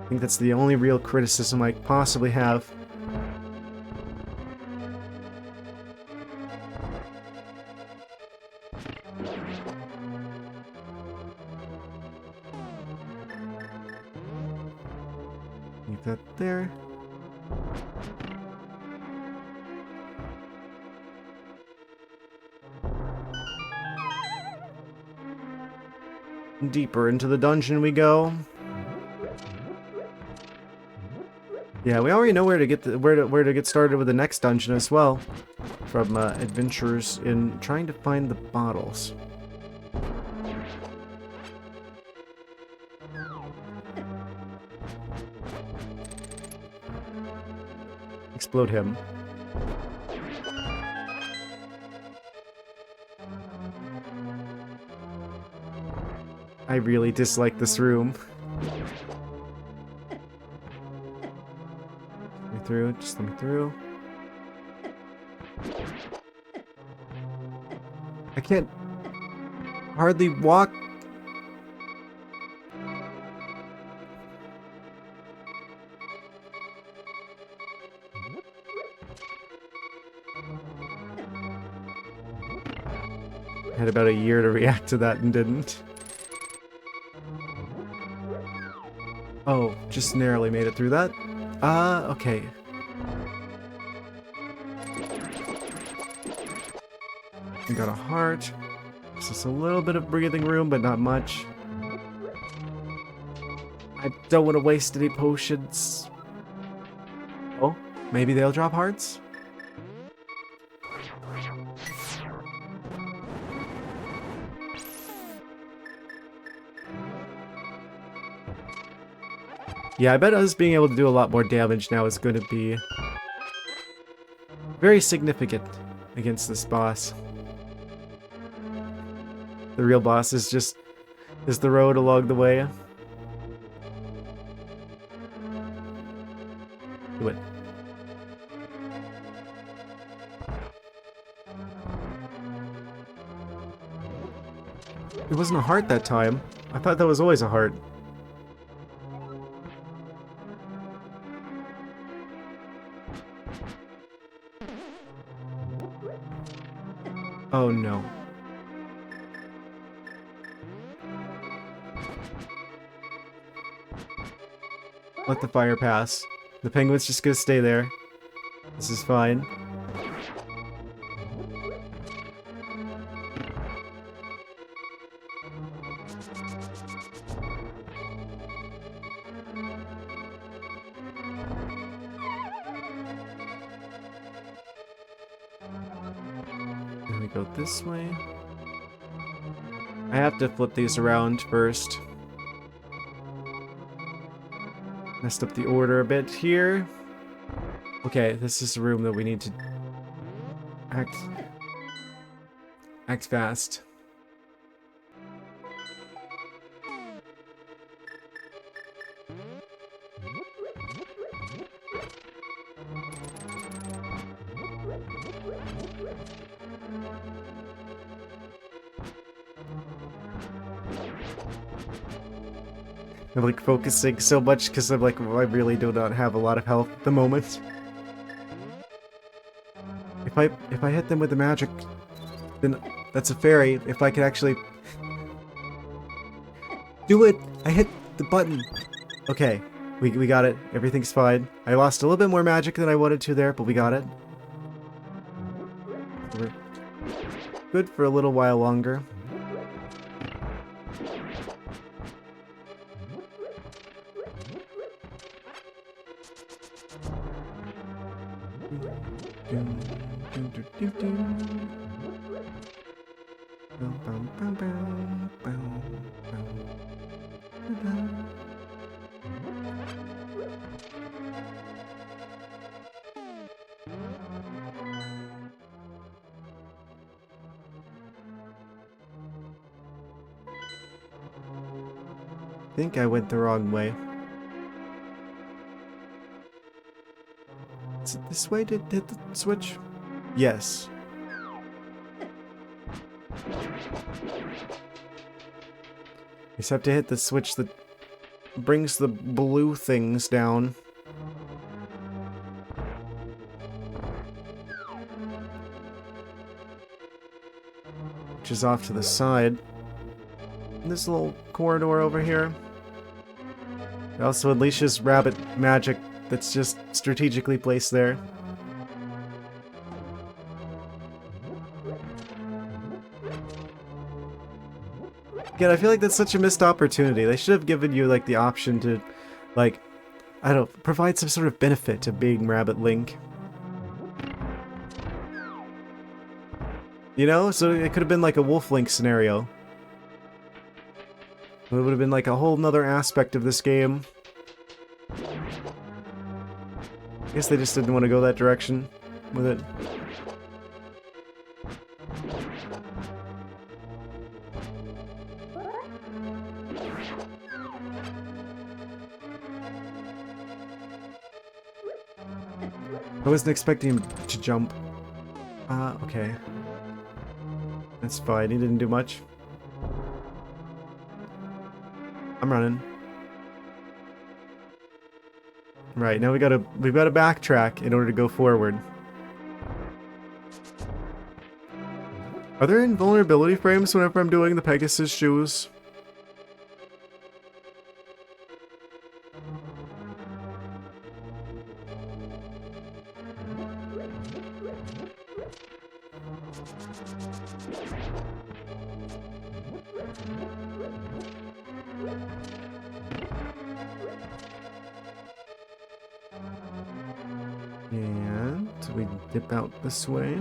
I think that's the only real criticism I possibly have. Leave that there. Deeper into the dungeon we go. Yeah, we already know where to get where to get started with the next dungeon as well. From adventures in trying to find the bottles. Explode him. I really dislike this room. Let me through, just let me through. I can't hardly walk. I had about a year to react to that and didn't. Oh, just narrowly made it through that. Okay. We got a heart. This is a little bit of breathing room, but not much. I don't want to waste any potions. Oh, maybe they'll drop hearts? Yeah, I bet us being able to do a lot more damage now is going to be very significant against this boss. The real boss is the road along the way. Do it. It wasn't a heart that time. I thought that was always a heart. Oh no. Let the fire pass. The penguin's just gonna stay there. This is fine. Then we go this way. I have to flip these around first. Messed up the order a bit here. Okay, this is the room that we need to act fast. I'm like focusing so much because I'm like, well, I really do not have a lot of health at the moment. If I hit them with the magic, then that's a fairy. If I could actually do it, I hit the button. Okay, we got it. Everything's fine. I lost a little bit more magic than I wanted to there, but we got it. We're good for a little while longer. I think I went the wrong way. Is it this way to hit the switch? Yes. You just have to hit the switch that brings the blue things down. Which is off to the side. This little corridor over here. It also unleashes rabbit magic that's just strategically placed there. Again, I feel like that's such a missed opportunity. They should have given you, like, the option to, like, I don't know, provide some sort of benefit to being Rabbit Link. You know? So it could have been like a Wolf Link scenario. It would have been like a whole nother aspect of this game. I guess they just didn't want to go that direction with it. I wasn't expecting him to jump. Okay. That's fine, he didn't do much. I'm running. Right, now we've got to backtrack in order to go forward. Are there invulnerability frames whenever I'm doing the Pegasus shoes? And we dip out this way.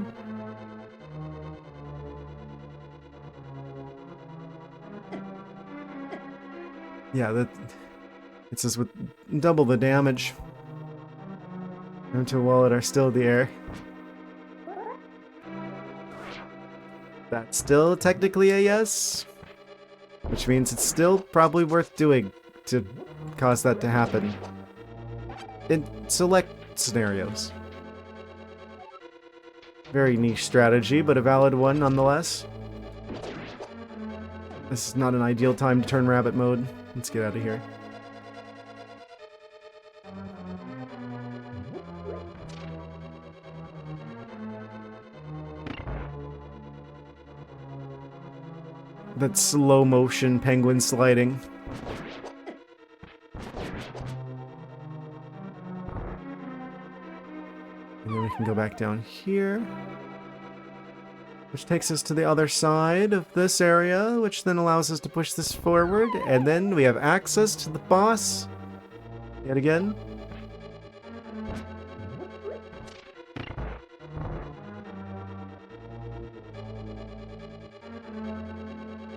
Yeah, that it says with double the damage. Into a wallet are still in the air. That's still technically a yes, which means it's still probably worth doing to cause that to happen. In select scenarios. Very niche strategy, but a valid one nonetheless. This is not an ideal time to turn rabbit mode. Let's get out of here. That slow motion penguin sliding. And then we can go back down here. Which takes us to the other side of this area, which then allows us to push this forward. And then we have access to the boss. Yet again.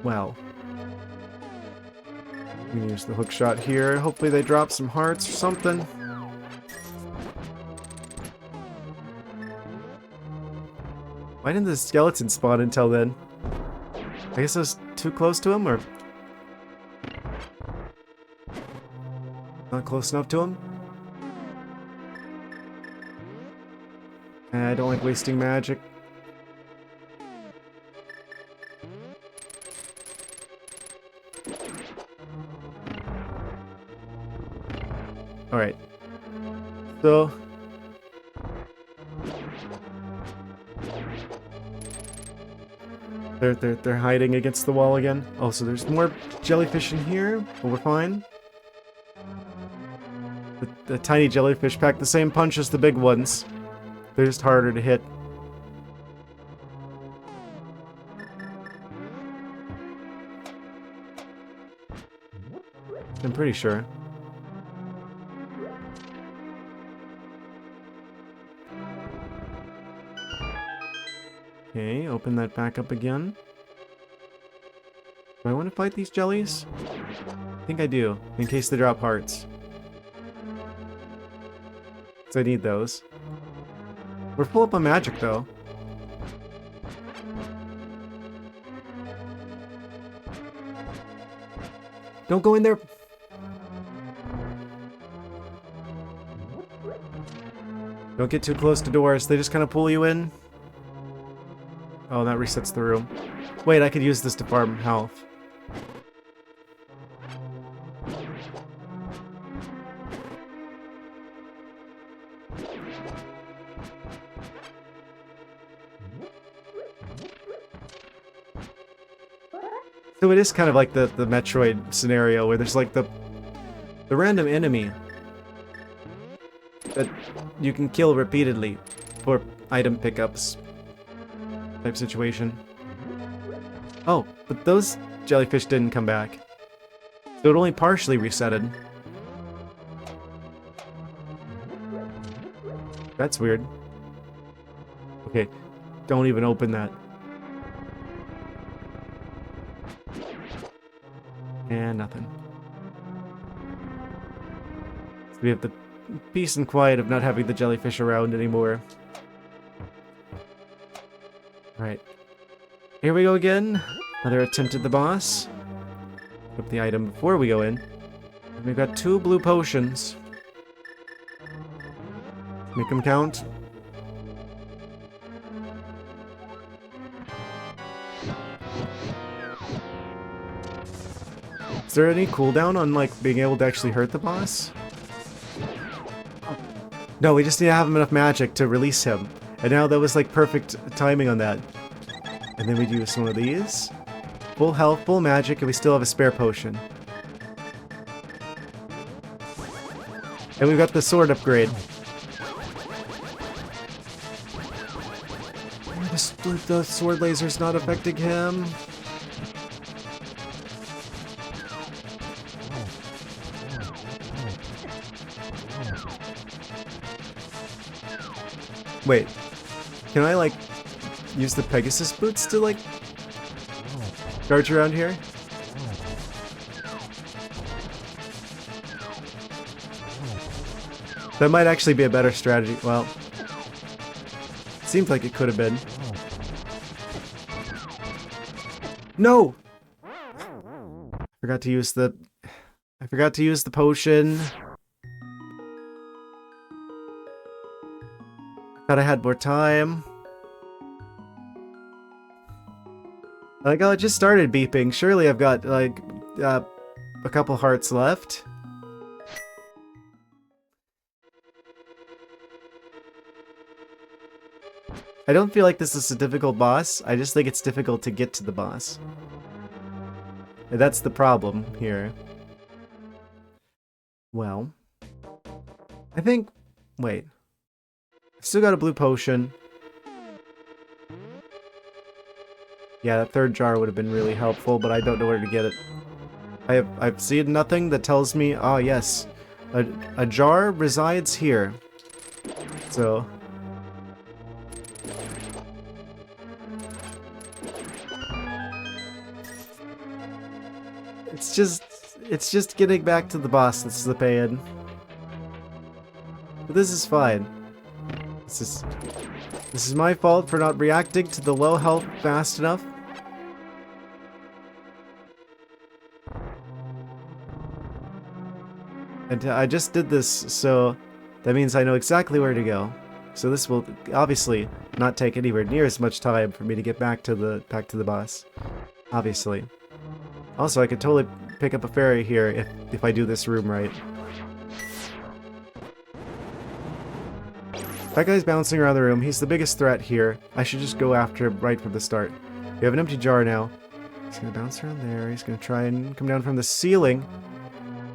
Well. We can use the hook shot here. Hopefully they drop some hearts or something. Why didn't the skeleton spawn until then? I guess I was too close to him, or... not close enough to him? I don't like wasting magic. Alright. So... They're hiding against the wall again. Oh, so there's more jellyfish in here, but we're fine. The tiny jellyfish pack the same punch as the big ones. They're just harder to hit. I'm pretty sure. Okay, open that back up again. Do I want to fight these jellies? I think I do, in case they drop hearts. So I need those. We're full up on magic, though. Don't go in there! Don't get too close to doors, they just kind of pull you in. Oh, that resets the room. Wait, I could use this to farm health. So it is kind of like the Metroid scenario where there's like the random enemy that you can kill repeatedly for item pickups type situation. Oh, but those jellyfish didn't come back. So it only partially resetted. That's weird. Okay, don't even open that. And nothing. So we have the peace and quiet of not having the jellyfish around anymore. Alright. Here we go again. Another attempt at the boss. Put the item before we go in. We've got 2 blue potions. Make them count. Is there any cooldown on, like, being able to actually hurt the boss? No, we just need to have enough magic to release him. And now that was, like, perfect timing on that. And then we'd use one of these. Full health, full magic, and we still have a spare potion. And we've got the sword upgrade. The sword laser's not affecting him. Wait, can I, like, use the Pegasus boots to, like, charge around here? That might actually be a better strategy. Well, seems like it could have been. No! I forgot to use the potion. Thought I had more time. Like, oh, it just started beeping. Surely I've got, like, a couple hearts left. I don't feel like this is a difficult boss. I just think it's difficult to get to the boss. And that's the problem here. Well, I think... Wait. I've still got a blue potion. Yeah, that third jar would have been really helpful, but I don't know where to get it. I've seen nothing that tells me... Oh, yes. A jar resides here. So... It's just getting back to the boss that's the pain. But this is fine. This is my fault for not reacting to the low health fast enough. And I just did this, so that means I know exactly where to go. So this will obviously not take anywhere near as much time for me to get back to the boss. Obviously. Also, I could totally pick up a fairy here if I do this room right. That guy's bouncing around the room. He's the biggest threat here. I should just go after him right from the start. We have an empty jar now. He's gonna bounce around there. He's gonna try and come down from the ceiling.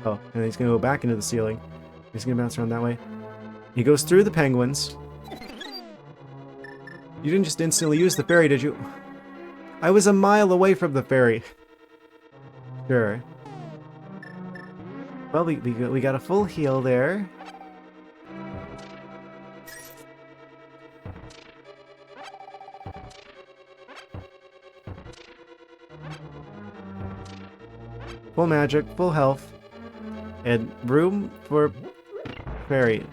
Oh, and then he's gonna go back into the ceiling. He's gonna bounce around that way. He goes through the penguins. You didn't just instantly use the fairy, did you? I was a mile away from the fairy. Sure. Well, we got a full heal there. Full magic, full health, and room for fairy.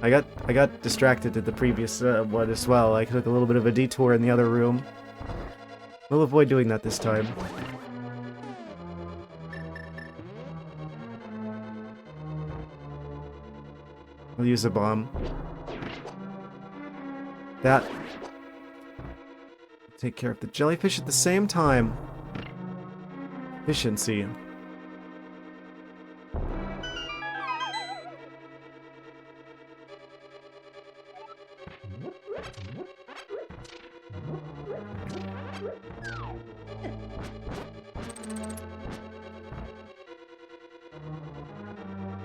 I got distracted at the previous one as well. I took a little bit of a detour in the other room. We'll avoid doing that this time. We'll use a bomb. That. Take care of the jellyfish at the same time. Efficiency.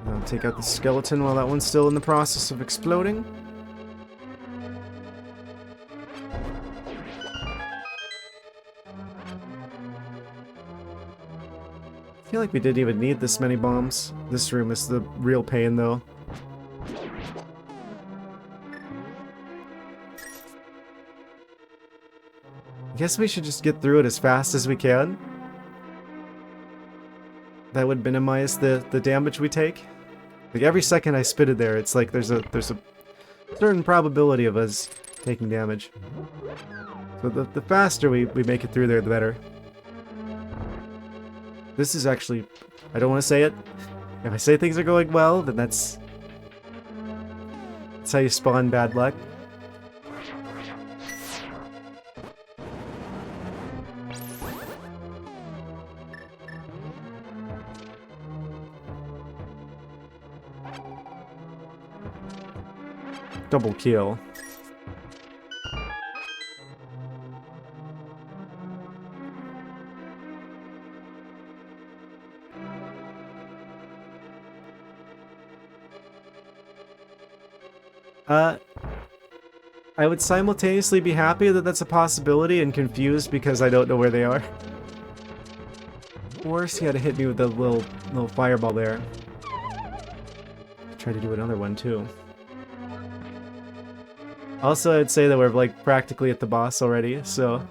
I'll take out the skeleton while that one's still in the process of exploding. feel like we didn't even need this many bombs. This room is the real pain, though. I guess we should just get through it as fast as we can. That would minimize the damage we take. Like every second I spit it there, it's like there's a certain probability of us taking damage. So the faster we make it through there, the better. This is actually, I don't want to say it. If I say things are going well, then that's how you spawn bad luck. Double kill. I would simultaneously be happy that that's a possibility and confused because I don't know where they are. Of course, he had to hit me with the little fireball there. Try to do another one too. Also, I'd say that we're like practically at the boss already, so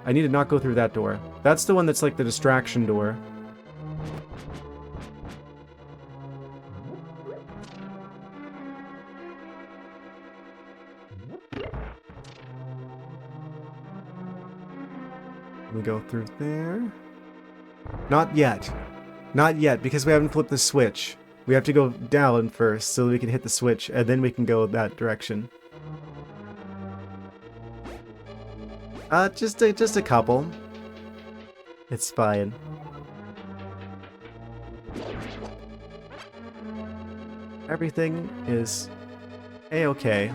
I need to not go through that door. That's the one that's like the distraction door. We go through there. Not yet. Not yet, because we haven't flipped the switch. We have to go down first so that we can hit the switch, and then we can go that direction. Just a couple. It's fine. Everything is a-okay.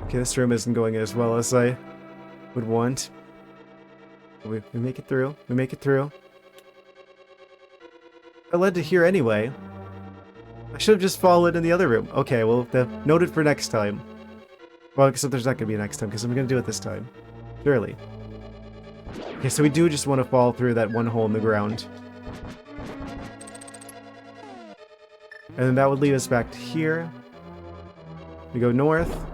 Okay, this room isn't going as well as I would want. We make it through. We make it through. I led to here anyway. I should have just fallen in the other room. Okay, well, noted for next time. Well, except there's not going to be a next time, because I'm going to do it this time. Surely. Okay, so we do just want to fall through that one hole in the ground. And then that would lead us back to here. We go north.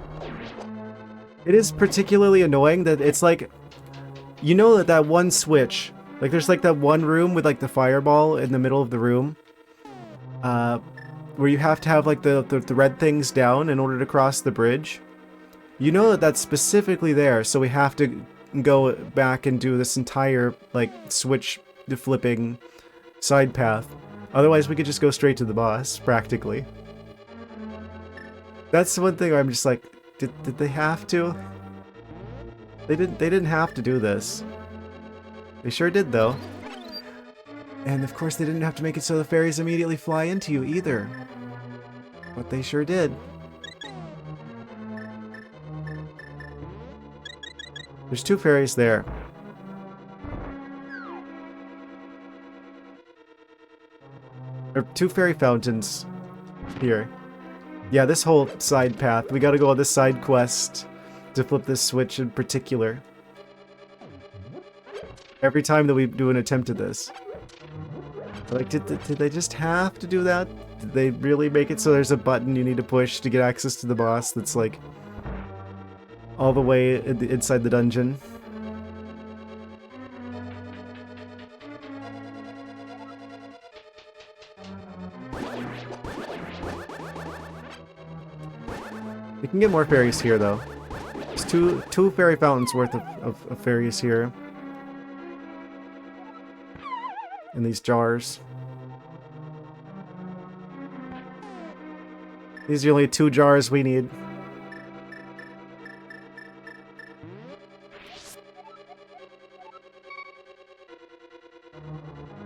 It is particularly annoying that it's like, you know that one switch, like there's like that one room with like the fireball in the middle of the room, where you have to have like the red things down in order to cross the bridge. You know that that's specifically there, so we have to go back and do this entire like switch flipping side path. Otherwise we could just go straight to the boss, practically. That's the one thing where I'm just like, did they have to? They didn't have to do this. They sure did though. And of course they didn't have to make it so the fairies immediately fly into you either. But they sure did. There's two fairies there. There are two fairy fountains here. Yeah, this whole side path. We gotta go on this side quest to flip this switch in particular. Every time that we do an attempt at this. Like, did they just have to do that? Did they really make it so there's a button you need to push to get access to the boss that's like all the way inside the dungeon? We can get more fairies here, though. There's two fairy fountains worth of fairies here. In these jars. These are the only two jars we need.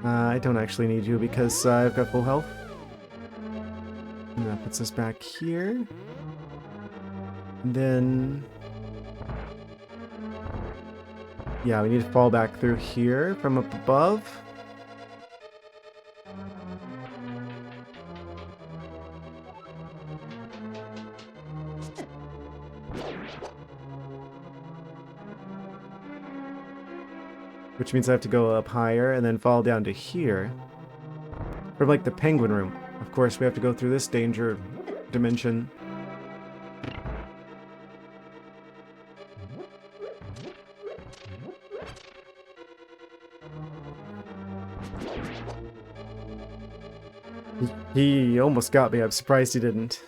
I don't actually need you because I've got full health. And that puts us back here. And then Yeah, we need to fall back through here from up above. Which means I have to go up higher and then fall down to here. From like the penguin room. Of course, we have to go through this danger dimension. He almost got me. I'm surprised he didn't.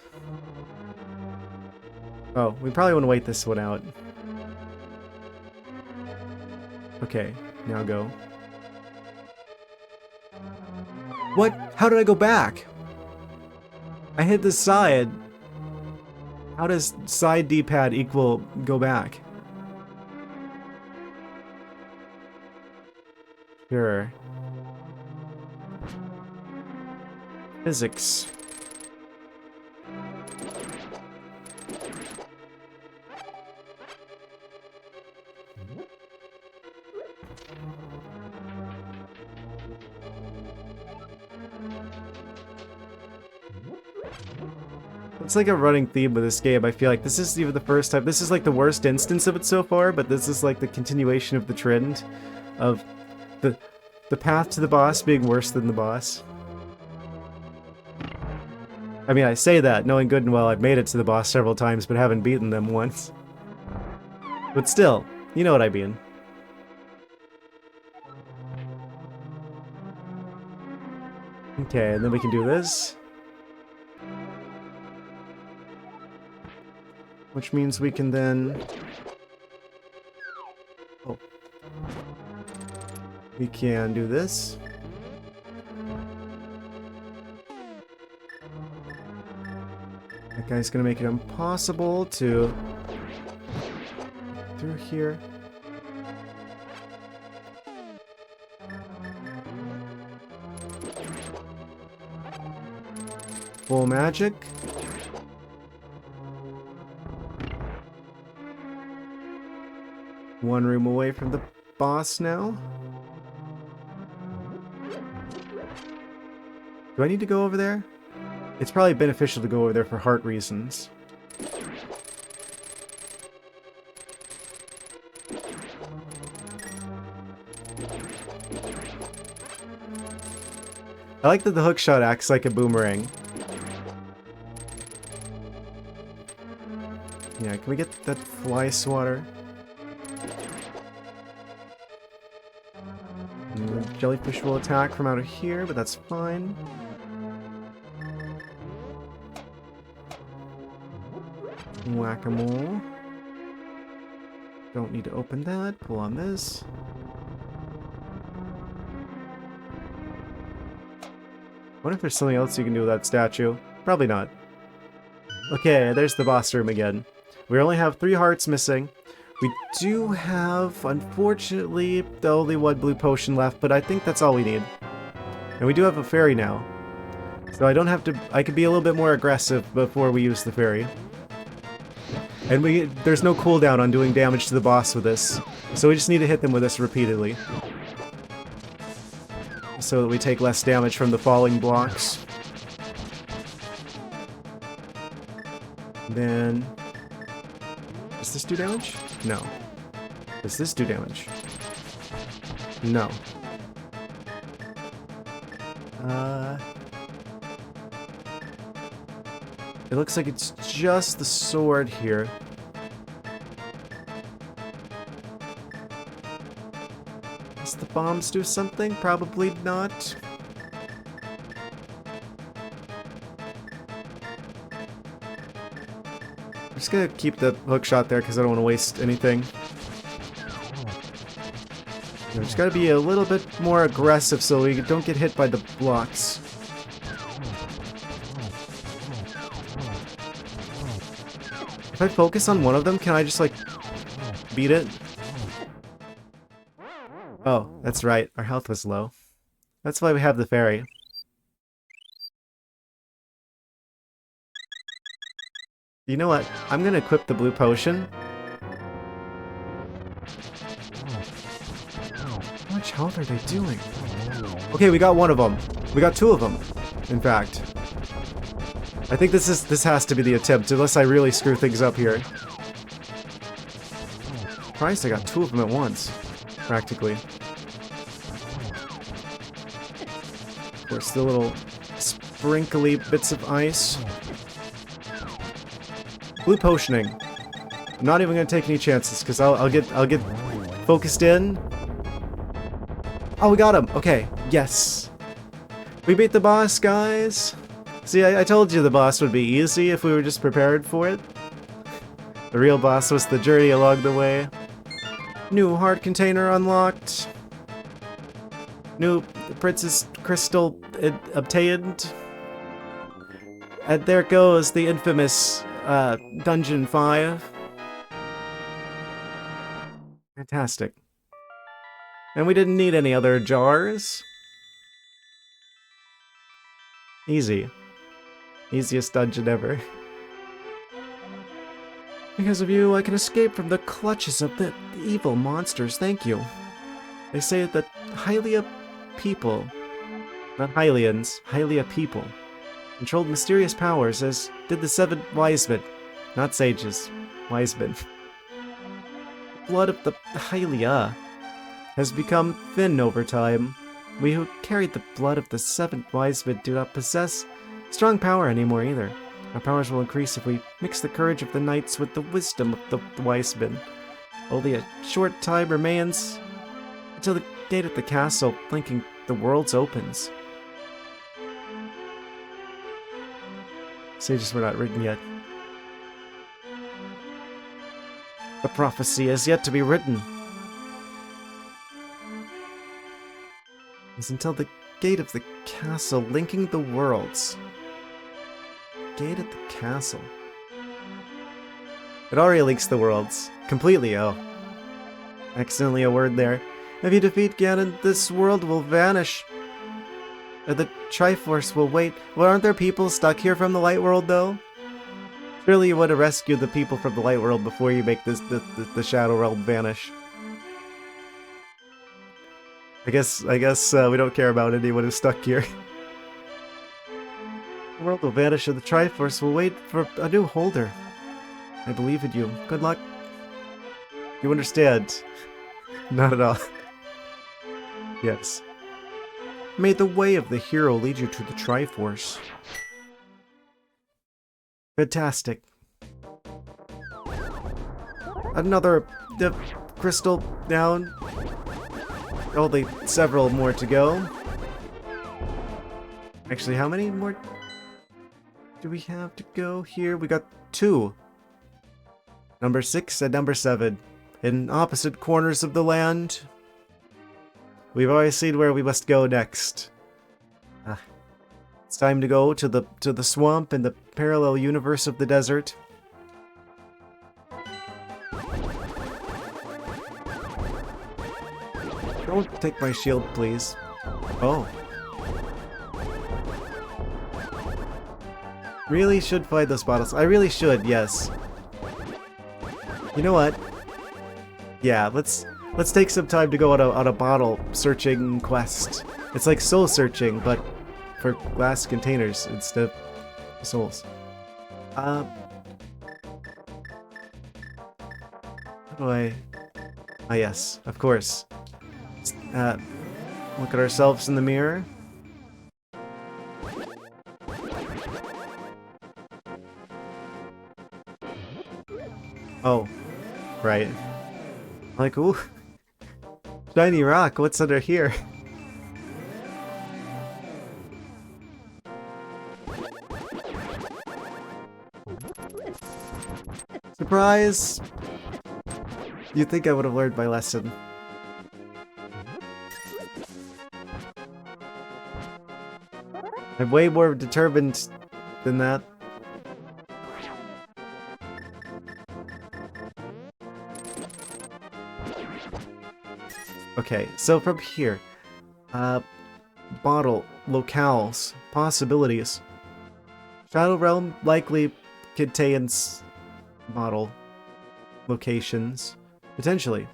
Oh, we probably want to wait this one out. Okay, now go. What? How did I go back? I hit the side. How does side D-pad equal go back? Sure. Physics. It's like a running theme with this game. I feel like this is even the first time. This is like the worst instance of it so far, but this is like the continuation of the trend of the path to the boss being worse than the boss. I mean, I say that knowing good and well I've made it to the boss several times, but haven't beaten them once. But still, you know what I mean. Okay, and then we can do this. Which means we can then... Oh. We can do this. That guy's gonna make it impossible to... through here. Full magic. One room away from the boss now. Do I need to go over there? It's probably beneficial to go over there for heart reasons. I like that the hookshot acts like a boomerang. Yeah, can we get that fly swatter? And the jellyfish will attack from out of here, but that's fine. Whack-a-mole. Don't need to open that. Pull on this. I wonder if there's something else you can do with that statue. Probably not. Okay, there's the boss room again. We only have 3 hearts missing. We do have, unfortunately, the only one blue potion left, but I think that's all we need. And we do have a fairy now. So I don't have to... I could be a little bit more aggressive before we use the fairy. And there's no cooldown on doing damage to the boss with this. So we just need to hit them with this repeatedly. So that we take less damage from the falling blocks. Then... Does this do damage? No. Does this do damage? No. It looks like it's just the sword here. Does the bombs do something? Probably not. I'm just gonna keep the hook shot there because I don't want to waste anything. We just gotta be a little bit more aggressive so we don't get hit by the blocks. If I focus on one of them, can I just, like, beat it? Oh, that's right. Our health was low. That's why we have the fairy. You know what? I'm gonna equip the blue potion. much health are they doing? Okay, we got one of them. We got two of them, in fact. I think this has to be the attempt, unless I really screw things up here. Christ, I got two of them at once, practically. Of course, the little sprinkly bits of ice. Blue potioning. I'm not even gonna take any chances, because I'll get focused in. Oh, we got him! Okay, yes. We beat the boss, guys. See, I told you the boss would be easy if we were just prepared for it. The real boss was the journey along the way. New heart container unlocked. New Princess Crystal obtained. And there goes the infamous Dungeon 5. Fantastic. And we didn't need any other jars. Easy. Easiest dungeon ever. Because of you, I can escape from the clutches of the evil monsters, thank you. They say that Hylia people, not Hylians, Hylia people, controlled mysterious powers, as did the 7 wise men, not sages, wise men. The blood of the Hylia has become thin over time. We who carried the blood of the 7 wise men do not possess strong power anymore either. Our powers will increase if we mix the courage of the knights with the wisdom of the wise men. Only a short time remains until the gate at the castle linking the worlds opens. Sages were not written yet. The prophecy is yet to be written. It's until the gate of the castle linking the worlds. Gate at the castle. It already links the worlds. Completely, oh. Accidentally a word there. If you defeat Ganon, this world will vanish. The Triforce will wait. Well, aren't there people stuck here from the Light World, though? Surely you would have rescued the people from the Light World before you make the Shadow Realm vanish. I guess we don't care about anyone who's stuck here. The world will vanish and the Triforce will wait for a new holder. I believe in you. Good luck. You understand? Not at all. Yes. May the way of the hero lead you to the Triforce. Fantastic. Another crystal down. Only several more to go. Actually, how many more do we have to go here? We got 2. Number 6 and number 7. In opposite corners of the land. We've already seen where we must go next. It's time to go to the swamp in the parallel universe of the desert. Don't take my shield, please. Oh. Really should find those bottles. I really should, yes. You know what? Yeah, let's take some time to go on a bottle searching quest. It's like soul searching, but for glass containers instead of souls. How do I... Ah, yes, of course. Look at ourselves in the mirror. Oh, right. Like, ooh. Shiny rock, what's under here? Surprise! You'd think I would have learned my lesson. I'm way more determined than that. Okay, so from here, bottle, locales, possibilities. Shadow Realm likely contains bottle locations, potentially.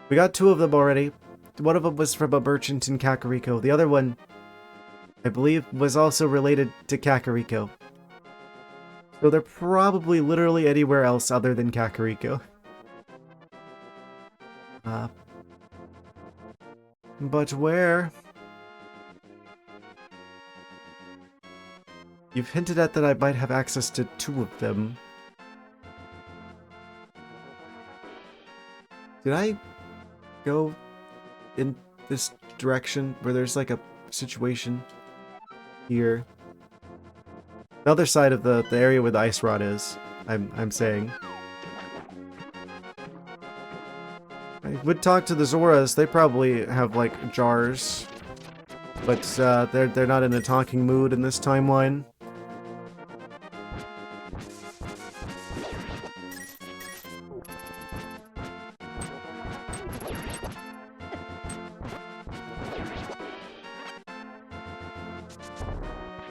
We got 2 of them already. one of them was from a merchant in Kakariko. The other one, I believe, was also related to Kakariko. So they're probably literally anywhere else other than Kakariko. But where? You've hinted at that I might have access to 2 of them. Did I go in this direction where there's like a situation here? The other side of the area where the ice rod is, I'm saying. I would talk to the Zoras. They probably have like jars, but they're not in a talking mood in this timeline.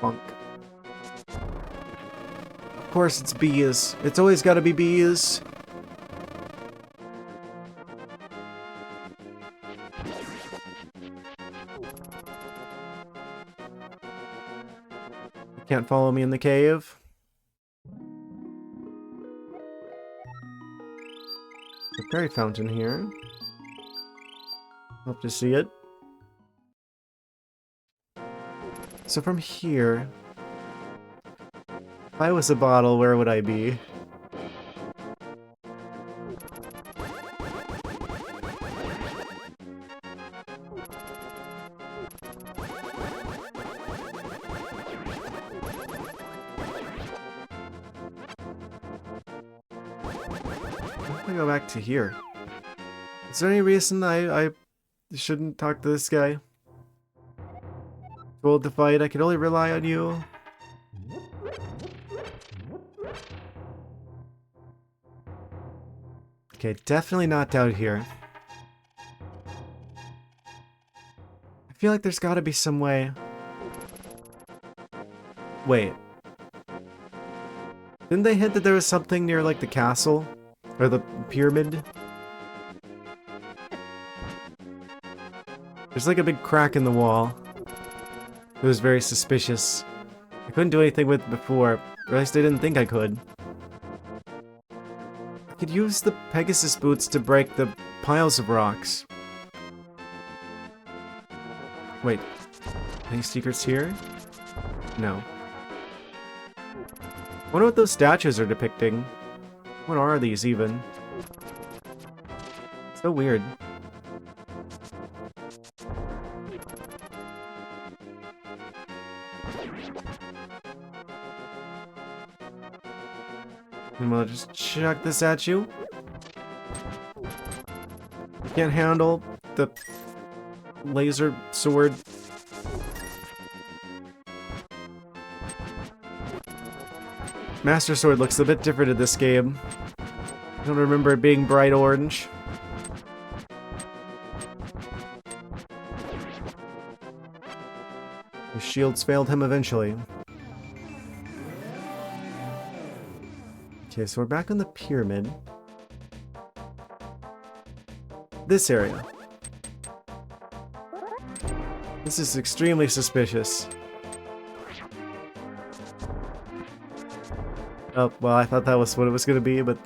Bonk. Of course, it's bees. It's always got to be bees. Can't follow me in the cave. The fairy fountain here. Love to see it. So from here, if I was a bottle, where would I be? I'm gonna go back to here. Is there any reason I shouldn't talk to this guy? Too old to fight, I can only rely on you. Okay, definitely not down here. I feel like there's gotta be some way. Wait. Didn't they hint that there was something near, like, the castle? Or the pyramid? There's like a big crack in the wall. It was very suspicious. I couldn't do anything with it before, or at least I didn't think I could. I could use the Pegasus boots to break the piles of rocks. Wait, any secrets here? No. I wonder what those statues are depicting. What are these even? So weird. And we'll just chuck this at you. Can't handle the laser sword. Master Sword looks a bit different in this game. I don't remember it being bright orange. His shields failed him eventually. Okay, so we're back on the pyramid. This area. This is extremely suspicious. Oh, well, I thought that was what it was going to be, but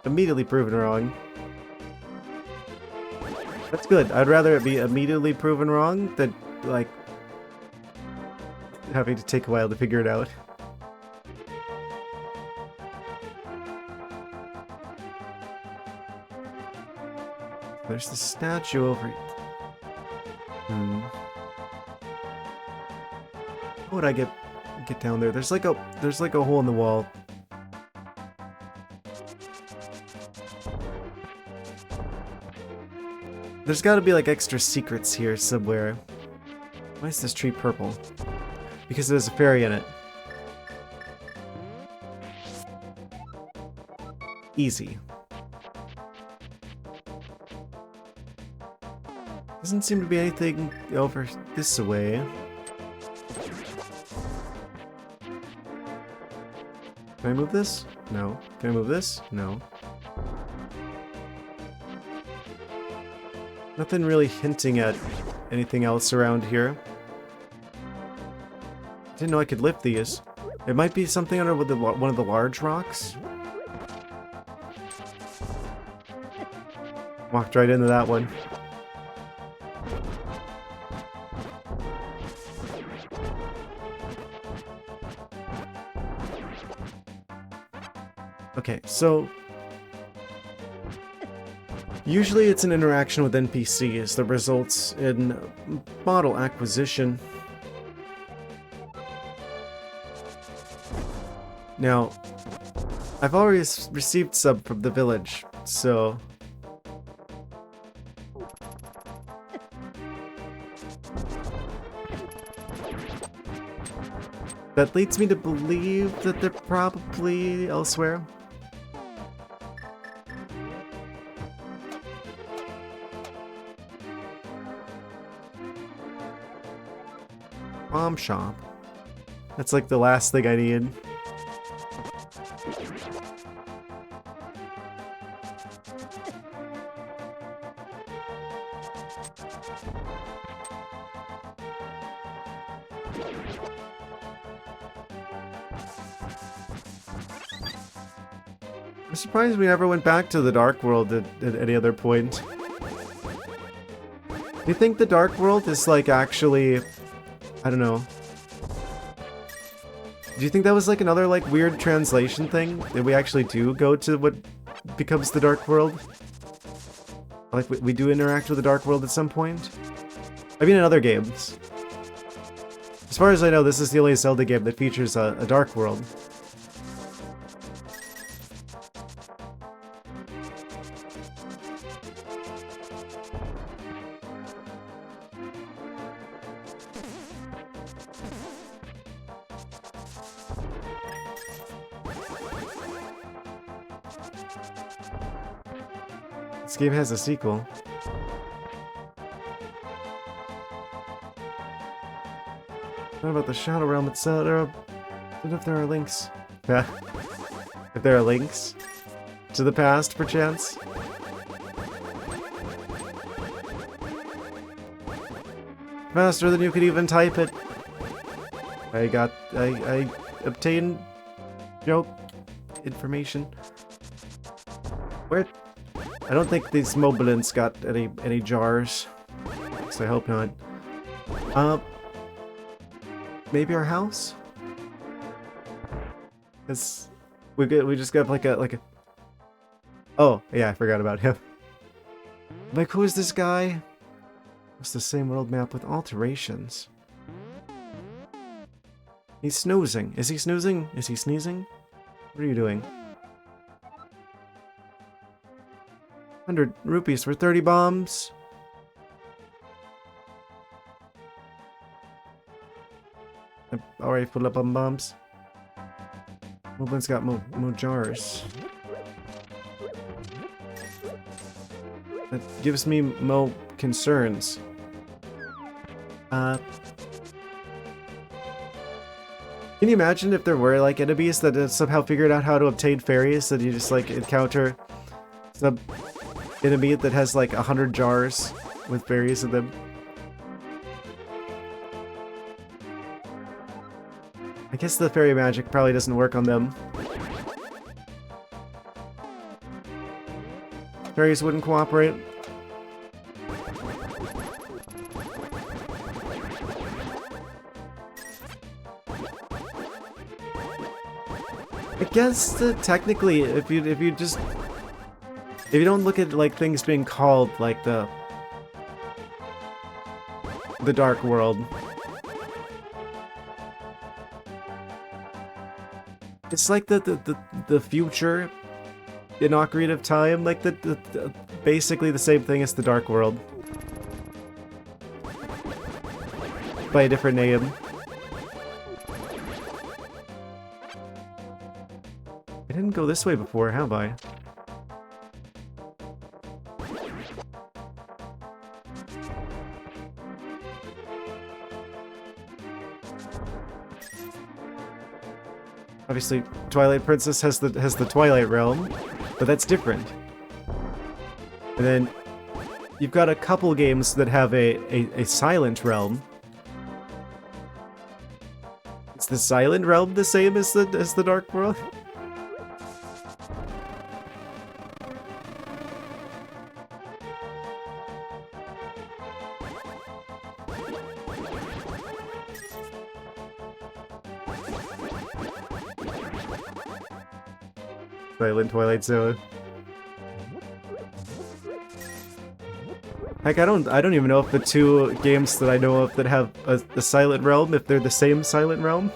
immediately proven wrong. That's good. I'd rather it be immediately proven wrong than, like, having to take a while to figure it out. There's the statue over here. How would I get down there? There's like a hole in the wall. There's got to be like extra secrets here somewhere. Why is this tree purple? Because there's a fairy in it. Easy. Doesn't seem to be anything over this way. Can I move this? No. Can I move this? No. Nothing really hinting at anything else around here. Didn't know I could lift these. It might be something under one of the large rocks. Walked right into that one. Okay, so usually it's an interaction with NPCs that results in model acquisition. Now, I've already received some from the village, so that leads me to believe that they're probably elsewhere. Bomb shop. That's like the last thing I need. I'm surprised we never went back to the Dark World at any other point. Do you think the Dark World is like actually... I don't know. Do you think that was like another like weird translation thing? That we actually do go to what becomes the Dark World? Like we do interact with the Dark World at some point? I mean in other games. As far as I know, this is the only Zelda game that features a Dark World. This game has a sequel. What about the Shadow Realm itself? What if there are links? Yeah. If there are links to the past, perchance? Faster than you could even type it. I obtained joke information. Where? I don't think these mobilins got any jars. So I hope not. Maybe our house? Cause we just got like a. Oh yeah, I forgot about him. Like, who is this guy? It's the same world map with alterations. He's snoozing. Is he snoozing? Is he sneezing? What are you doing? 100 rupees for 30 bombs. I've already put up on bombs. Moblins got more jars. That gives me more concerns. Can you imagine if there were like enemies that somehow figured out how to obtain fairies, that you just like encounter some enemy that has like 100 jars with fairies in them? I guess the fairy magic probably doesn't work on them. Fairies wouldn't cooperate. I guess that technically, if you don't look at like things being called like the Dark World, it's like the future in Ocarina of Time, like basically the same thing as the Dark World, by a different name. I didn't go this way before, have I? Obviously, Twilight Princess has the Twilight Realm, but that's different. And then you've got a couple games that have a silent realm. Is the silent realm the same as the dark world? Silent Twilight Zone. Heck, I don't even know if the two games that I know of that have a silent realm, if they're the same silent realm.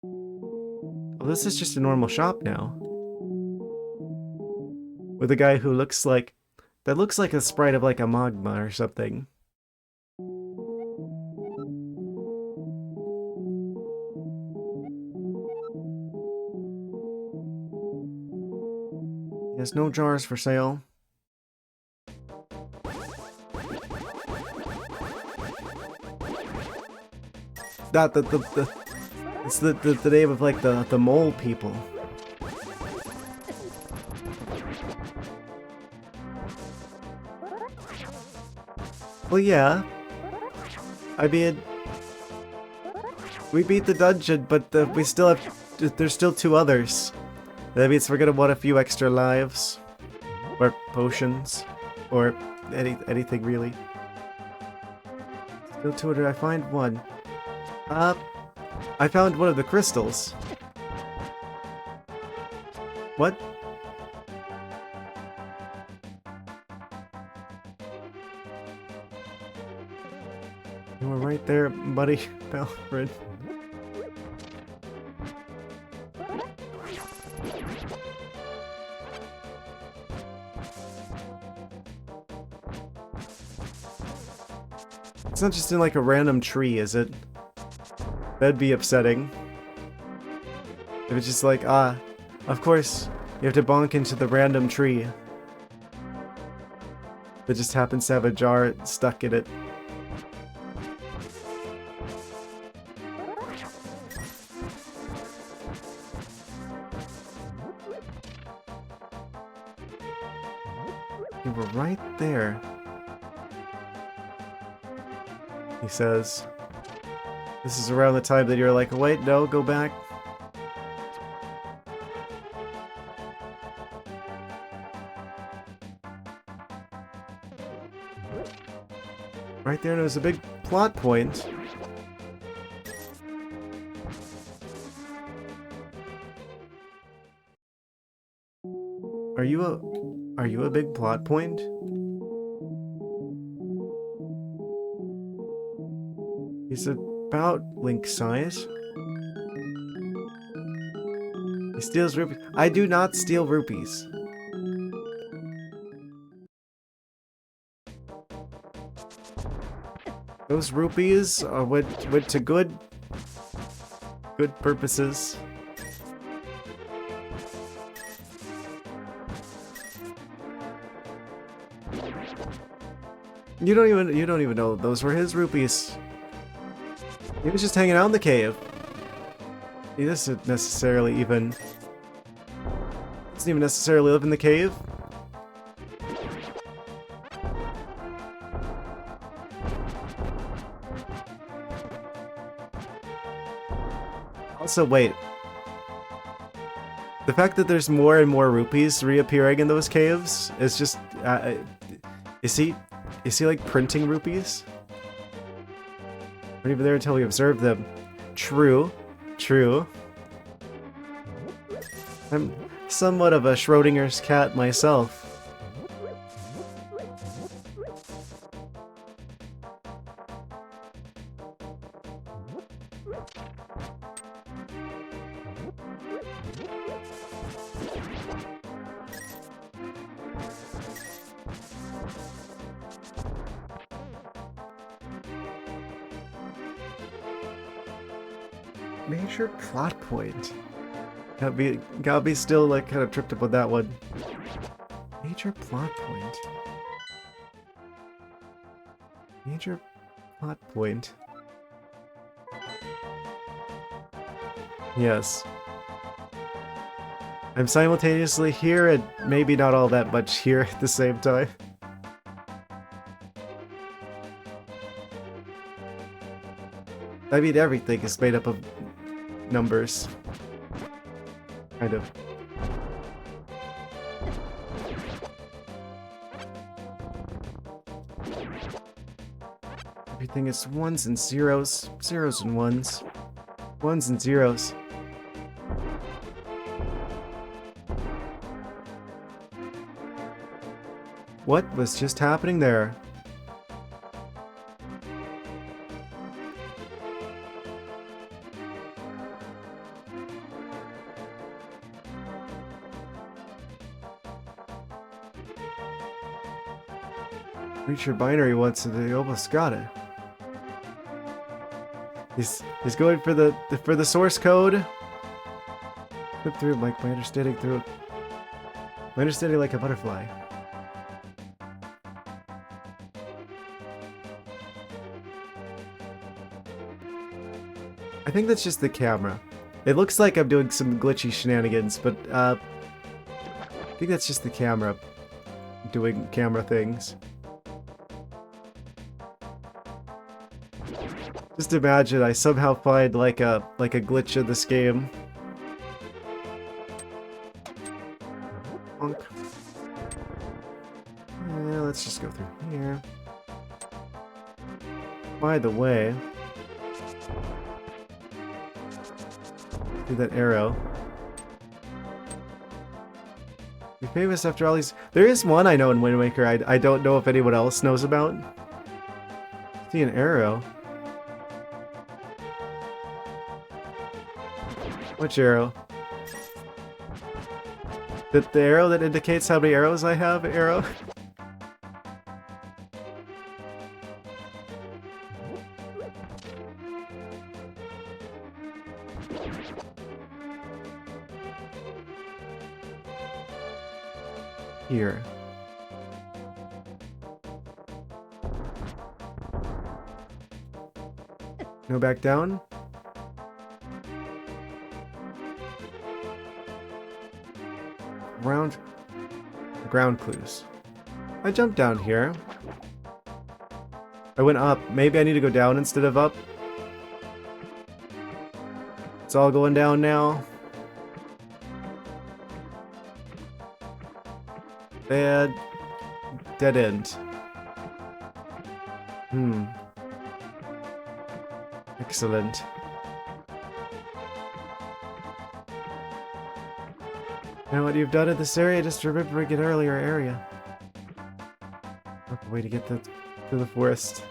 Well, this is just a normal shop now. With a guy who looks like... that looks like a sprite of like a magma or something. There's no jars for sale. Not the it's the name of like the mole people. Well, yeah. I mean, we beat the dungeon, but we still have. There's still two others. That means we're gonna want a few extra lives, or potions, or anything really. Still 200. I find one. I found one of the crystals. What? You were right there, buddy, Alfred. It's not just in like a random tree, is it? That'd be upsetting. If it's just like, of course, you have to bonk into the random tree that just happens to have a jar stuck in it. You were right there. He says, this is around the time that you're like, wait, no, go back. Right there, and it was a big plot point. Are you a big plot point? He's about Link size. He steals rupees. I do not steal rupees. Those rupees went to good purposes. You don't even know those were his rupees. He was just hanging out in the cave. He doesn't even necessarily live in the cave. Also, wait. The fact that there's more and more rupees reappearing in those caves is just... is he like printing rupees? We're even there until we observe them. True. True. I'm somewhat of a Schrodinger's cat myself. Major plot point. Gotta be still like kind of tripped up with that one. Major plot point. Major plot point. Yes. I'm simultaneously here and maybe not all that much here at the same time. I mean, everything is made up of numbers. Kind of. Everything is ones and zeros. Zeros and ones. Ones and zeros. What was just happening there? Reach your binary once and they almost got it. He's going for the source code. Flip through like my understanding like a butterfly. I think that's just the camera. It looks like I'm doing some glitchy shenanigans, but I think that's just the camera doing camera things. Just imagine I somehow find like a glitch in this game. Bonk. Yeah, let's just go through here. By the way, do that arrow. You're famous after all these. There is one I know in Wind Waker. I don't know if anyone else knows about. See an arrow. Which arrow? The arrow that indicates how many arrows I have? Arrow? Here. No back down? Ground clues. I jumped down here. I went up. Maybe I need to go down instead of up. It's all going down now. Dead end. Excellent. Now what you've done in this area, just remembering an earlier area. Way to get to the forest.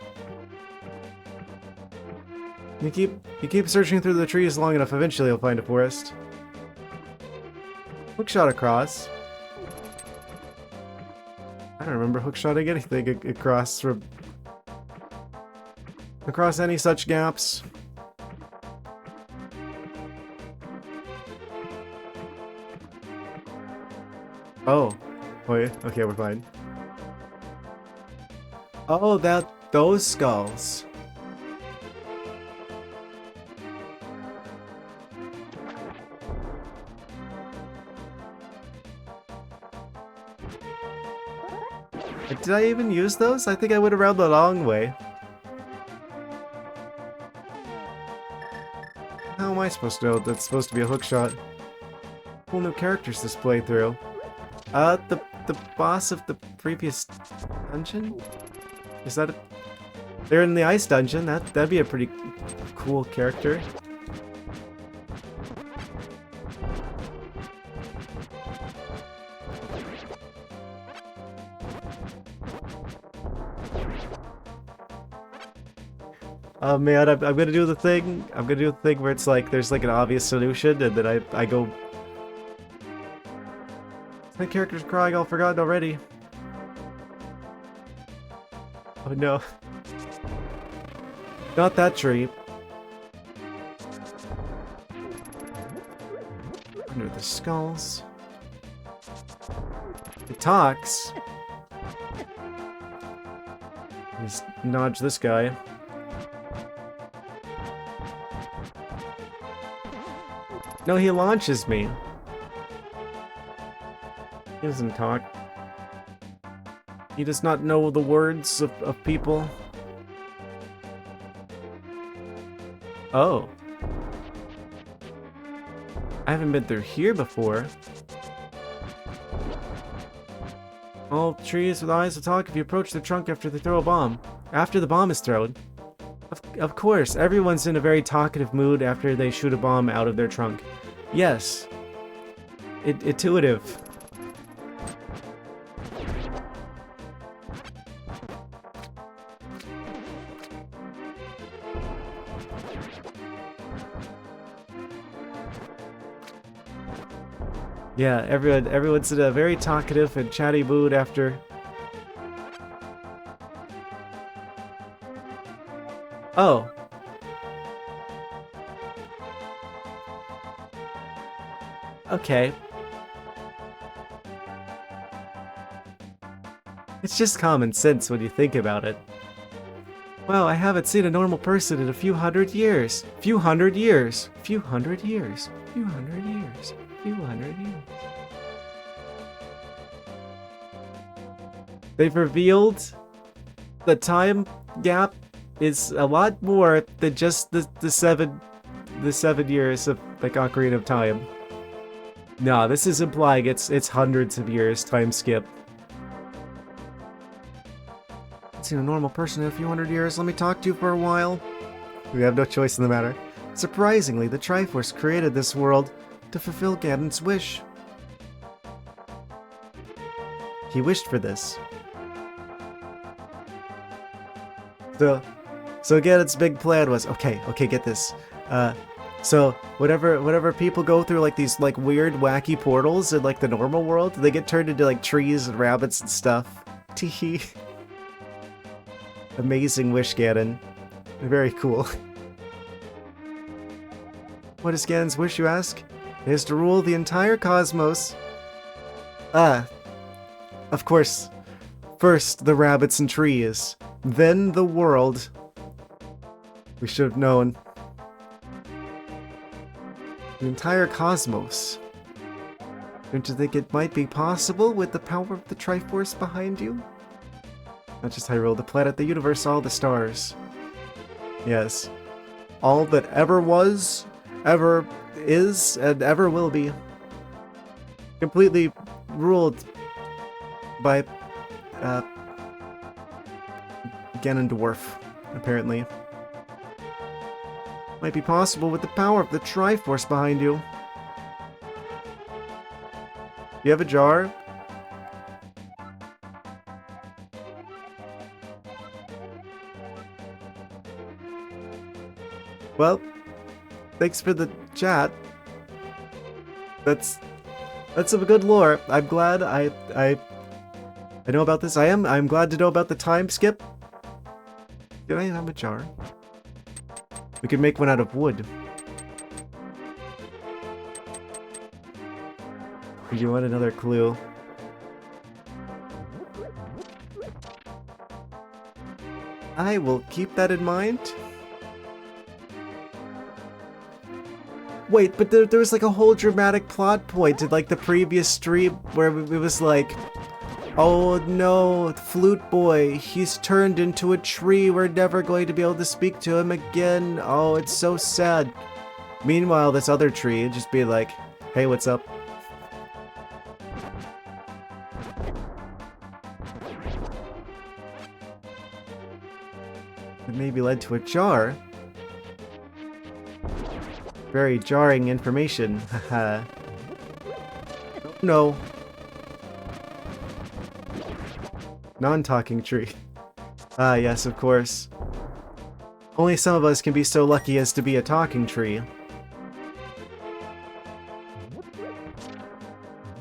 You keep searching through the trees long enough, eventually you'll find a forest. Hookshot across. I don't remember hookshotting anything across any such gaps. Oh, wait, okay, we're fine. Oh, those skulls. Did I even use those? I think I went around the long way. How am I supposed to know that's supposed to be a hookshot? Whole new characters this playthrough. The boss of the previous dungeon? Is that they're in the ice dungeon? That'd be a pretty cool character. Oh man, I'm gonna do the thing. I'm gonna do the thing where it's like there's like an obvious solution, and then I go. My character's crying, all forgotten already. Oh no. Not that tree. Under the skulls. It talks. Just nudge this guy. No, he launches me. He doesn't talk. He does not know the words of people. Oh. I haven't been through here before. All trees with eyes will talk if you approach their trunk after they throw a bomb. After the bomb is thrown. Of course, everyone's in a very talkative mood after they shoot a bomb out of their trunk. Yes. Intuitive. Yeah, everyone's in a very talkative and chatty mood after. Oh. Okay. It's just common sense when you think about it. Wow, I haven't seen a normal person in a few hundred years. Few hundred years. Few hundred years. Few hundred years. Few hundred years. They've revealed the time gap is a lot more than just the 7 years of like Ocarina of Time. No, this is implying it's hundreds of years time skip. I've seen a normal person in a few hundred years. Let me talk to you for a while. We have no choice in the matter. Surprisingly, the Triforce created this world to fulfill Ganon's wish. He wished for this. So Ganon's big plan was, okay, get this. So whatever people go through like these like weird wacky portals in like the normal world, they get turned into like trees and rabbits and stuff. Teehee. Amazing wish, Ganon. Very cool. What is Ganon's wish, you ask? It is to rule the entire cosmos. Of course. First the rabbits and trees, then the world. We should have known. The entire cosmos. Don't you think it might be possible with the power of the Triforce behind you? Not just Hyrule, the planet, the universe, all the stars. Yes. All that ever was, ever is, and ever will be. Completely ruled by, Ganondorf, apparently. Might be possible with the power of the Triforce behind you. You have a jar? Well, thanks for the chat. That's some good lore. I'm glad I know about this. I'm glad to know about the time skip. Did I have a jar? We could make one out of wood. Do you want another clue? I will keep that in mind. Wait, but there was like a whole dramatic plot point in like the previous stream where it was like, oh no, Flute Boy, he's turned into a tree, we're never going to be able to speak to him again, oh it's so sad. Meanwhile, this other tree just be like, hey, what's up? It maybe led to a jar. Very jarring information, haha. No. Non-talking tree. Ah, yes, of course. Only some of us can be so lucky as to be a talking tree.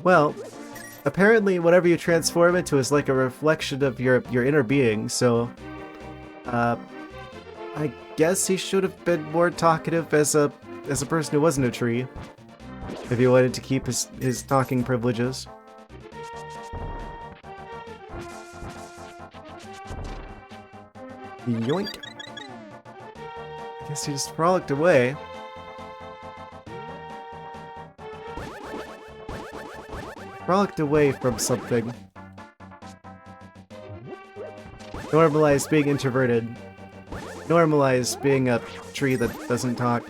Well, apparently whatever you transform into is like a reflection of your inner being, so... I guess he should have been more talkative as a person who wasn't a tree, if he wanted to keep his talking privileges. Yoink! I guess he just frolicked away. frolicked away from something. Normalize being introverted. Normalize being a tree that doesn't talk.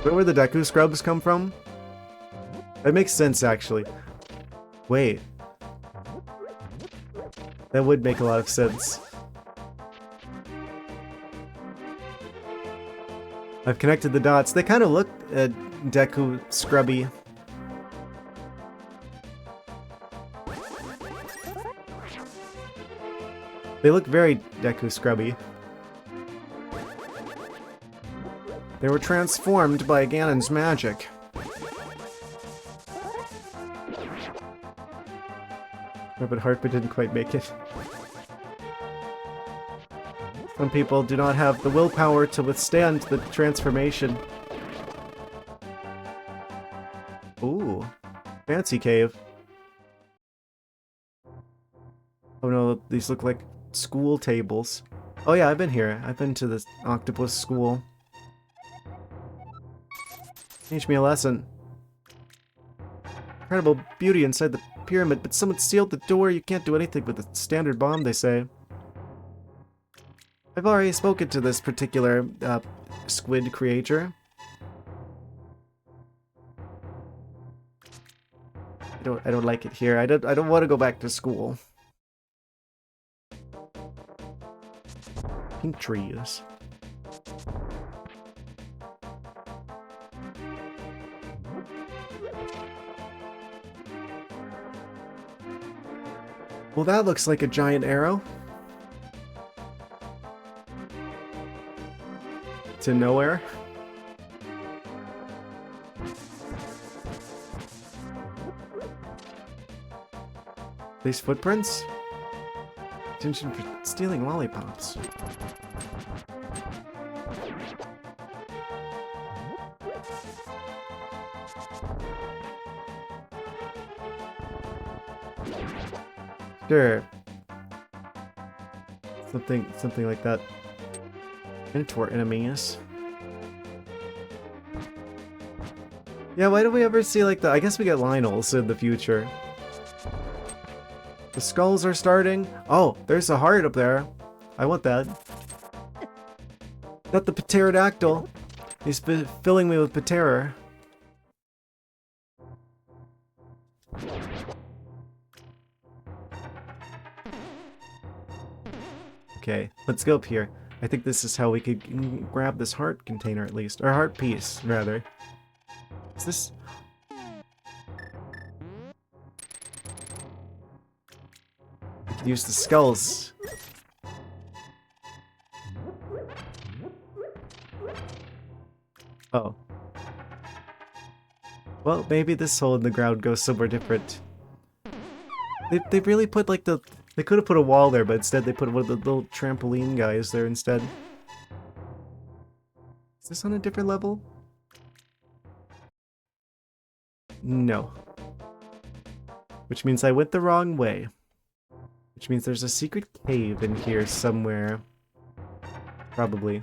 Where the Deku Scrubs come from? That makes sense, actually. Wait. That would make a lot of sense. I've connected the dots. They kind of look Deku Scrubby. They look very Deku Scrubby. They were transformed by Ganon's magic. But Heartbeat didn't quite make it. Some people do not have the willpower to withstand the transformation. Ooh, fancy cave. Oh no, these look like school tables. Oh yeah, I've been here. I've been to this octopus school. Teach me a lesson. Incredible beauty inside the pyramid, but someone sealed the door. You can't do anything with a standard bomb, they say. I've already spoken to this particular squid creature. I don't like it here. I don't want to go back to school. Pink trees. Well, that looks like a giant arrow. To nowhere. These footprints? Attention for stealing lollipops. Sure. Something like that. Minotaur enemies. Yeah, why do we ever see like the... I guess we get Lionels in the future. The skulls are starting. Oh, there's a heart up there. I want that. Not the pterodactyl. He's filling me with terror. Okay, let's go up here. I think this is how we could grab this heart container at least. Or heart piece, rather. Is this... I could use the skulls. Oh. Well, maybe this hole in the ground goes somewhere different. They really put like the... They could have put a wall there, but instead they put one of the little trampoline guys there instead. Is this on a different level? No. Which means I went the wrong way. Which means there's a secret cave in here somewhere. Probably.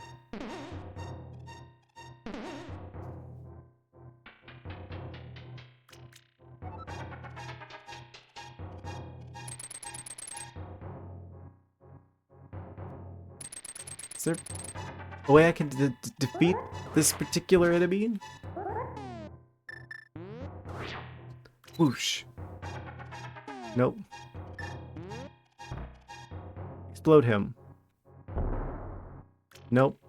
Is there a way I can defeat this particular enemy? Whoosh. Nope. Explode him. Nope.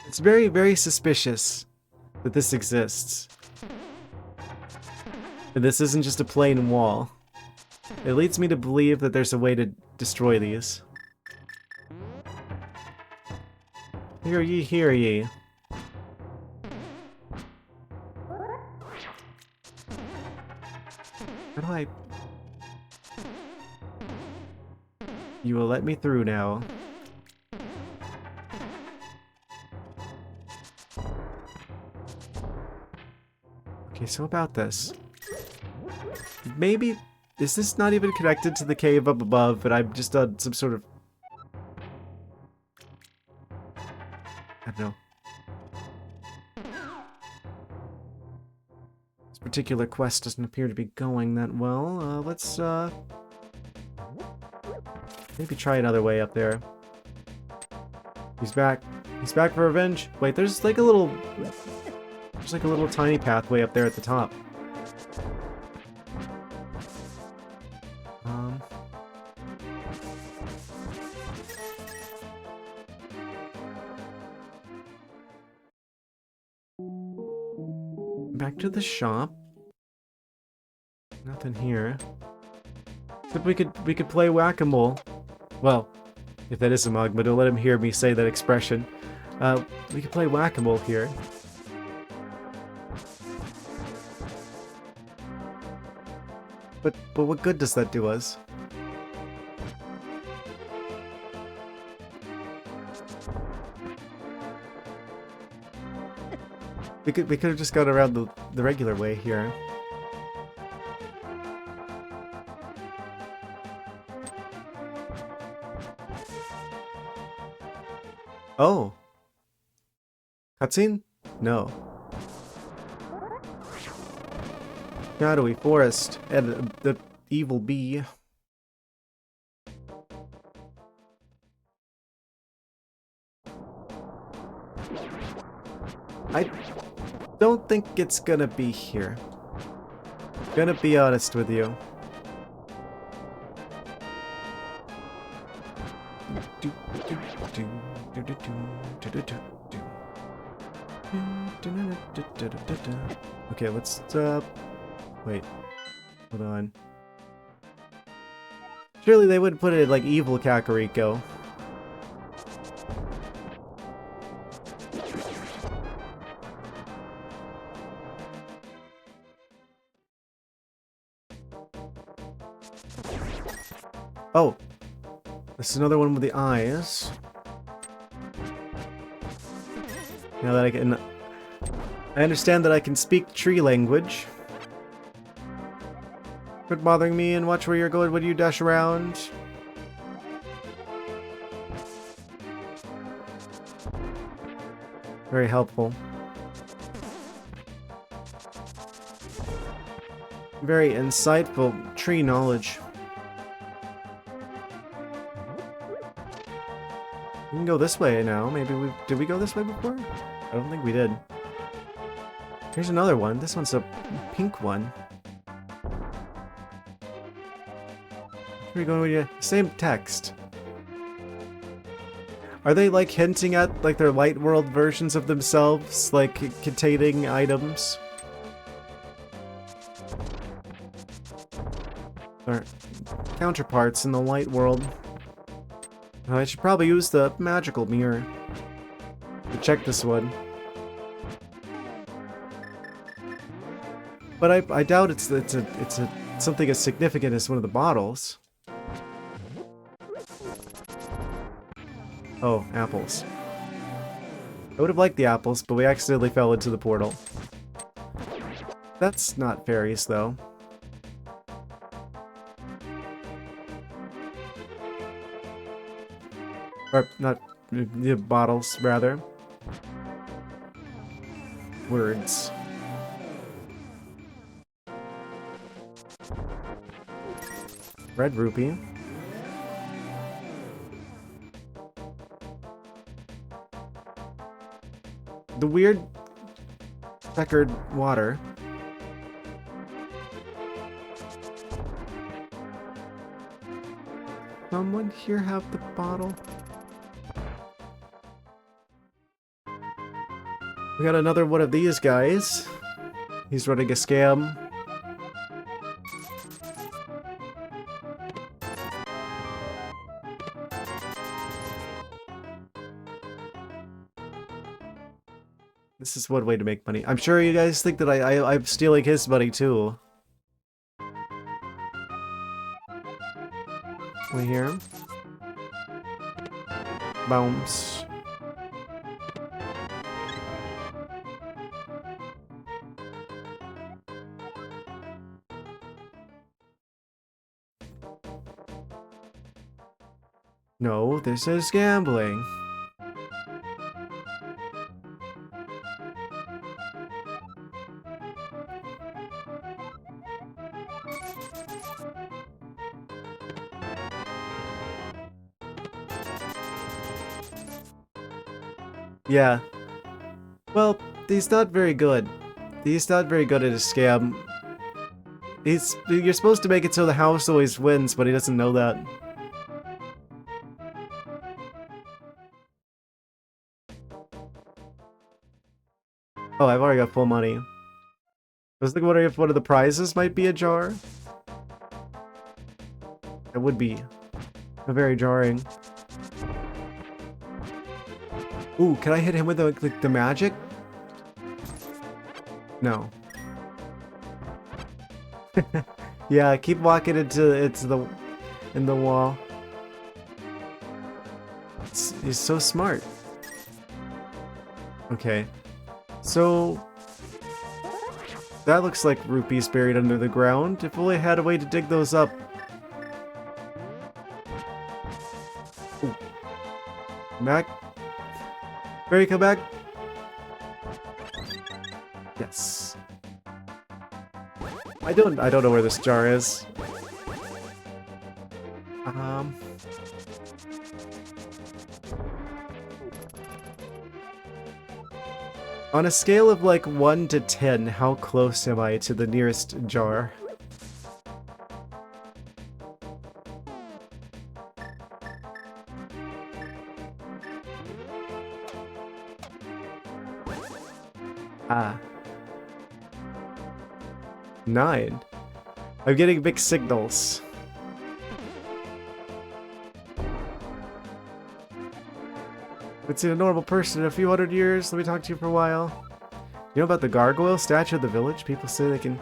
It's very, very suspicious that this exists. And this isn't just a plain wall. It leads me to believe that there's a way to destroy these. Hear ye, hear ye. How do I... You will let me through now. Okay, so about this. Maybe... Is this not even connected to the cave up above, but I'm just on some sort of... I don't know. This particular quest doesn't appear to be going that well. Let's maybe try another way up there. He's back. He's back for revenge. Wait, there's like a little tiny pathway up there at the top. Back to the shop. Nothing here. Except we could play whack-a-mole. Well, if that is a mug, but don't let him hear me say that expression. We could play whack-a-mole here. But what good does that do us? We could have just gone around the regular way here. Oh. Cutscene? No. Shadowy forest and the evil bee. I don't think it's gonna be here. Gonna be honest with you. Okay, let's wait. Hold on. Surely they wouldn't put it like evil Kakariko. Oh, this is another one with the eyes. Now that I understand that I can speak tree language. Quit bothering me and watch where you're going when you dash around. Very helpful. Very insightful tree knowledge. We can go this way now. Maybe did we go this way before? I don't think we did. Here's another one. This one's a pink one. Here we go with you. Same text. Are they like hinting at like their light world versions of themselves, like containing items? Or counterparts in the light world. I should probably use the magical mirror to check this one. But I doubt it's something as significant as one of the bottles. Oh, apples. I would have liked the apples, but we accidentally fell into the portal. That's not fairies, though. Or, not... the bottles, rather. Words. Red rupee. The weird checkered water. Someone here have the bottle? We got another one of these guys. He's running a scam. This is one way to make money. I'm sure you guys think that I'm stealing his money too. We hear him. Bounce. No, this is gambling. Yeah. Well, he's not very good. He's not very good at a scam. You're supposed to make it so the house always wins, but he doesn't know that. Oh, I've already got full money. I was like wondering if one of the prizes might be a jar. It would be very jarring. Ooh, can I hit him with the magic? No. Yeah, keep walking into the wall. He's so smart. Okay. So that looks like rupees buried under the ground. If only I had a way to dig those up. Ooh. Back. Barry, come back. Yes. I don't know where this jar is. On a scale of like 1 to 10, how close am I to the nearest jar? Ah. 9. I'm getting mixed signals. Haven't seen a normal person in a few hundred years. Let me talk to you for a while. You know about the gargoyle statue of the village? People say they can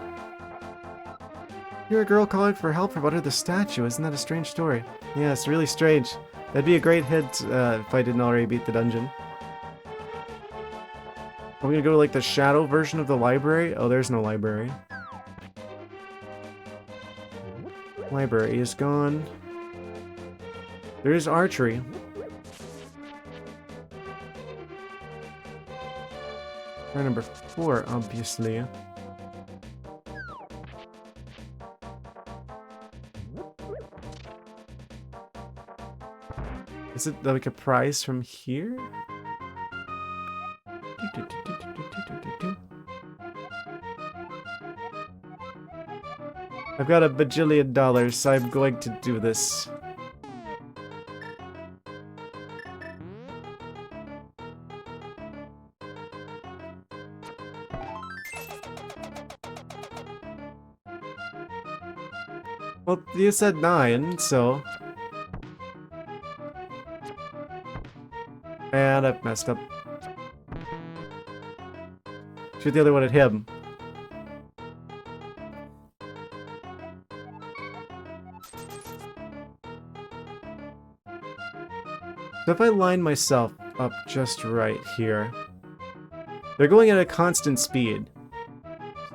hear a girl calling for help from under the statue. Isn't that a strange story? Yeah, it's really strange. That'd be a great hint if I didn't already beat the dungeon. I'm gonna go to like the shadow version of the library. Oh, there's no library. Library is gone. There is archery. Try number 4, obviously. Is it like a prize from here? I've got a bajillion dollars, so I'm going to do this. Well, you said 9, so... And I've messed up. Shoot the other one at him. So if I line myself up just right here... They're going at a constant speed.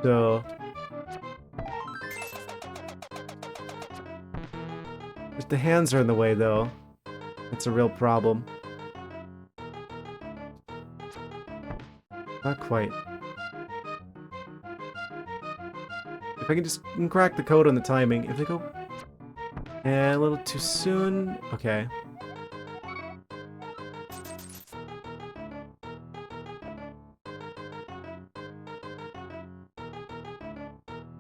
So... If the hands are in the way, though, that's a real problem. Not quite. If I can just crack the code on the timing. If they go... a little too soon... Okay.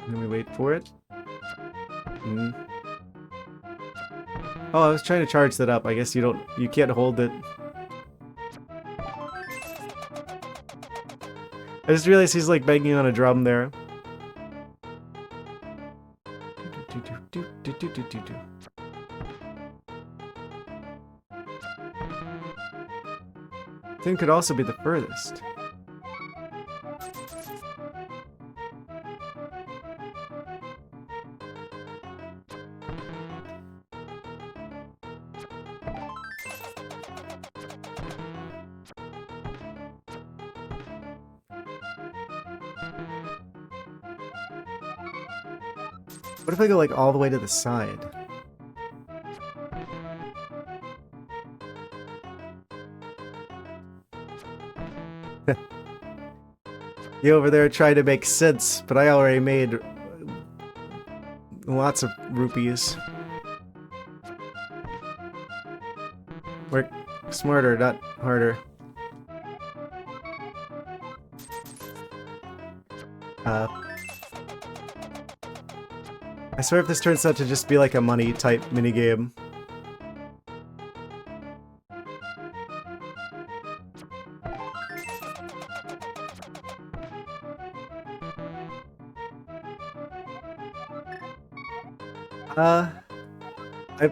And then we wait for it. Oh, I was trying to charge that up. I guess you can't hold it. I just realized he's like banging on a drum there. Thing could also be the furthest. What if I go like all the way to the side? You over there trying to make sense, but I already made Lots of rupees. Work smarter, not harder. I swear if this turns out to just be like a money type minigame.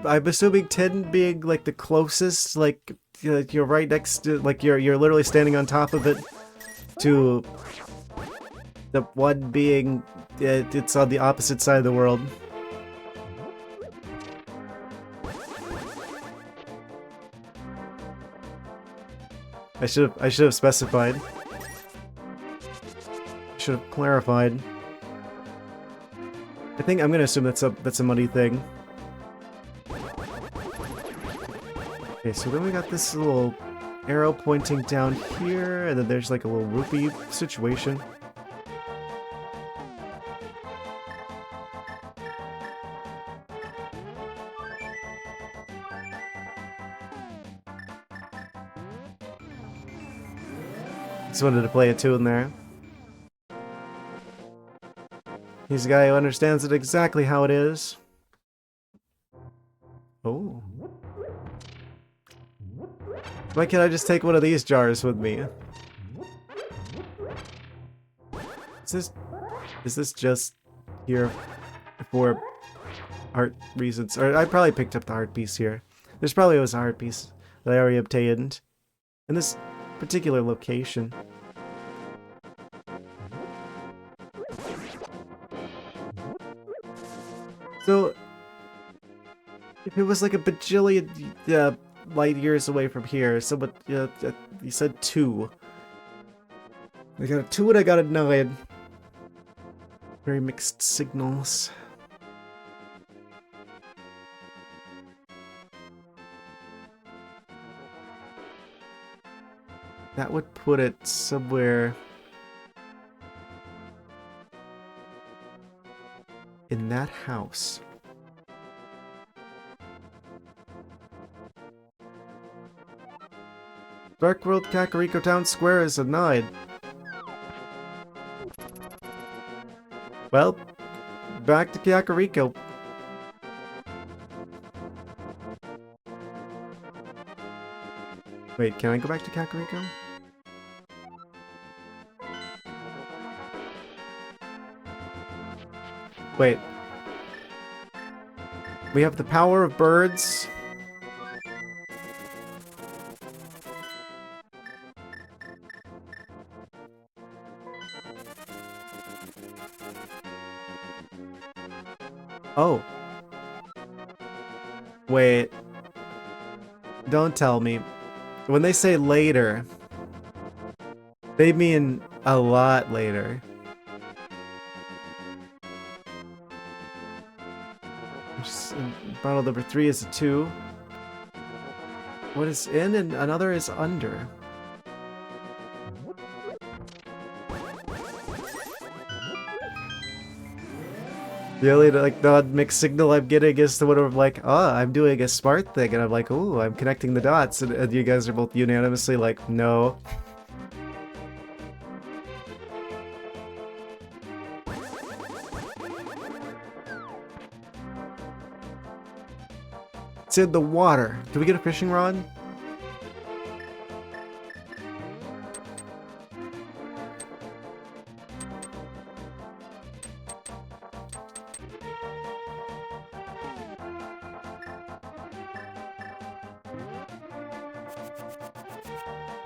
I'm assuming 10 being like the closest, like you're right next to, like you're literally standing on top of it, to the one being it's on the opposite side of the world. I should have specified. Should have clarified. I think I'm gonna assume that's a money thing. Okay, so then we got this little arrow pointing down here, and then there's like a little rupee situation. Just wanted to play a tune there. He's a guy who understands it exactly how it is. Oh. Why can't I just take one of these jars with me? Is this just here for art reasons? Or I probably picked up the art piece here. There's probably was a art piece that I already obtained in this particular location. So, if it was like a bajillion light years away from here, so but you said 2. I got a 2 and I got a 9. Very mixed signals. That would put it somewhere in that house. Dark World Kakariko Town Square is a 9. Well, back to Kakariko. Wait, can I go back to Kakariko? Wait. We have the power of birds. Oh. Wait. Don't tell me. When they say later, they mean a lot later. Bottle number 3 is a 2. What is in and another is under. The only like non-mixed signal I'm getting is the one of like, oh, I'm doing a smart thing, and I'm like, oh, I'm connecting the dots, and you guys are both unanimously like, no. It's in the water. Can we get a fishing rod?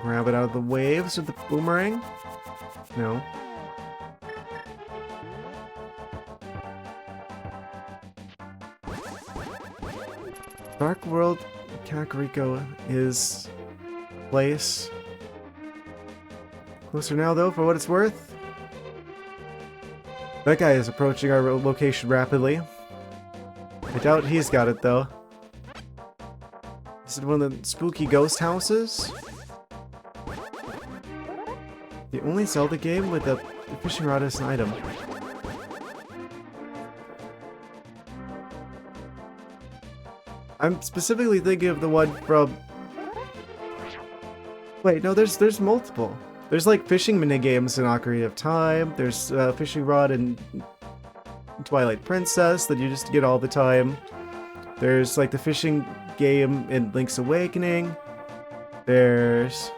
Grab it out of the waves with the boomerang? No. Dark World Kakariko is place. Closer now, though, for what it's worth. That guy is approaching our location rapidly. I doubt he's got it, though. Is it one of the spooky ghost houses? The only Zelda game with a fishing rod as an item. I'm specifically thinking of the one from... Wait, no, there's multiple. There's like fishing minigames in Ocarina of Time. There's fishing rod in Twilight Princess that you just get all the time. There's like the fishing game in Link's Awakening. There's...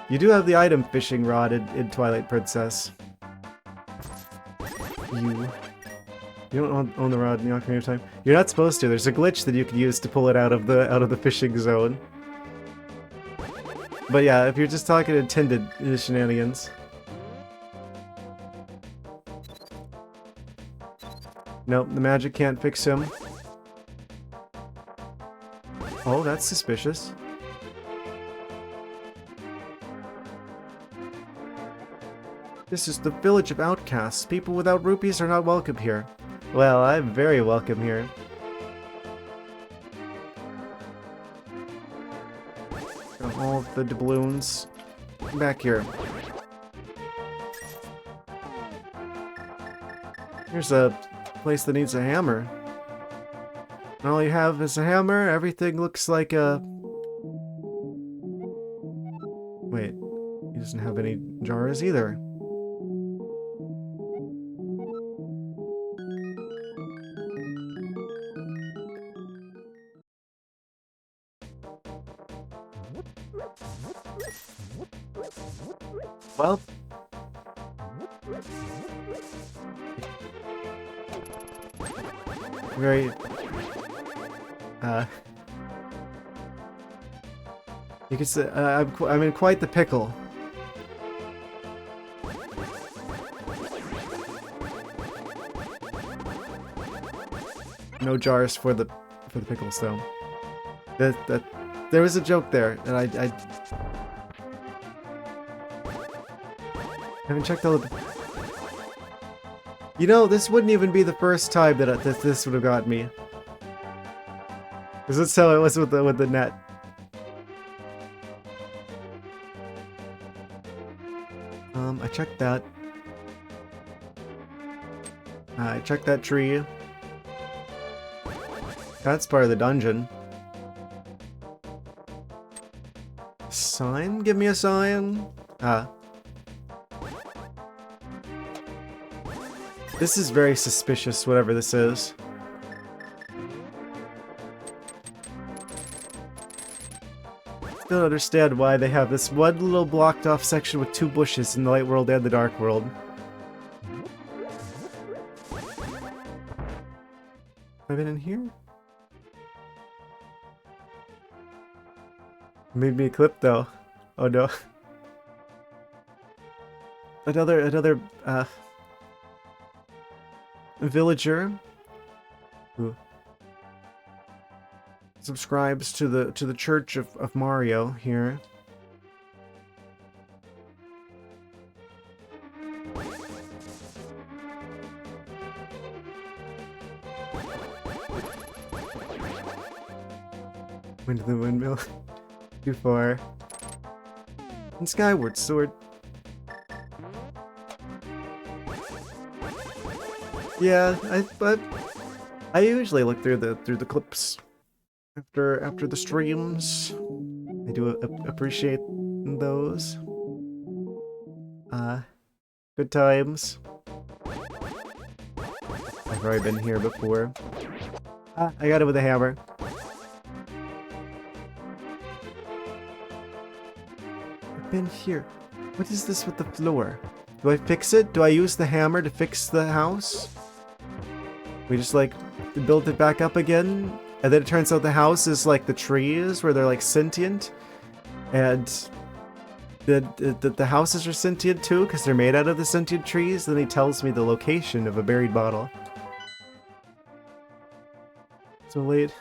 You do have the item fishing rod in Twilight Princess. You don't own the rod in the Ocarina of Time. You're not supposed to. There's a glitch that you can use to pull it out of the fishing zone. But yeah, if you're just talking intended shenanigans. Nope, the magic can't fix him. Oh, that's suspicious. This is the village of outcasts. People without rupees are not welcome here. Well, I'm very welcome here. Got all of the doubloons back here. Here's a place that needs a hammer. And all you have is a hammer. Everything looks like a... Wait, he doesn't have any jars either. Well, very, you can say, I'm in quite the pickle. No jars for the pickles though. There was a joke there, and I haven't checked all of the... You know, this wouldn't even be the first time that this would have got me. Because that's how it was with the net. I checked that. I checked that tree. That's part of the dungeon. Sign? Give me a sign? This is very suspicious, whatever this is. Don't understand why they have this one little blocked off section with two bushes in the light world and the dark world. Have I been in here? Made me a clip though. Oh no. Another villager who subscribes to the Church of Mario here. Went to the windmill. Too far. And skyward sword. Yeah, I usually look through the clips after the streams. I do appreciate those. Good times. I've already been here before. I got it with a hammer. I've been here. What is this with the floor? Do I fix it? Do I use the hammer to fix the house? We just like build it back up again, and then it turns out the house is like the trees where they're like sentient, and the houses are sentient too because they're made out of the sentient trees. Then he tells me the location of a buried bottle. So late.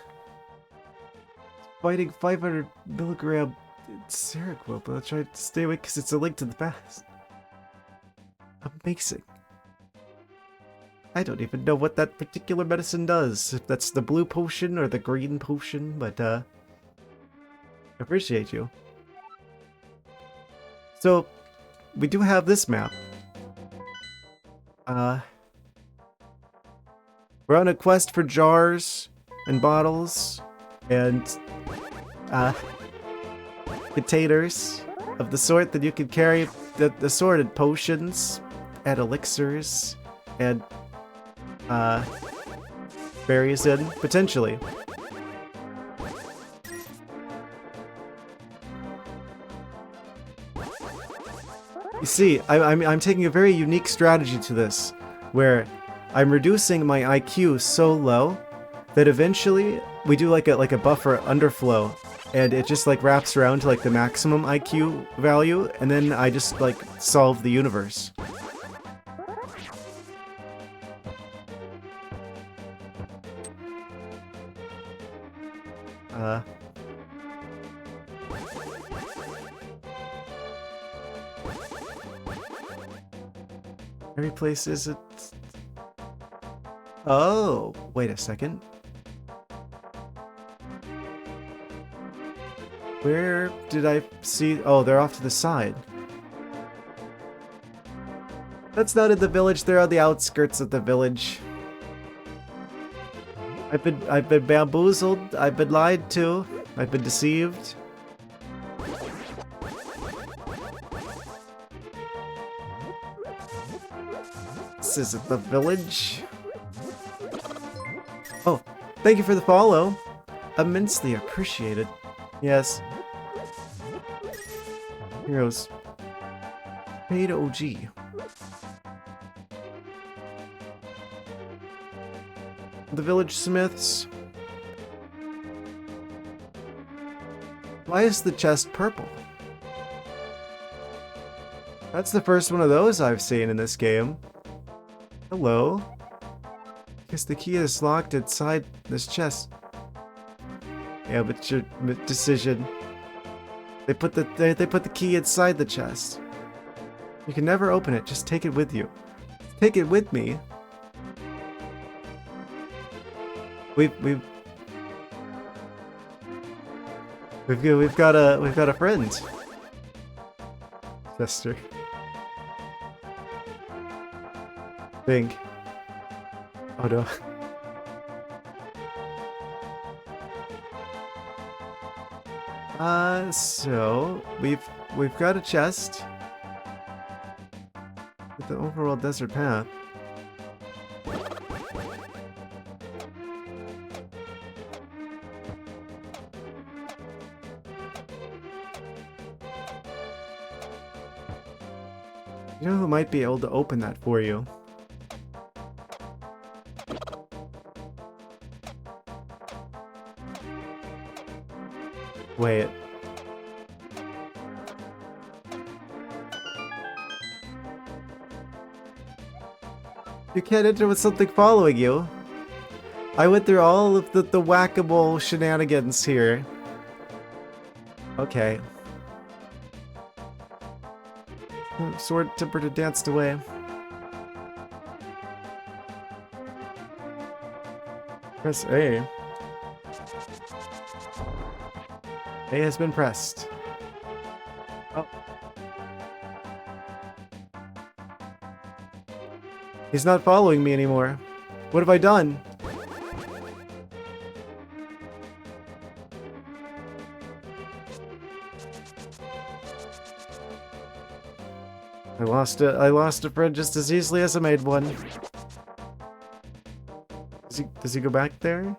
Fighting 500 milligram Seroquel, but I'll try to stay awake because it's a link to the past. Amazing. I don't even know what that particular medicine does. If that's the blue potion or the green potion, but appreciate you. So, we do have this map. We're on a quest for jars and bottles and containers of the sort that you can carry the assorted potions and elixirs and berries in, potentially. You see, I'm taking a very unique strategy to this, where I'm reducing my IQ so low that eventually we do like a buffer underflow, and it just like wraps around to like the maximum IQ value, and then I just like solve the universe. Every place is it? Oh, wait a second. Where did I see? Oh, they're off to the side. That's not in the village. They're on the outskirts of the village. I've been bamboozled. I've been lied to. I've been deceived. This isn't the village. Oh, thank you for the follow. Immensely appreciated. Yes. Heroes. Paid OG. The village smiths. Why is the chest purple? That's the first one of those I've seen in this game. Hello? Guess the key is locked inside this chest. Yeah, but your decision. They put the key inside the chest. You can never open it. Just take it with you. Take it with me. We've got a friend. Chester. Think. Oh no. So we've got a chest with the overall desert path. You know who might be able to open that for you? Wait. You can't enter with something following you. I went through all of the whack-a-mole shenanigans here. Okay. Sword tempered and danced away. Press A. A has been pressed. Oh. He's not following me anymore. What have I done? I lost a friend just as easily as I made one. Does he go back there?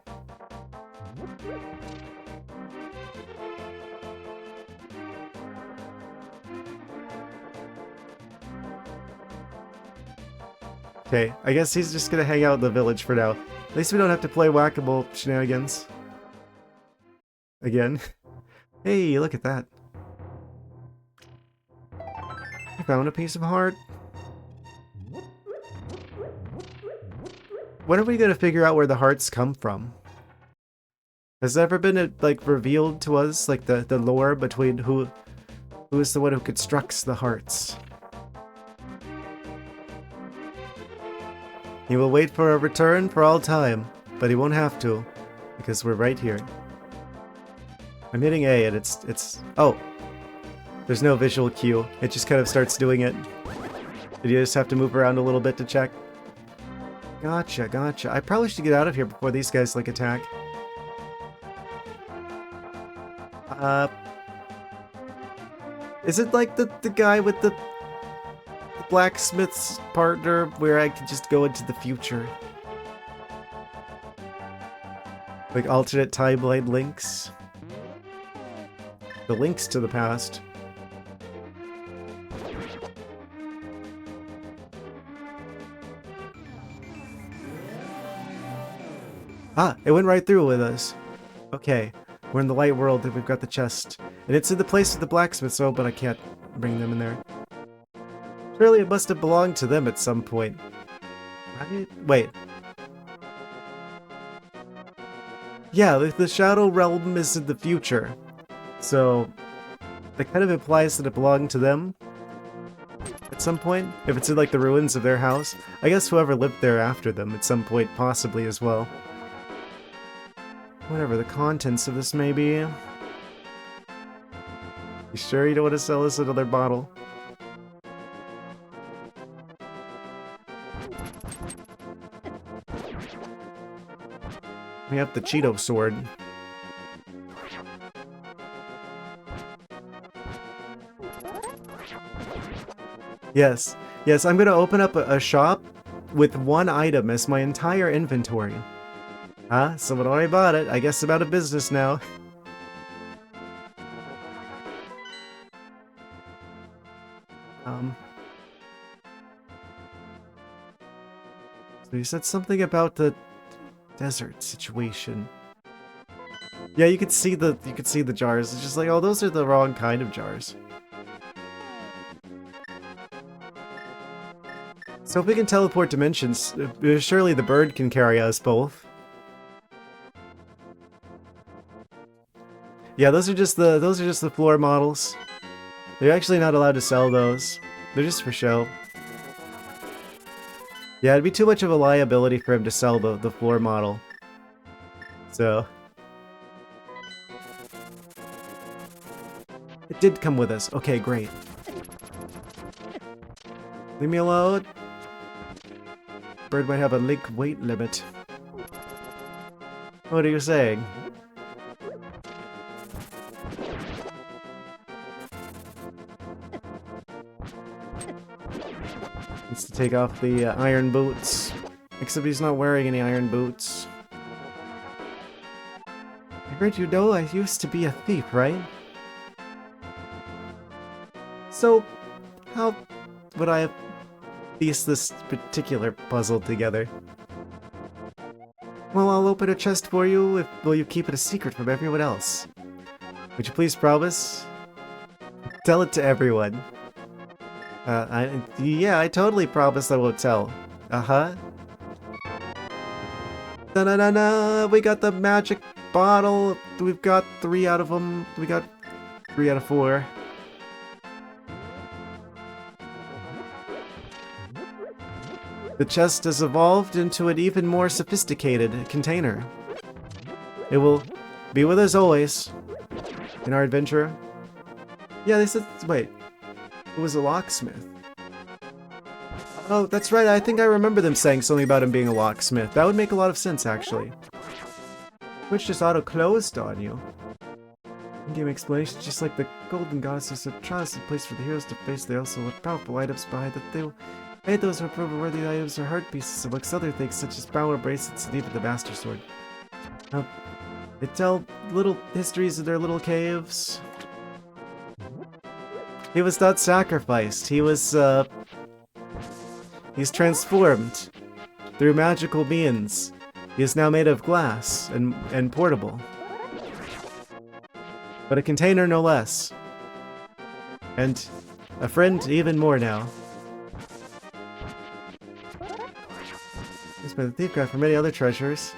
Okay, I guess he's just gonna hang out in the village for now. At least we don't have to play whack-a-mole shenanigans. Again. Hey, look at that. I found a piece of heart. When are we gonna figure out where the hearts come from? Has there ever been like revealed to us like the lore between who is the one who constructs the hearts? He will wait for a return for all time, but he won't have to, because we're right here. I'm hitting A and it's oh. There's no visual cue. It just kind of starts doing it. Did you just have to move around a little bit to check? Gotcha, gotcha. I probably should get out of here before these guys, like, attack. Is it like the guy with the blacksmith's partner where I could just go into the future? Like alternate timeline links? The links to the past. Ah, it went right through with us. Okay, we're in the light world and we've got the chest. And it's in the place of the blacksmiths, oh, but I can't bring them in there. Surely it must have belonged to them at some point. Right? Wait. Yeah, the Shadow Realm is in the future. So, that kind of implies that it belonged to them at some point. If it's in, like, the ruins of their house. I guess whoever lived there after them at some point possibly as well. Whatever the contents of this may be. You sure you don't want to sell us another bottle? We have the Cheeto sword. Yes. Yes, I'm gonna open up a shop with one item as my entire inventory. Huh? Someone already bought it. I guess I'm out of business now. So you said something about the desert situation. Yeah, you could see the jars. It's just like, oh, those are the wrong kind of jars. So if we can teleport dimensions, surely the bird can carry us both. Yeah, those are just the floor models. They're actually not allowed to sell those. They're just for show. Yeah, it'd be too much of a liability for him to sell the floor model. So it did come with us. Okay, great. Leave me alone. Bird might have a link weight limit. What are you saying? Needs to take off the iron boots. Except he's not wearing any iron boots. I heard you know I used to be a thief, right? So, how would I piece this particular puzzle together? Well, I'll open a chest for you. Will you keep it a secret from everyone else? Would you please promise? Tell it to everyone. Yeah, I totally promise I won't tell. Uh-huh. Da-na-na-na! We got the magic bottle! We've got 3 out of them. We got 3 out of 4. The chest has evolved into an even more sophisticated container. It will be with us always in our adventure. Yeah, they said... wait. It was a locksmith. Oh, that's right. I think I remember them saying something about him being a locksmith. That would make a lot of sense, actually. Which just auto-closed on you. In-game explanation, just like the Golden Goddess is a trusted place for the heroes to face, they also have powerful items behind that they will aid those who prove worthy items or heart pieces, amongst other things such as power bracelets and even the Master Sword. They tell little histories in their little caves. He was not sacrificed. He was, he's transformed through magical means. He is now made of glass and portable. But a container no less. And a friend even more now. He's been the thief craft for many other treasures.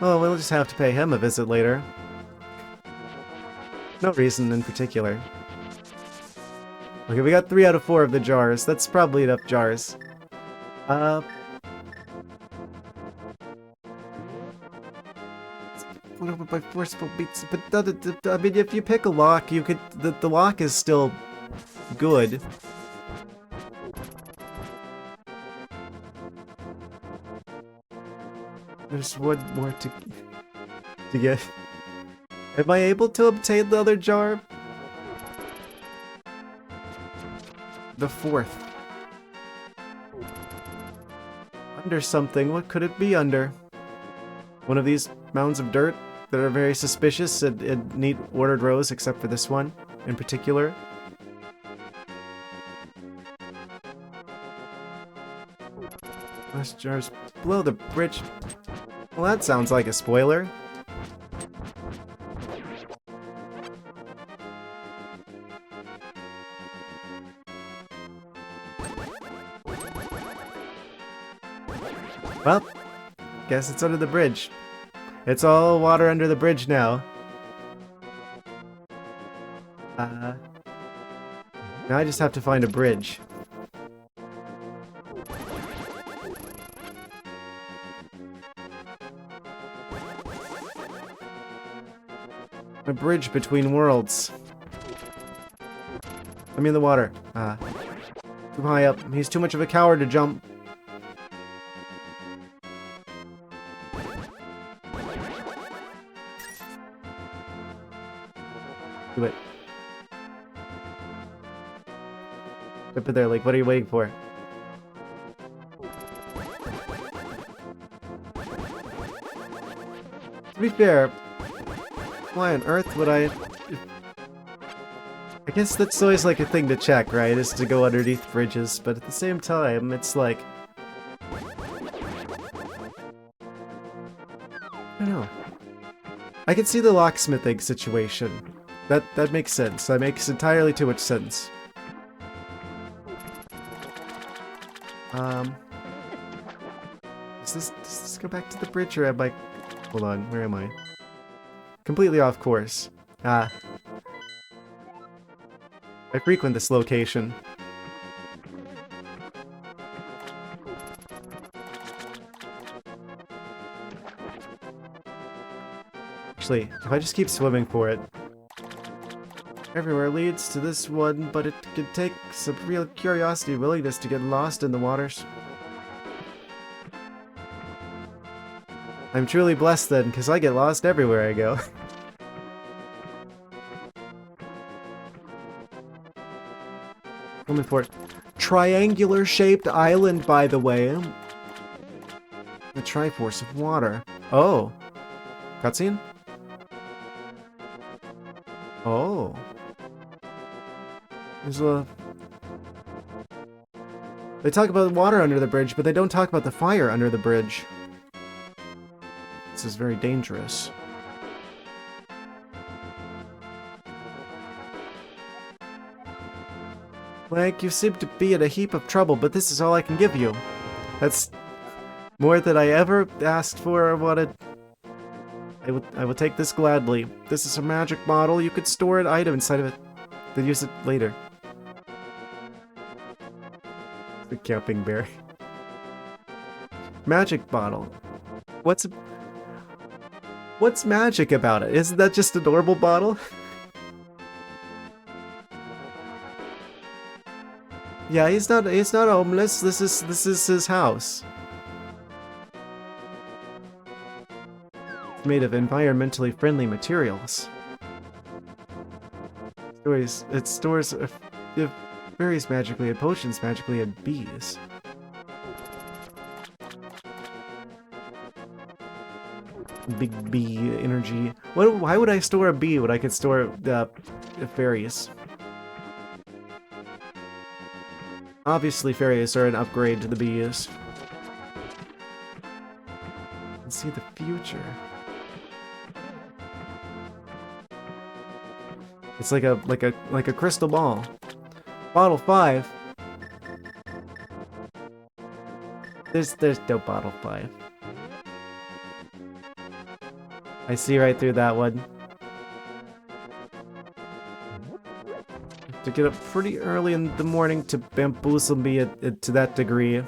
Oh, we'll just have to pay him a visit later. No reason in particular. Okay, we got 3 out of 4 of the jars. That's probably enough jars. By forceful beats, but I mean, if you pick a lock, you could. The lock is still good. There's one more to get. Am I able to obtain the other jar? The fourth. Under something. What could it be under? One of these mounds of dirt that are very suspicious and in neat ordered rows, except for this one in particular. Last jars below the bridge. Well, that sounds like a spoiler. Well, guess it's under the bridge. It's all water under the bridge now. Now I just have to find a bridge. A bridge between worlds. I mean the water. Too high up. He's too much of a coward to jump. Do it. Jump in there, like, what are you waiting for? To be fair, why on earth would I guess that's always like a thing to check, right? Is to go underneath bridges, but at the same time, it's like... I don't know. I can see the locksmithing situation. That makes sense. That makes entirely too much sense. Does this go back to the bridge, or am I... Hold on, where am I? Completely off course. I frequent this location. Actually, if I just keep swimming for it... Everywhere leads to this one, but it could take some real curiosity and willingness to get lost in the waters. I'm truly blessed then, because I get lost everywhere I go. Coming for it. Triangular-shaped island, by the way. The Triforce of water. Oh. Cutscene? Oh. There's a... They talk about water under the bridge, but they don't talk about the fire under the bridge. This is very dangerous. Like, you seem to be in a heap of trouble, but this is all I can give you. That's more than I ever asked for or wanted. I will take this gladly. This is a magic bottle. You could store an item inside of it, then use it later. The camping bear. Magic bottle. What's magic about it? Isn't that just a normal bottle? Yeah, he's not homeless. This is his house. It's made of environmentally friendly materials. It stores berries magically and potions magically and bees. Big bee energy. Why would I store a bee when I could store fairies? Obviously, fairies are an upgrade to the bees. Let's see the future. It's like a crystal ball. Bottle 5. There's no bottle 5. I see right through that one. To get up pretty early in the morning to bamboozle me to that degree.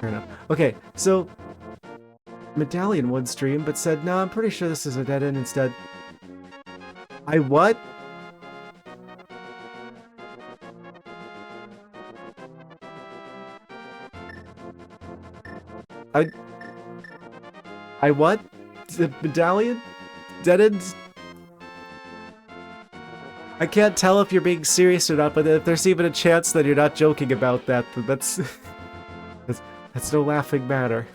Fair enough. Okay, so Medallion would stream, but said, no, I'm pretty sure this is a dead end instead. I what? I what? The Medallion? Dead ends? I can't tell if you're being serious or not, but if there's even a chance that you're not joking about that, that's that's no laughing matter.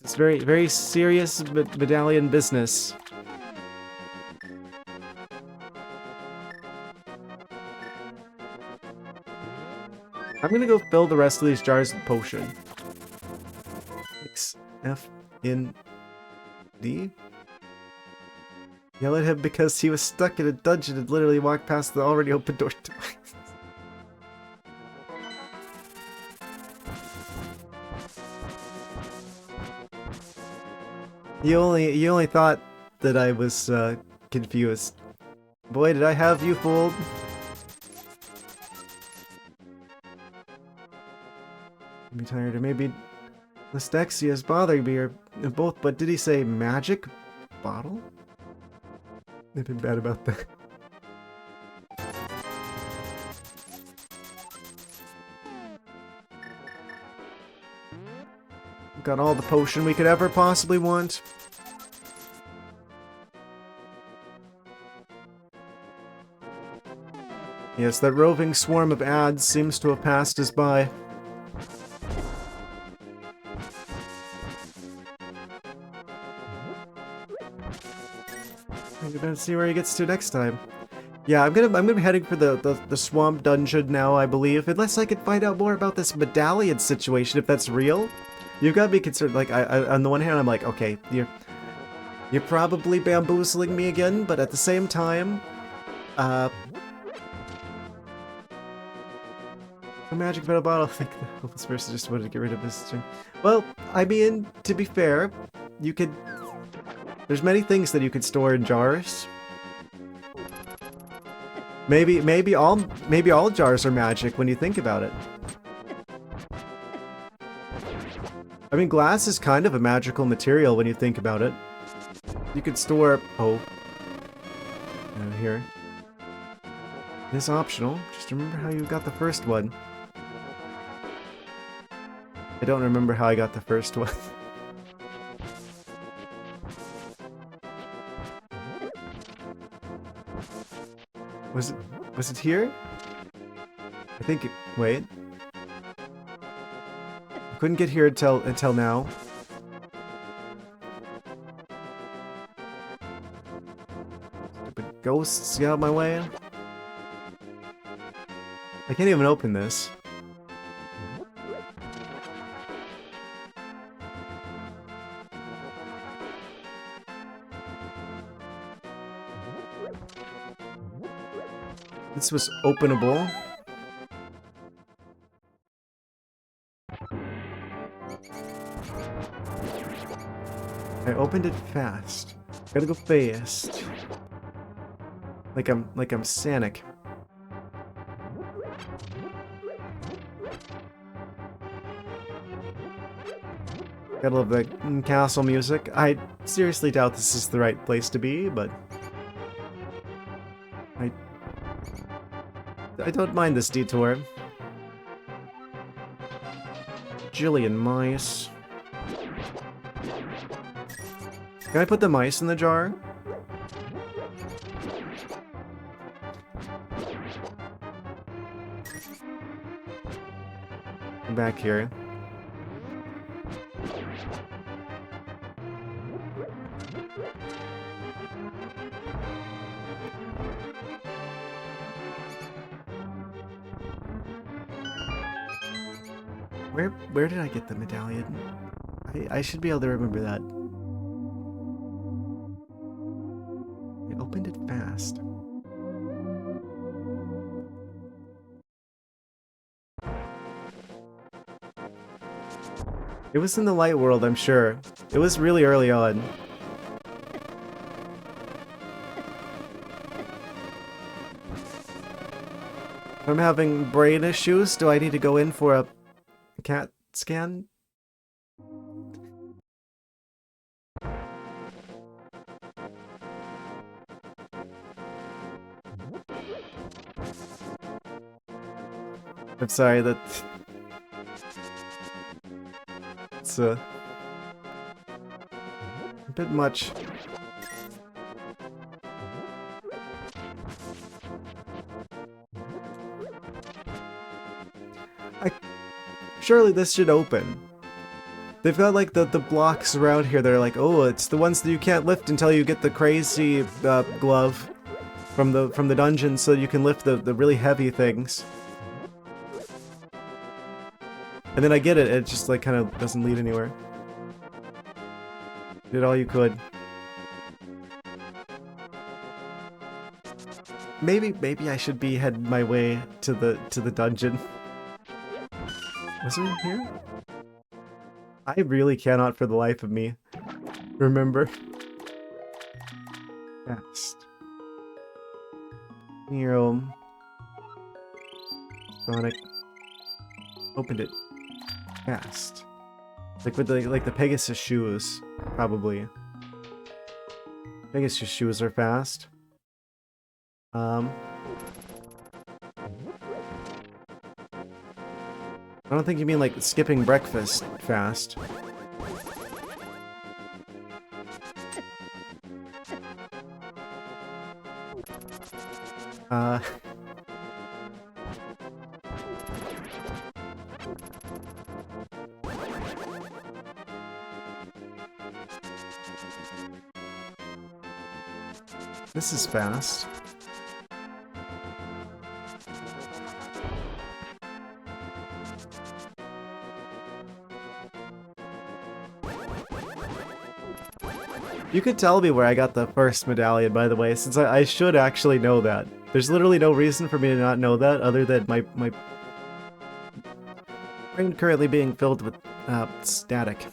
It's very serious Medallion business. I'm gonna go fill the rest of these jars with potion. X F in D. Yell at him because he was stuck in a dungeon and literally walked past the already open door twice. You only thought that I was confused. Boy, did I have you fooled. I'm tired, or maybe Lystexia is bothering me, or both, but did he say magic bottle? They've been bad about that. Got all the potion we could ever possibly want. Yes, that roving swarm of ads seems to have passed us by. I'm gonna see where he gets to next time. Yeah, I'm gonna be heading for the swamp dungeon now, I believe, unless I can find out more about this medallion situation, if that's real. You've got to be concerned. Like, on the one hand, I'm like, okay, you're probably bamboozling me again, but at the same time, a magic metal bottle. I think the hopeless person just wanted to get rid of this string. Well, I mean, to be fair, you could. There's many things that you could store in jars. Maybe all jars are magic when you think about it. I mean, glass is kind of a magical material when you think about it. You could store... Oh. Here. It is optional. Just remember how you got the first one. I don't remember how I got the first one. Was it here? I think it... Wait. I couldn't get here until now. Stupid ghosts, get out of my way. I can't even open this. This was openable. I opened it fast. Gotta go fast. Like I'm Sonic. Gotta love the castle music. I seriously doubt this is the right place to be, but I don't mind this detour. Jillian mice. Can I put the mice in the jar? I'm back here. Where did I get the medallion? I should be able to remember that. I opened it fast. It was in the light world, I'm sure. It was really early on. I'm having brain issues. Do I need to go in for a CAT scan? I'm sorry, it's a bit much. Surely this should open. They've got like the blocks around here that are like, oh, it's the ones that you can't lift until you get the crazy glove from the dungeon, so you can lift the really heavy things. And then I get it, it just like kind of doesn't lead anywhere. Did all you could. Maybe I should be heading my way to the dungeon. Was it in here? I really cannot for the life of me remember. Fast. Nero. Sonic. Opened it. Fast. Like with the Pegasus shoes, probably. Pegasus shoes are fast. I don't think you mean like skipping breakfast fast. This is fast. You could tell me where I got the first medallion, by the way, since I should actually know that. There's literally no reason for me to not know that, other than my brain currently being filled with static.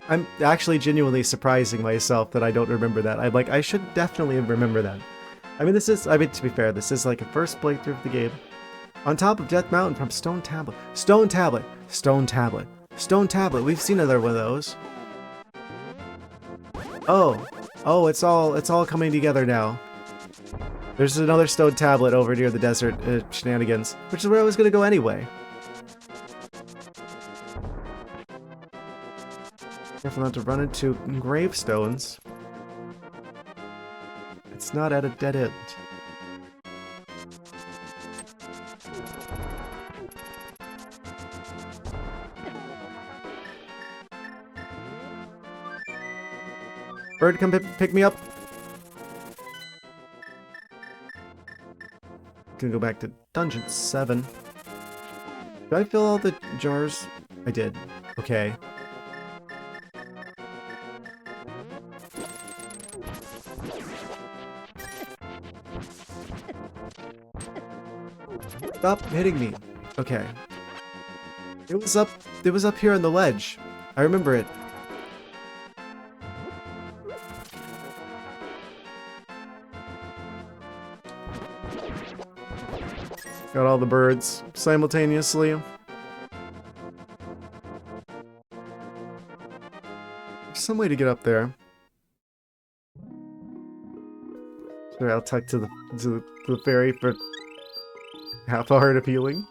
I'm actually genuinely surprising myself that I don't remember that. I'm like, I should definitely remember that. I mean, to be fair, this is like a first playthrough of the game. On top of Death Mountain from Stone Tablet. Stone Tablet! Stone Tablet. Stone Tablet. We've seen another one of those. Oh. Oh, it's all coming together now. There's another Stone Tablet over near the desert shenanigans, which is where I was gonna go anyway. Careful not to run into gravestones. It's not at a dead end. Bird, come pick me up. Gonna go back to Dungeon 7. Did I fill all the jars? I did. Okay. Stop hitting me. Okay. It was up here on the ledge. I remember it. Got all the birds simultaneously. There's some way to get up there. Sure, I'll talk to the fairy for half a heart of healing.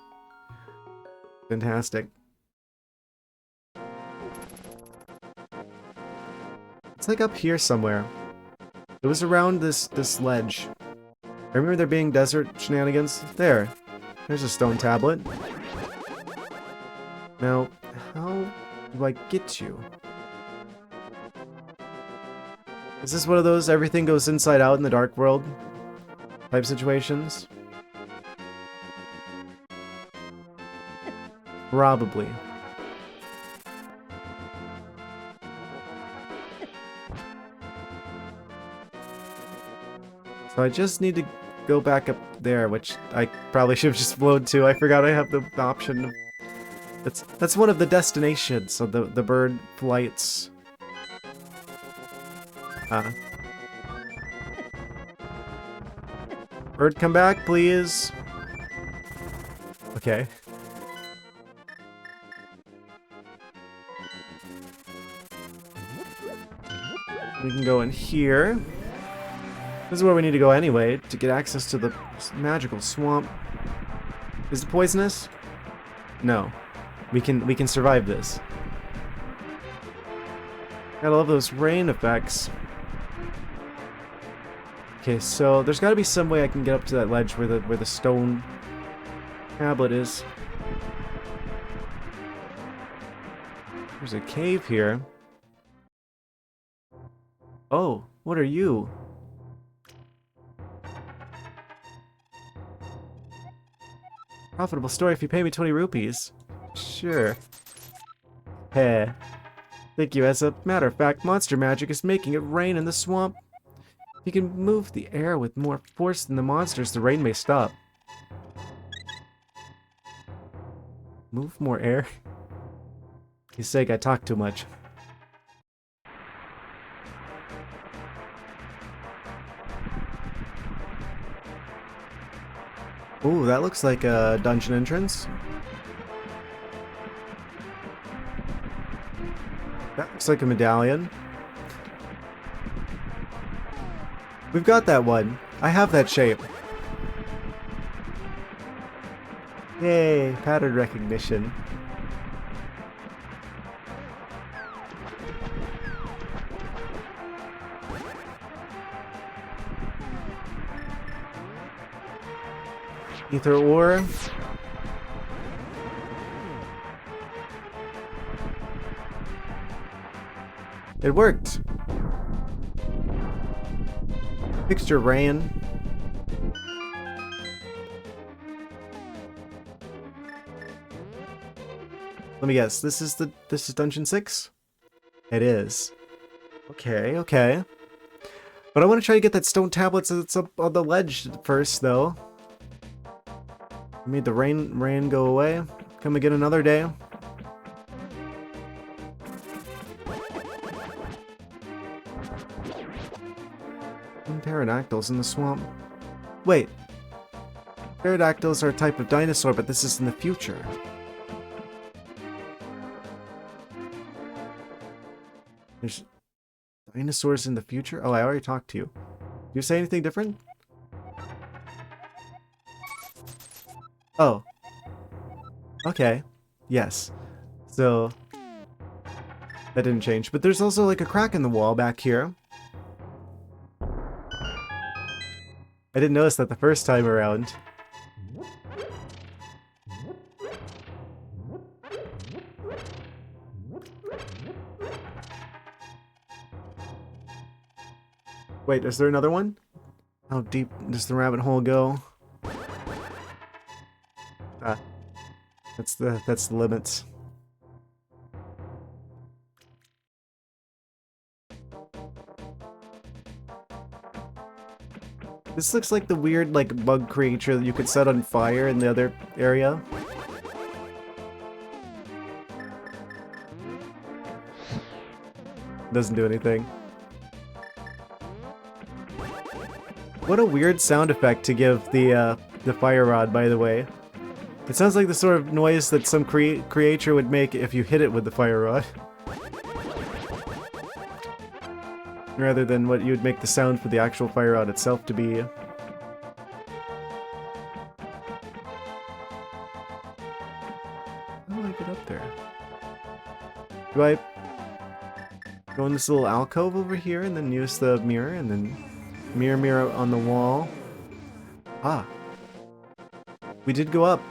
Fantastic. It's like up here somewhere. It was around this ledge. I remember there being desert shenanigans. There. There's a stone tablet. Now, how do I get you? Is this one of those everything goes inside out in the dark world type situations? Probably. So I just need to go back up there, which I probably should have just flown to. I forgot I have the option. That's one of the destinations of the bird flights. Uh, Bird, come back, please. Okay. We can go in here. This is where we need to go anyway, to get access to the magical swamp. Is it poisonous? No. We can survive this. Gotta love those rain effects. Okay, so there's gotta be some way I can get up to that ledge where the stone tablet is. There's a cave here. Oh, what are you? Profitable story if you pay me 20 rupees. Sure. Heh. Thank you. As a matter of fact, monster magic is making it rain in the swamp. If you can move the air with more force than the monsters, the rain may stop. Move more air? You say I talk too much. Ooh, that looks like a dungeon entrance. That looks like a medallion. We've got that one. I have that shape. Yay, pattern recognition. Ether ore. It worked. Mixture rain. Let me guess. This is dungeon 6? It is. Okay, okay. But I want to try to get that stone tablet so it's up on the ledge first, though. Made the rain go away. Come again another day. Pterodactyls in the swamp. Wait. Pterodactyls are a type of dinosaur, but this is in the future. There's dinosaurs in the future? Oh, I already talked to you. Do you say anything different? Oh. Okay. Yes. So that didn't change. But there's also like a crack in the wall back here. I didn't notice that the first time around. Wait, is there another one? How deep does the rabbit hole go? Ah. That's the limits. This looks like the weird, like, bug creature that you could set on fire in the other area. Doesn't do anything. What a weird sound effect to give the fire rod, by the way. It sounds like the sort of noise that some creature would make if you hit it with the fire rod. Rather than what you would make the sound for the actual fire rod itself to be. How do I get up there? Do I go in this little alcove over here and then use the mirror and then mirror on the wall? Ah. We did go up.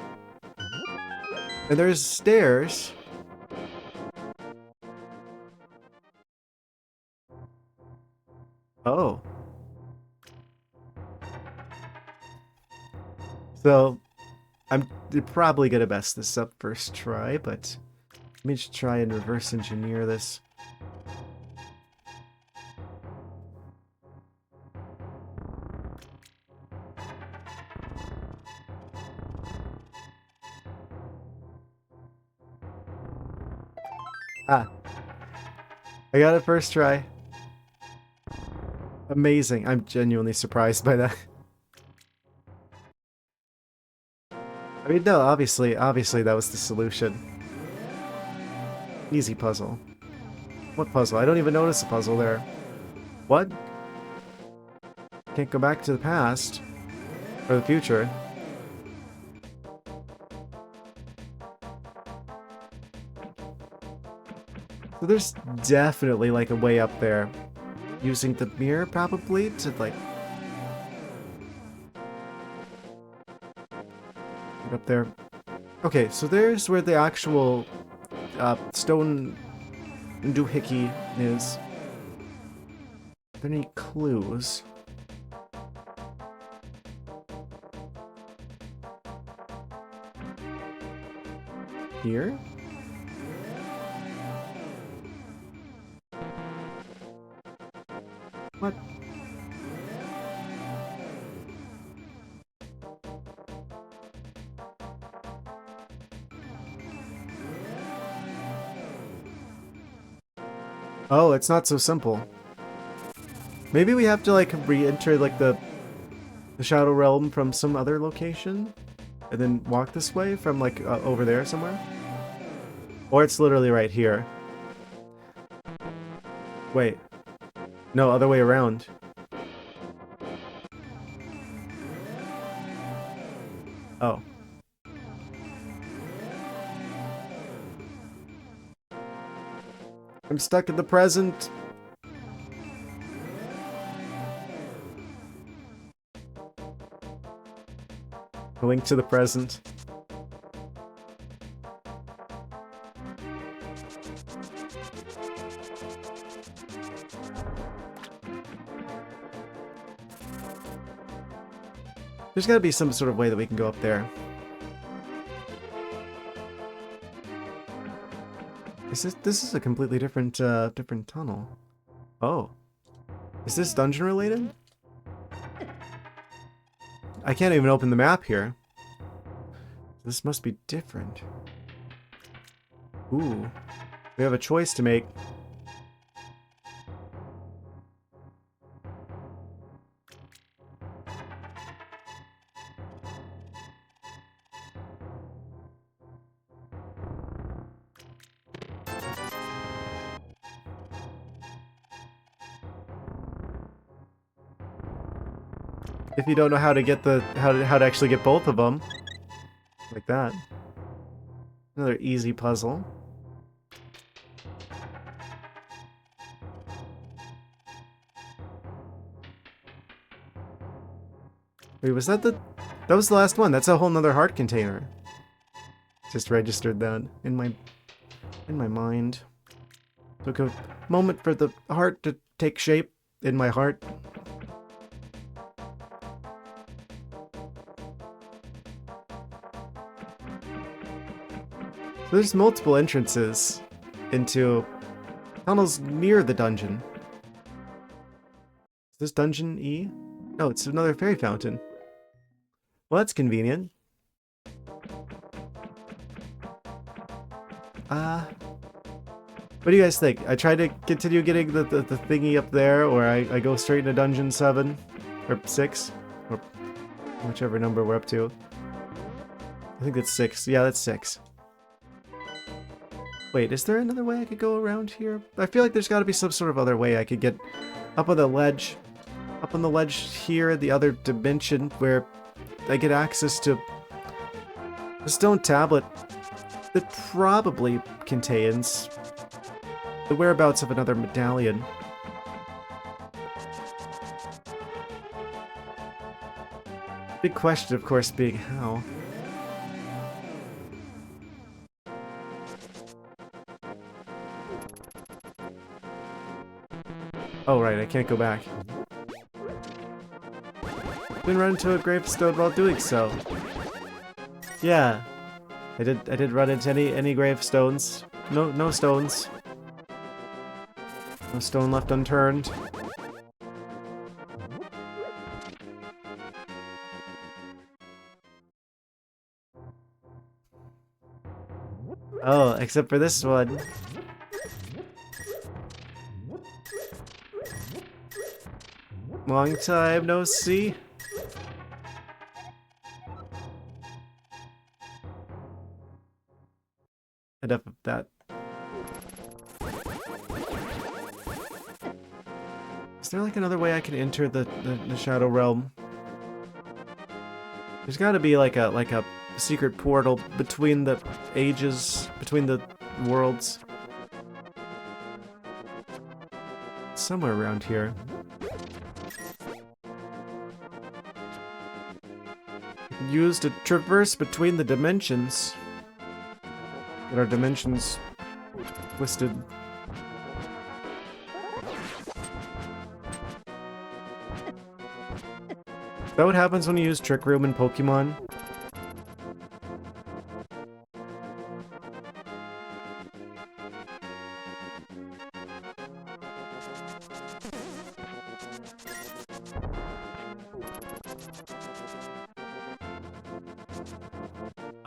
And there's stairs. Oh. So, I'm probably gonna mess this up first try, but let me just try and reverse engineer this. Ah. I got it first try. Amazing. I'm genuinely surprised by that. I mean, no, obviously that was the solution. Easy puzzle. What puzzle? I don't even notice a puzzle there. What? Can't go back to the past. Or the future. So there's definitely like a way up there. Using the mirror probably to like get up there. Okay, so there's where the actual stone doohickey is. Are there any clues? Here? What? Oh, it's not so simple. Maybe we have to like re-enter like the Shadow Realm from some other location? And then walk this way from like over there somewhere? Or it's literally right here. Wait. No, other way around. Oh. I'm stuck in the present. A link to the present. There's gotta be some sort of way that we can go up there. This is a completely different different tunnel. Oh. Is this dungeon related? I can't even open the map here. This must be different. Ooh. We have a choice to make. If you don't know how to get the how to actually get both of them, like that. Another easy puzzle. Wait, was that the... That was the last one. That's a whole nother heart container. Just registered that in my mind. Took a moment for the heart to take shape in my heart. There's multiple entrances into tunnels near the dungeon. Is this dungeon E? No, it's another fairy fountain. Well, that's convenient. What do you guys think? I try to continue getting the thingy up there, or I go straight into dungeon 7? Or 6? Or whichever number we're up to. I think it's 6. Yeah, that's 6. Wait, is there another way I could go around here? I feel like there's got to be some sort of other way I could get up on the ledge. Up on the ledge here, the other dimension, where I get access to a stone tablet that probably contains the whereabouts of another medallion. Big question, of course, being how. Oh, right, I can't go back. Didn't run into a gravestone while doing so. Yeah, I did run into any gravestones. No stones. No stone left unturned. Oh, except for this one. Long time no see. Enough of that. Is there like another way I can enter the Shadow Realm? There's gotta be like a secret portal between the ages, between the worlds. Somewhere around here. Used to traverse between the dimensions. Get our dimensions twisted. Is that what happens when you use Trick Room in Pokemon?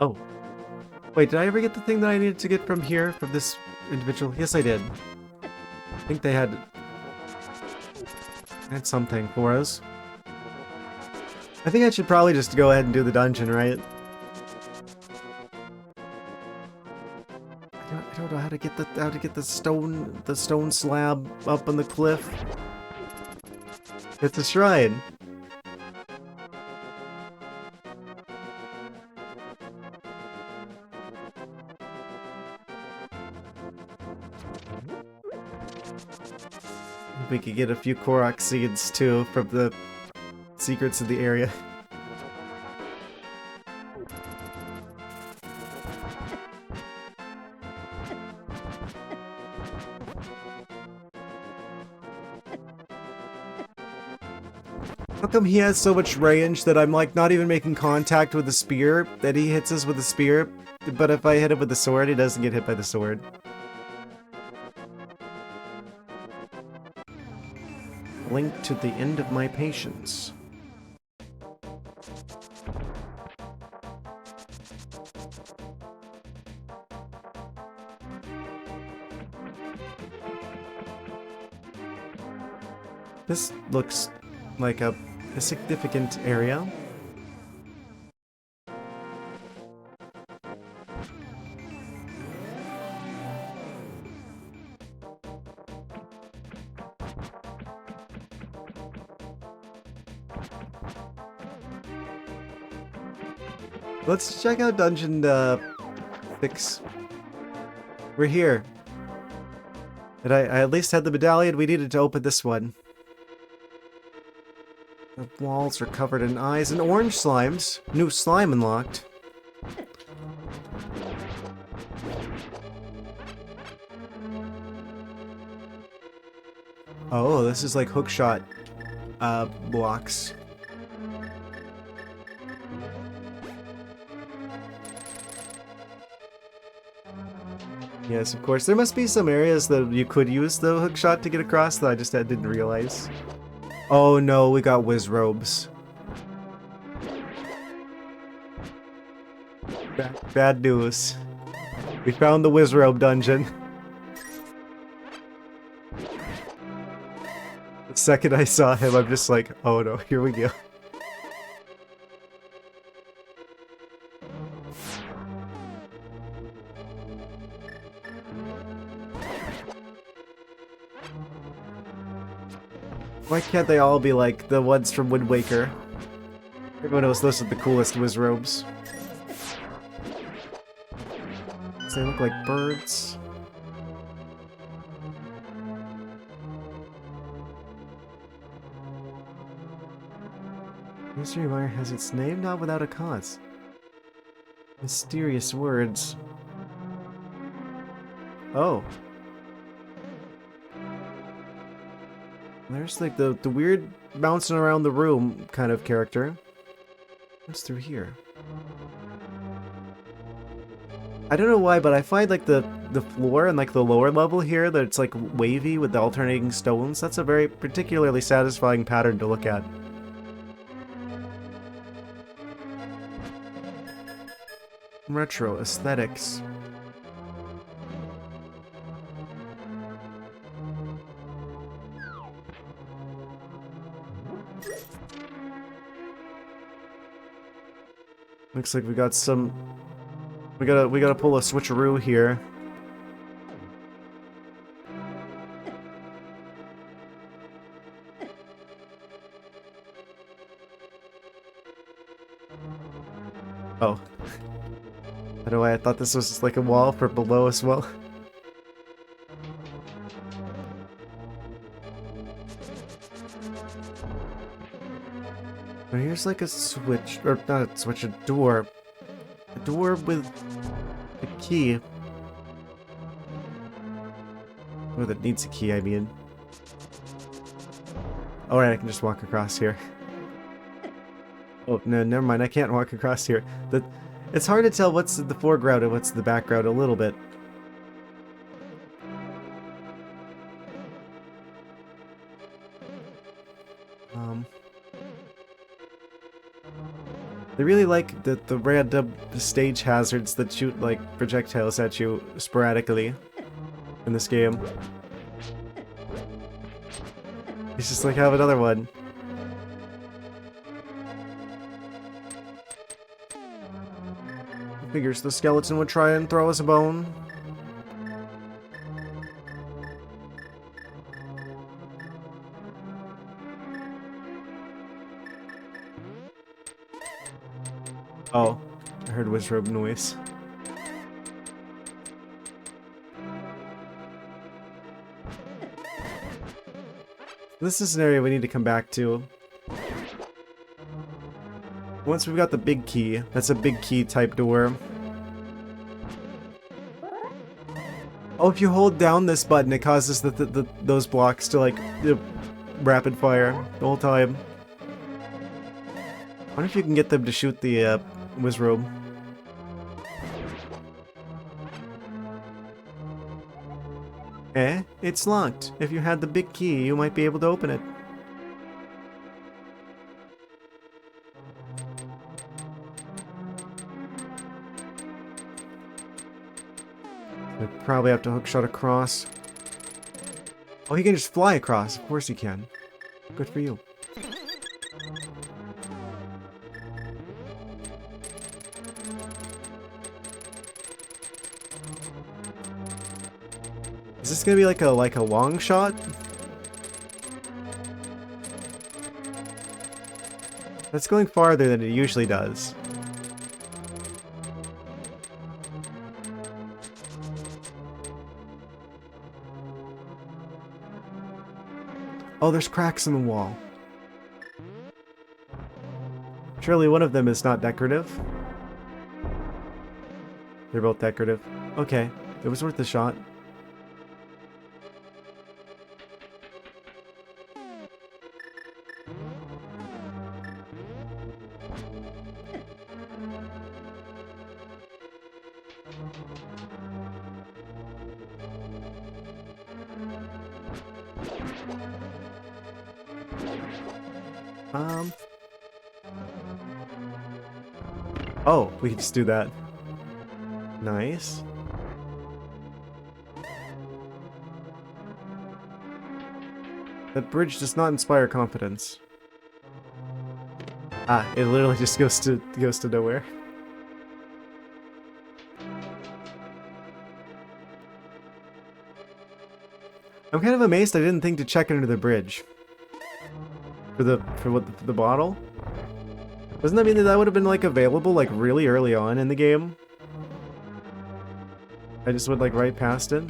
Oh. Wait, did I ever get the thing that I needed to get from here, from this individual? Yes, I did. I think they had something for us. I think I should probably just go ahead and do the dungeon, right? I don't know how to get the stone slab up on the cliff. It's a shrine. We could get a few Korok seeds too from the secrets of the area. How come he has so much range that I'm like not even making contact with the spear, that he hits us with a spear, but if I hit him with the sword, he doesn't get hit by the sword? Link to the end of my patience. This looks like a significant area. Let's check out Dungeon 6. We're here. And I at least had the medallion we needed to open this one. The walls are covered in eyes and orange slimes. New slime unlocked. Oh, this is like hookshot blocks. Yes, of course. There must be some areas that you could use the hookshot to get across that I just didn't realize. Oh no, we got whiz robes. Bad news. We found the whiz robe dungeon. The second I saw him, I'm just like, oh no, here we go. Why can't they all be like the ones from Wind Waker? Everyone knows those are the coolest whiz robes. They look like birds. Mystery Mire has its name not without a cause. Mysterious words. Oh. There's like the weird bouncing around the room kind of character. What's through here? I don't know why, but I find like the floor and like the lower level here that it's like wavy with the alternating stones. That's a very particularly satisfying pattern to look at. Retro aesthetics. Looks like we got some... We gotta pull a switcheroo here. Oh. I don't know why I thought this was just like a wall for below as well. Now here's like a switch, or not a switch, a door. A door with a key. Oh, that needs a key, I mean. Alright, I can just walk across here. Oh, no, never mind, I can't walk across here. It's hard to tell what's the foreground and what's the background a little bit. They really like the random stage hazards that shoot, like, projectiles at you sporadically in this game. It's just like, have another one. Figures the skeleton would try and throw us a bone. Oh, I heard wizrobe noise. This is an area we need to come back to. Once we've got the big key, that's a big key type door. Oh, if you hold down this button, it causes those blocks to, like, rapid fire the whole time. I wonder if you can get them to shoot the wizrobe. Eh? It's locked. If you had the big key, you might be able to open it. I probably have to hookshot across. Oh, he can just fly across. Of course he can. Good for you. Is this gonna be like a long shot? That's going farther than it usually does. Oh, there's cracks in the wall. Surely one of them is not decorative. They're both decorative. Okay, it was worth a shot. Oh, we can just do that. Nice. That bridge does not inspire confidence. Ah, it literally just goes to nowhere. I'm kind of amazed I didn't think to check under the bridge. For the bottle? Doesn't that mean that would have been, like, available, like, really early on in the game? I just went, like, right past it.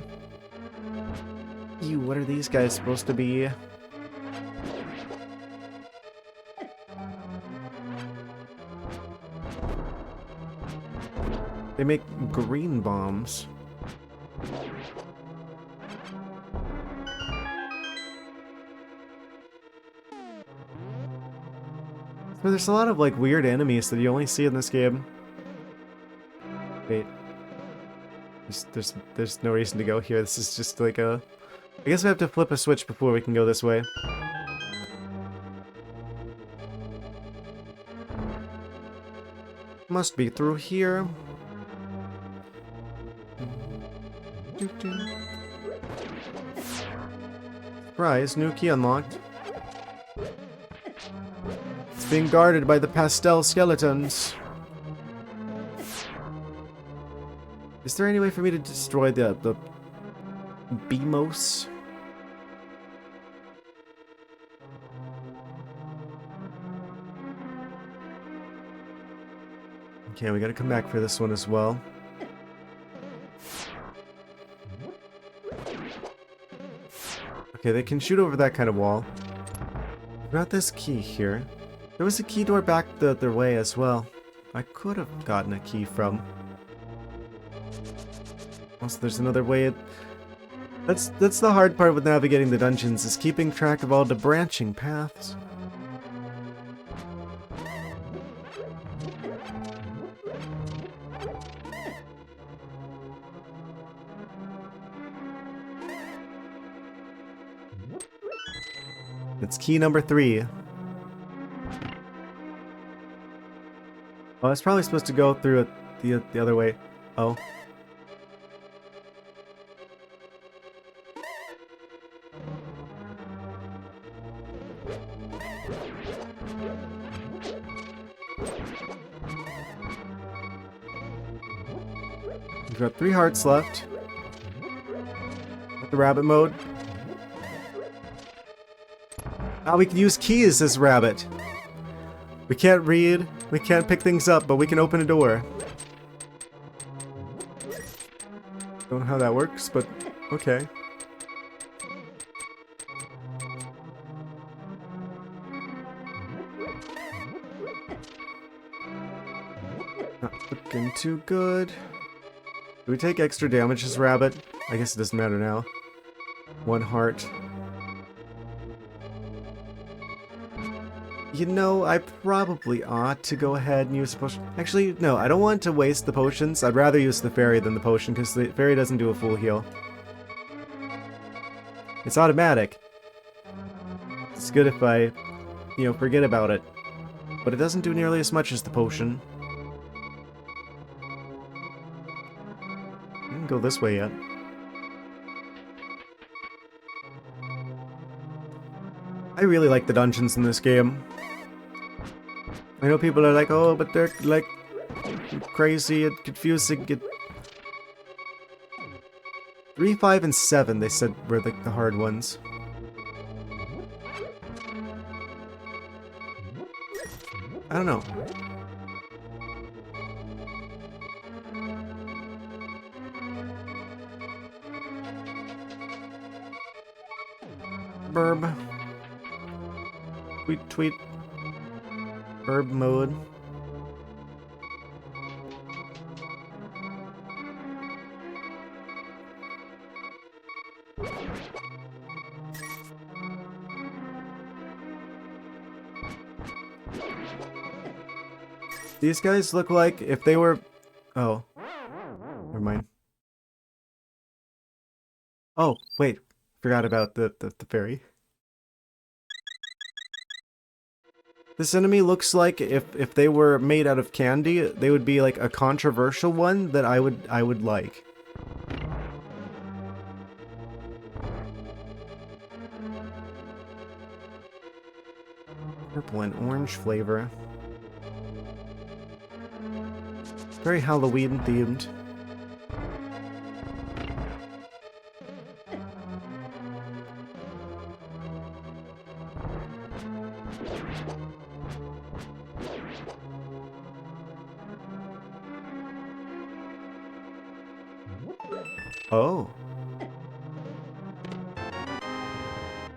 Ew, what are these guys supposed to be? They make green bombs. But there's a lot of, like, weird enemies that you only see in this game. Wait. There's no reason to go here. This is just like a... I guess we have to flip a switch before we can go this way. Must be through here. Surprise, new key unlocked. It's being guarded by the pastel skeletons. Is there any way for me to destroy the Beamos? Okay, we gotta come back for this one as well. Okay, they can shoot over that kind of wall. We've got this key here. There was a key door back the other way as well. I could have gotten a key from. Also, there's another way. That's the hard part with navigating the dungeons, is keeping track of all the branching paths. It's key number 3. Oh, I was probably supposed to go through it the other way. Oh. We've got 3 hearts left. With the rabbit mode. Ah, we can use keys as rabbit. We can't read, we can't pick things up, but we can open a door. Don't know how that works, but okay. Not looking too good. Do we take extra damage as rabbit? I guess it doesn't matter now. 1 heart. You know, I probably ought to go ahead and use the potion. Actually, no, I don't want to waste the potions. I'd rather use the fairy than the potion, because the fairy doesn't do a full heal. It's automatic. It's good if I, you know, forget about it. But it doesn't do nearly as much as the potion. I didn't go this way yet. I really like the dungeons in this game. I know people are like, oh, but they're like crazy and confusing. 3, 5, and 7 they said were the hard ones. I don't know. Burb. Tweet, tweet. Burb mode. These guys look like if they were... Oh. Never mind. Oh, wait. Forgot about the fairy. This enemy looks like if they were made out of candy, they would be like a controversial one that I would like. Purple and orange flavor. Very Halloween themed. Oh.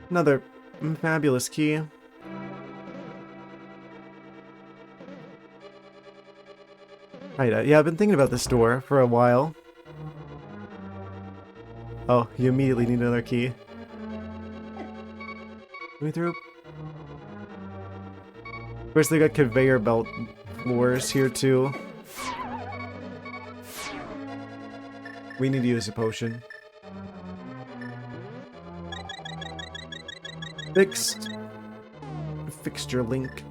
Another fabulous key. Right, yeah, I've been thinking about this door for a while. Oh, you immediately need another key. Let me through. Of course, they got conveyor belt floors here too. We need to use a potion. Fixed. Fixture link.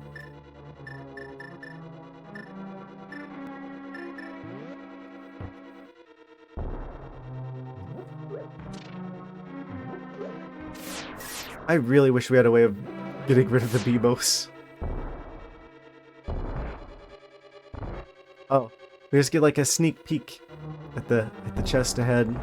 I really wish we had a way of getting rid of the Beamos. Oh, we just get like a sneak peek. at the chest ahead.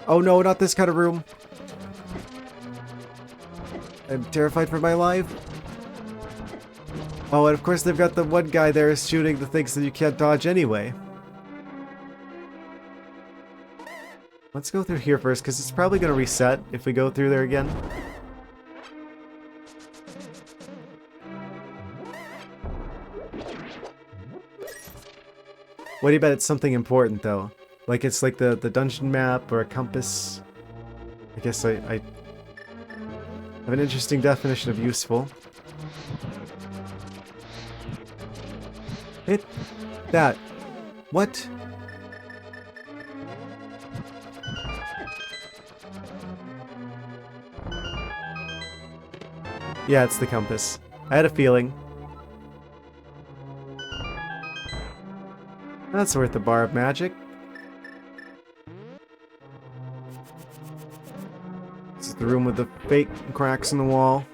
Oh no, not this kind of room. I'm terrified for my life. Oh, and of course they've got the one guy there shooting the things that you can't dodge anyway. Let's go through here first, because it's probably going to reset if we go through there again. What do you bet it's something important, though? Like it's like the dungeon map or a compass? I guess I have an interesting definition of useful. Hit that. What? Yeah, it's the compass. I had a feeling. That's worth a bar of magic. This is the room with the fake cracks in the wall.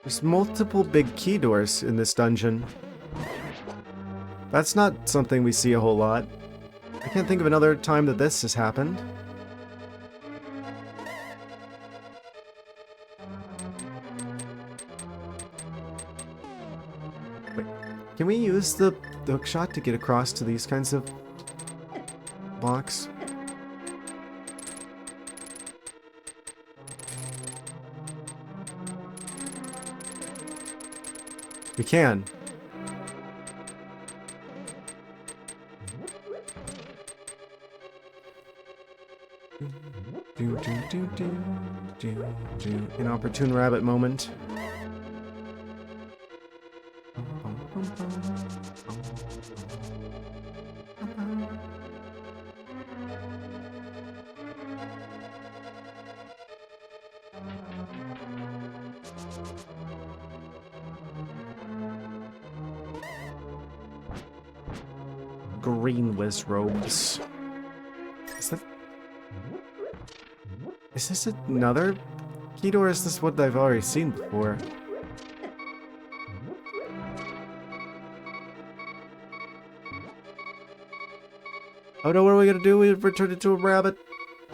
There's multiple big key doors in this dungeon. That's not something we see a whole lot. I can't think of another time that this has happened. Wait, can we use the hook shot to get across to these kinds of blocks? We can. Inopportune rabbit moment. Green whiz robes. Is this another key door, or is this what I've already seen before? Oh no, what are we gonna do? We return it to a rabbit?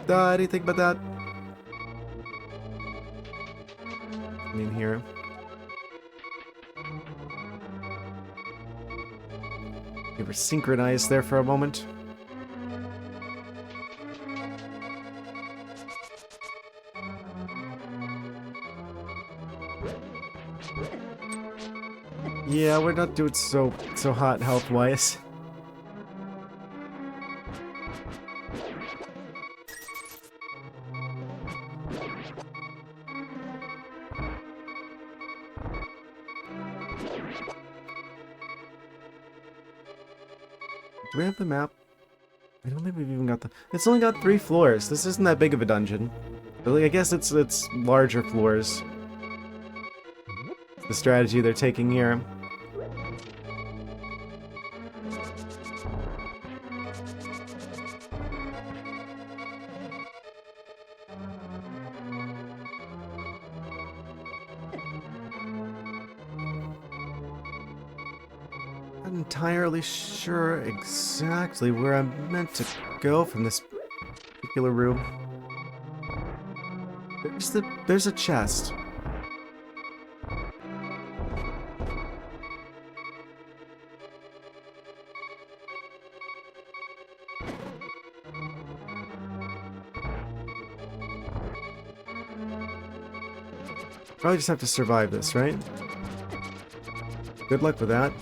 Anything but that? I mean, here. We were synchronized there for a moment. Yeah, we're not doing so hot health-wise. Do we have the map? I don't think we've even got the... It's only got 3 floors. This isn't that big of a dungeon. Really, I guess it's larger floors. The strategy they're taking here. Not entirely sure exactly where I'm meant to go from this particular room. There's a chest. Probably just have to survive this, right? Good luck with that.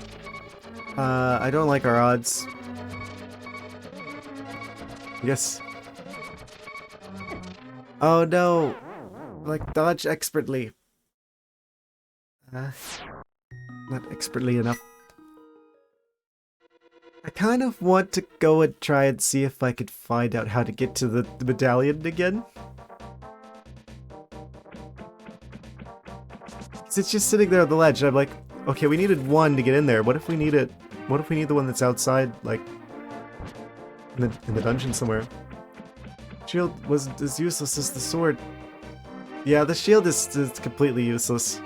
I don't like our odds. Yes. Oh no! Like, dodge expertly. Not expertly enough. I kind of want to go and try and see if I could find out how to get to the medallion again. It's just sitting there on the ledge, and I'm like, okay, we needed one to get in there. What if we need it? What if we need the one that's outside, like, in the dungeon somewhere? Shield was as useless as the sword. Yeah, the shield is completely useless.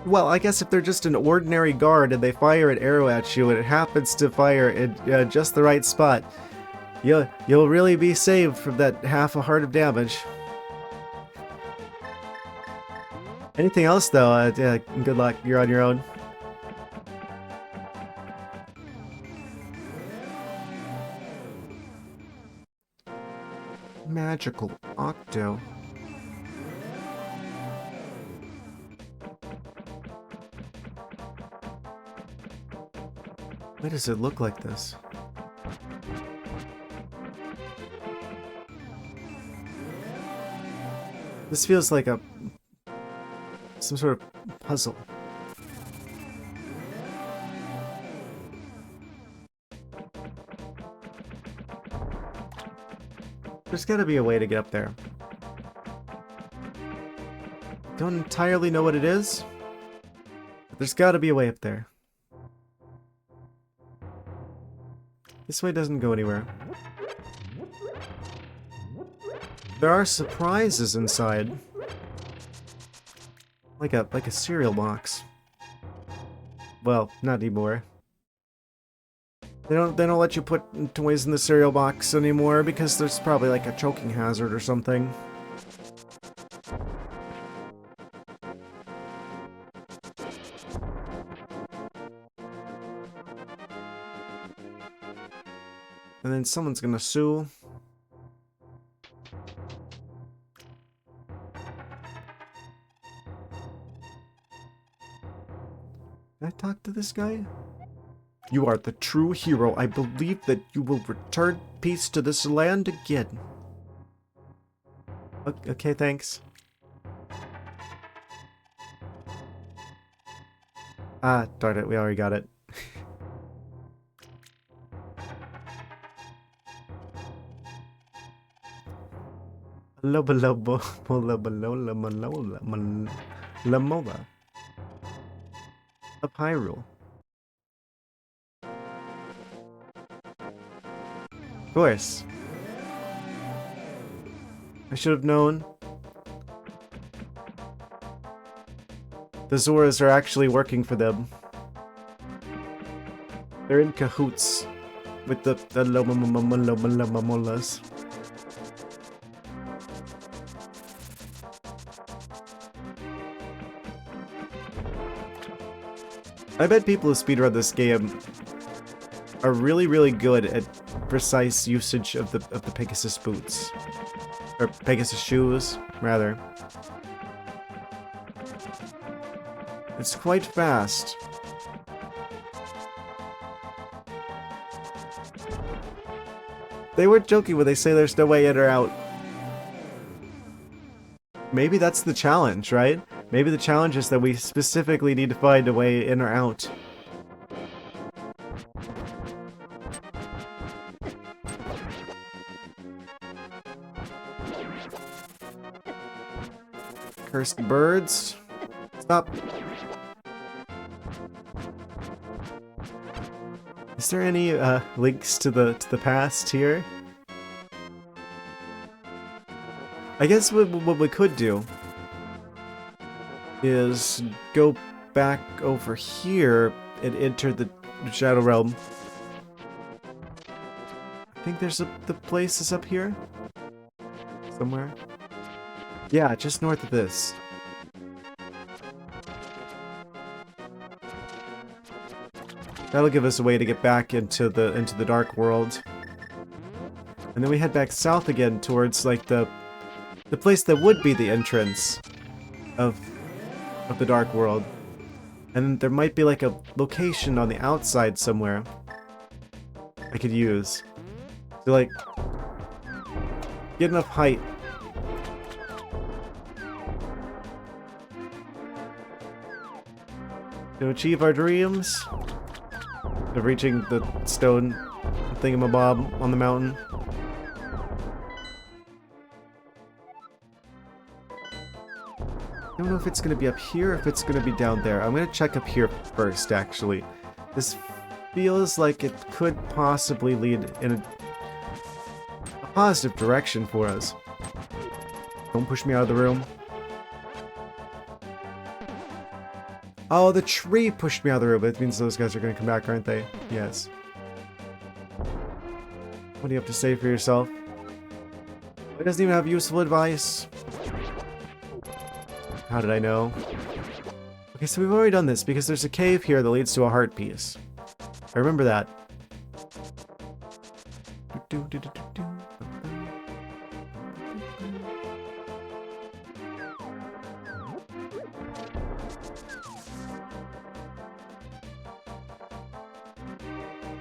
Well, I guess if they're just an ordinary guard and they fire an arrow at you and it happens to fire in just the right spot, you'll really be saved from that half a heart of damage. Anything else though, yeah, good luck, you're on your own. Magical Octo. Why does it look like this? This feels like some sort of puzzle. There's gotta be a way to get up there. Don't entirely know what it is, but there's gotta be a way up there. This way doesn't go anywhere. There are surprises inside. Like a cereal box. Well, not anymore. They don't let you put toys in the cereal box anymore because there's probably like a choking hazard or something. And then someone's gonna sue. Can I talk to this guy? You are the true hero. I believe that you will return peace to this land again. Okay, thanks. Ah, darn it, we already got it. Lamola. Of Hyrule. Of course. I should have known. The Zoras are actually working for them. They're in cahoots with the Lomolas. I bet people who speedrun this game are really, really good at precise usage of the Pegasus boots. Or Pegasus shoes, rather. It's quite fast. They weren't joking when they say there's no way in or out. Maybe that's the challenge, right? Maybe the challenge is that we specifically need to find a way in or out. Cursed birds. Stop. Is there any links to the past here? I guess what we could do is go back over here and enter the Shadow Realm. I think there's the place is up here somewhere. Yeah, just north of this. That'll give us a way to get back into the dark world. And then we head back south again towards like the place that would be the entrance of the dark world. And there might be like a location on the outside somewhere I could use to like get enough height to achieve our dreams of reaching the stone thingamabob on the mountain. I don't know if it's going to be up here or if it's going to be down there. I'm going to check up here first, actually. This feels like it could possibly lead in a positive direction for us. Don't push me out of the room. Oh, the tree pushed me out of the room. It means those guys are going to come back, aren't they? Yes. What do you have to say for yourself? It doesn't even have useful advice. How did I know? Okay, so we've already done this because there's a cave here that leads to a heart piece. I remember that.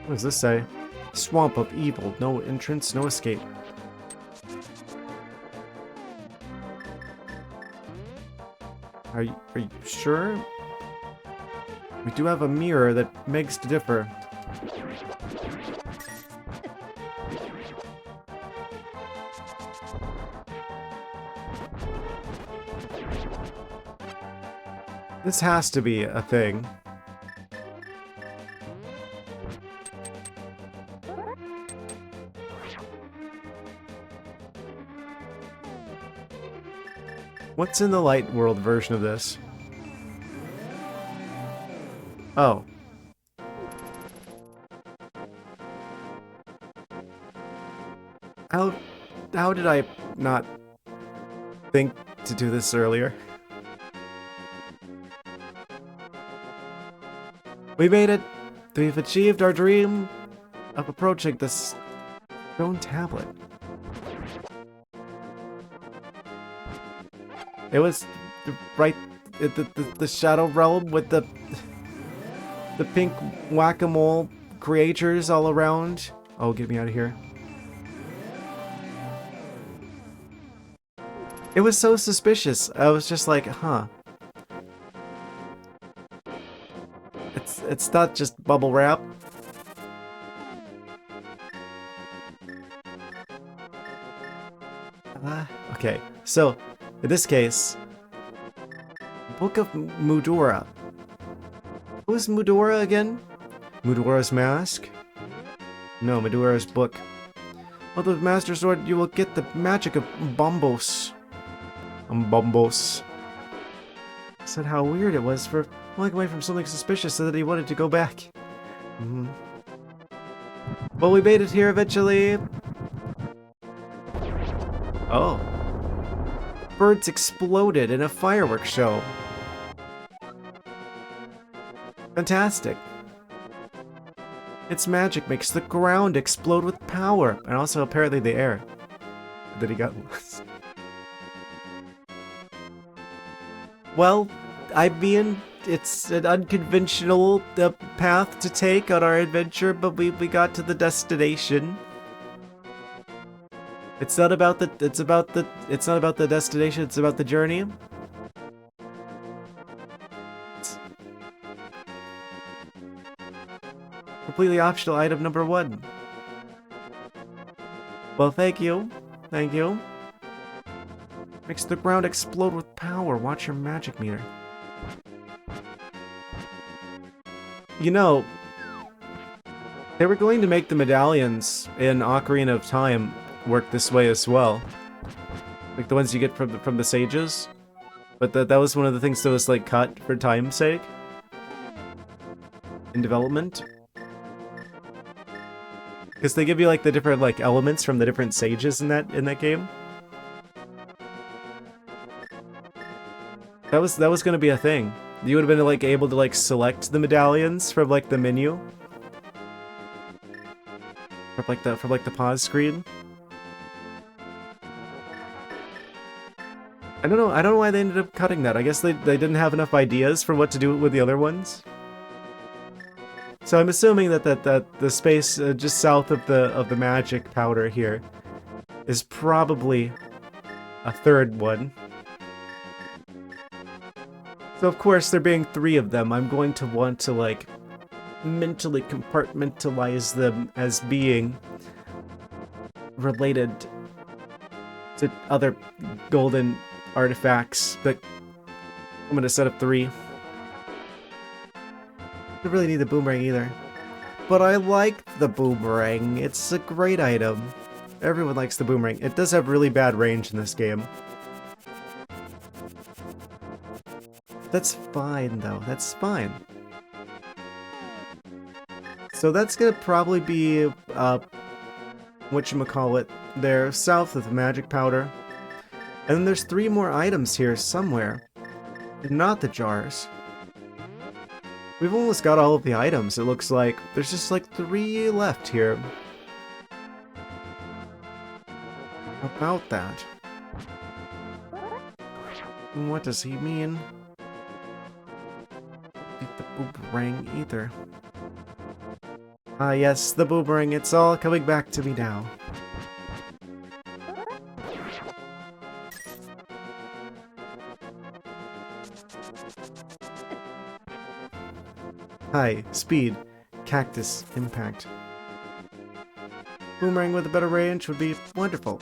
What does this say? Swamp of evil. No entrance, no escape. Are you sure? We do have a mirror that begs to differ. This has to be a thing. What's in the light world version of this? Oh. How did I not think to do this earlier? We made it! We've achieved our dream of approaching this stone tablet. It was right at the Shadow Realm with the pink whack-a-mole creatures all around. Oh, get me out of here. It was so suspicious. I was just like, huh. It's not just bubble wrap. Okay, so in this case, Book of Mudora. Who's Mudora again? Mudora's mask? No, Mudora's book. With the Master Sword, you will get the magic of Bombos. Bombos. Said how weird it was for pulling away from something suspicious so that he wanted to go back. Well, we made it here eventually. Oh. Birds exploded in a fireworks show. Fantastic. Its magic makes the ground explode with power, and also apparently the air. That he got lost. Well, I mean, it's an unconventional path to take on our adventure, but we got to the destination. It's not about the destination, it's about the journey. Completely optional item number 1. Well, thank you. Thank you. Makes the ground explode with power. Watch your magic meter. You know, they were going to make the medallions in Ocarina of Time work this way as well. Like the ones you get from the sages. But that was one of the things that was like cut for time's sake. In development. Because they give you like the different like elements from the different sages in that game. That was gonna be a thing. You would have been like able to like select the medallions from like the menu. From like the pause screen. I don't know why they ended up cutting that. I guess they didn't have enough ideas for what to do with the other ones. So I'm assuming that the space just south of the magic powder here is probably a third one. So of course, there being 3 of them, I'm going to want to like mentally compartmentalize them as being related to other golden artifacts that I'm gonna set up 3. Don't really need the boomerang either. But I like the boomerang. It's a great item. Everyone likes the boomerang. It does have really bad range in this game. That's fine, though. That's fine. So that's gonna probably be, whatchamacallit, there, south of the magic powder. And then there's 3 more items here somewhere. Not the jars. We've almost got all of the items, it looks like. There's just like 3 left here. About that. What does he mean? Beat the boomerang either. Ah yes, the boomerang, it's all coming back to me now. Hi, speed, cactus, impact. Boomerang with a better range would be wonderful.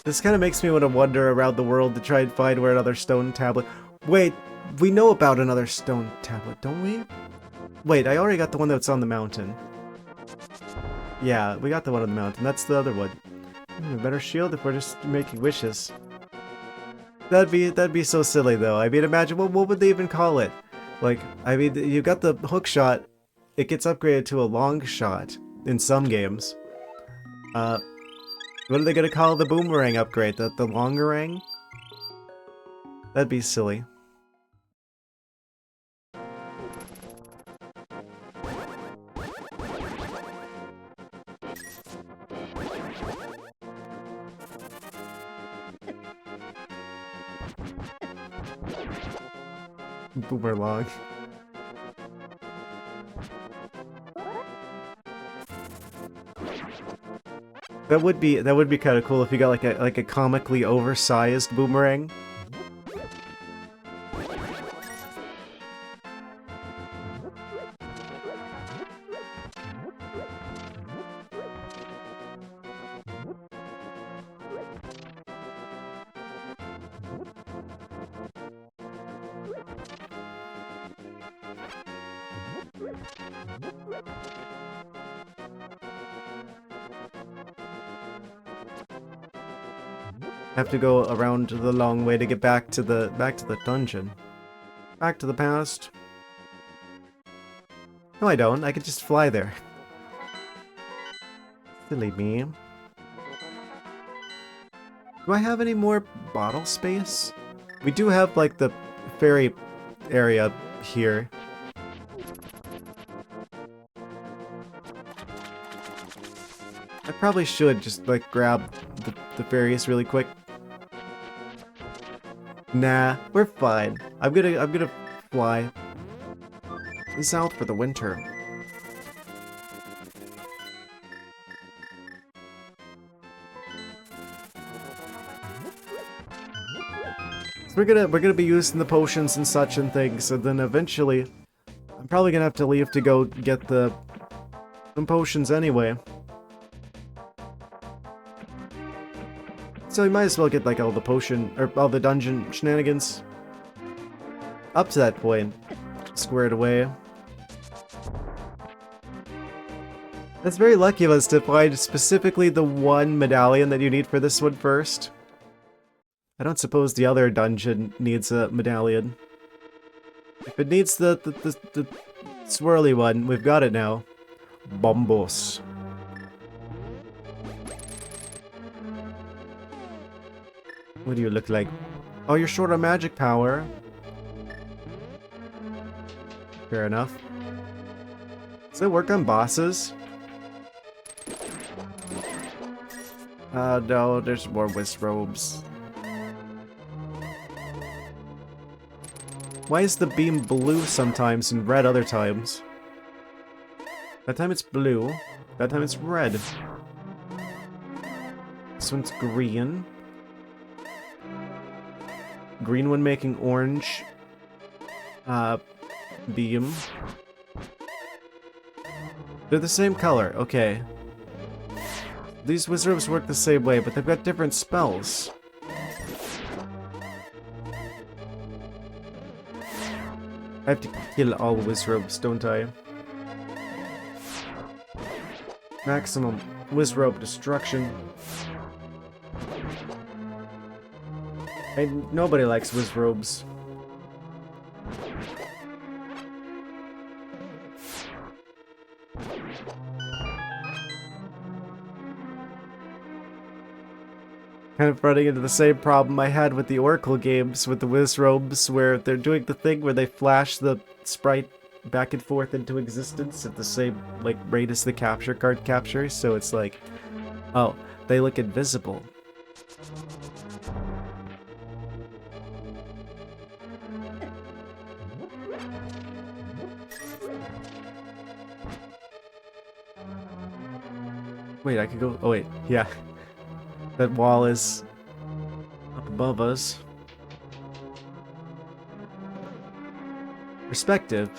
This kind of makes me want to wander around the world to try and find where another stone tablet... Wait, we know about another stone tablet, don't we? Wait, I already got the one that's on the mountain. Yeah, we got the one on the mountain. That's the other one. A better shield if we're just making wishes. That'd be so silly though. I mean, imagine what would they even call it? Like, I mean, you got the hook shot. It gets upgraded to a long shot in some games. What are they gonna call the boomerang upgrade? The longerang? That'd be silly. Boomerlong. That would be kind of cool if you got like a comically oversized boomerang. Have to go around the long way to get back to the dungeon. Back to the past. No, I don't. I could just fly there. Silly me. Do I have any more bottle space? We do have like the ferry area here. I probably should just like grab the fairies really quick. Nah, we're fine. I'm gonna fly south for the winter. So we're gonna be using the potions and such and things, and then eventually I'm probably gonna have to leave to go get some potions anyway. So we might as well get like all the potion, or all the dungeon shenanigans up to that point squared away. That's very lucky of us to find specifically the one medallion that you need for this one first. I don't suppose the other dungeon needs a medallion. If it needs the swirly one, we've got it now. Bombos. What do you look like? Oh, you're short on magic power. Fair enough. Does it work on bosses? No, there's more Wistrobes. Why is the beam blue sometimes and red other times? That time it's blue. That time it's red. This one's green. Green one making orange beam. They're the same color, okay. These wizards work the same way, but they've got different spells. I have to kill all wizards, don't I? Maximum wizard destruction. And nobody likes wizards. Kind of running into the same problem I had with the Oracle games with the wizrobes, where they're doing the thing where they flash the sprite back and forth into existence at the same like rate as the capture card captures, so it's like, oh, they look invisible. Wait, I could go, oh wait, yeah. That wall is up above us. Perspective.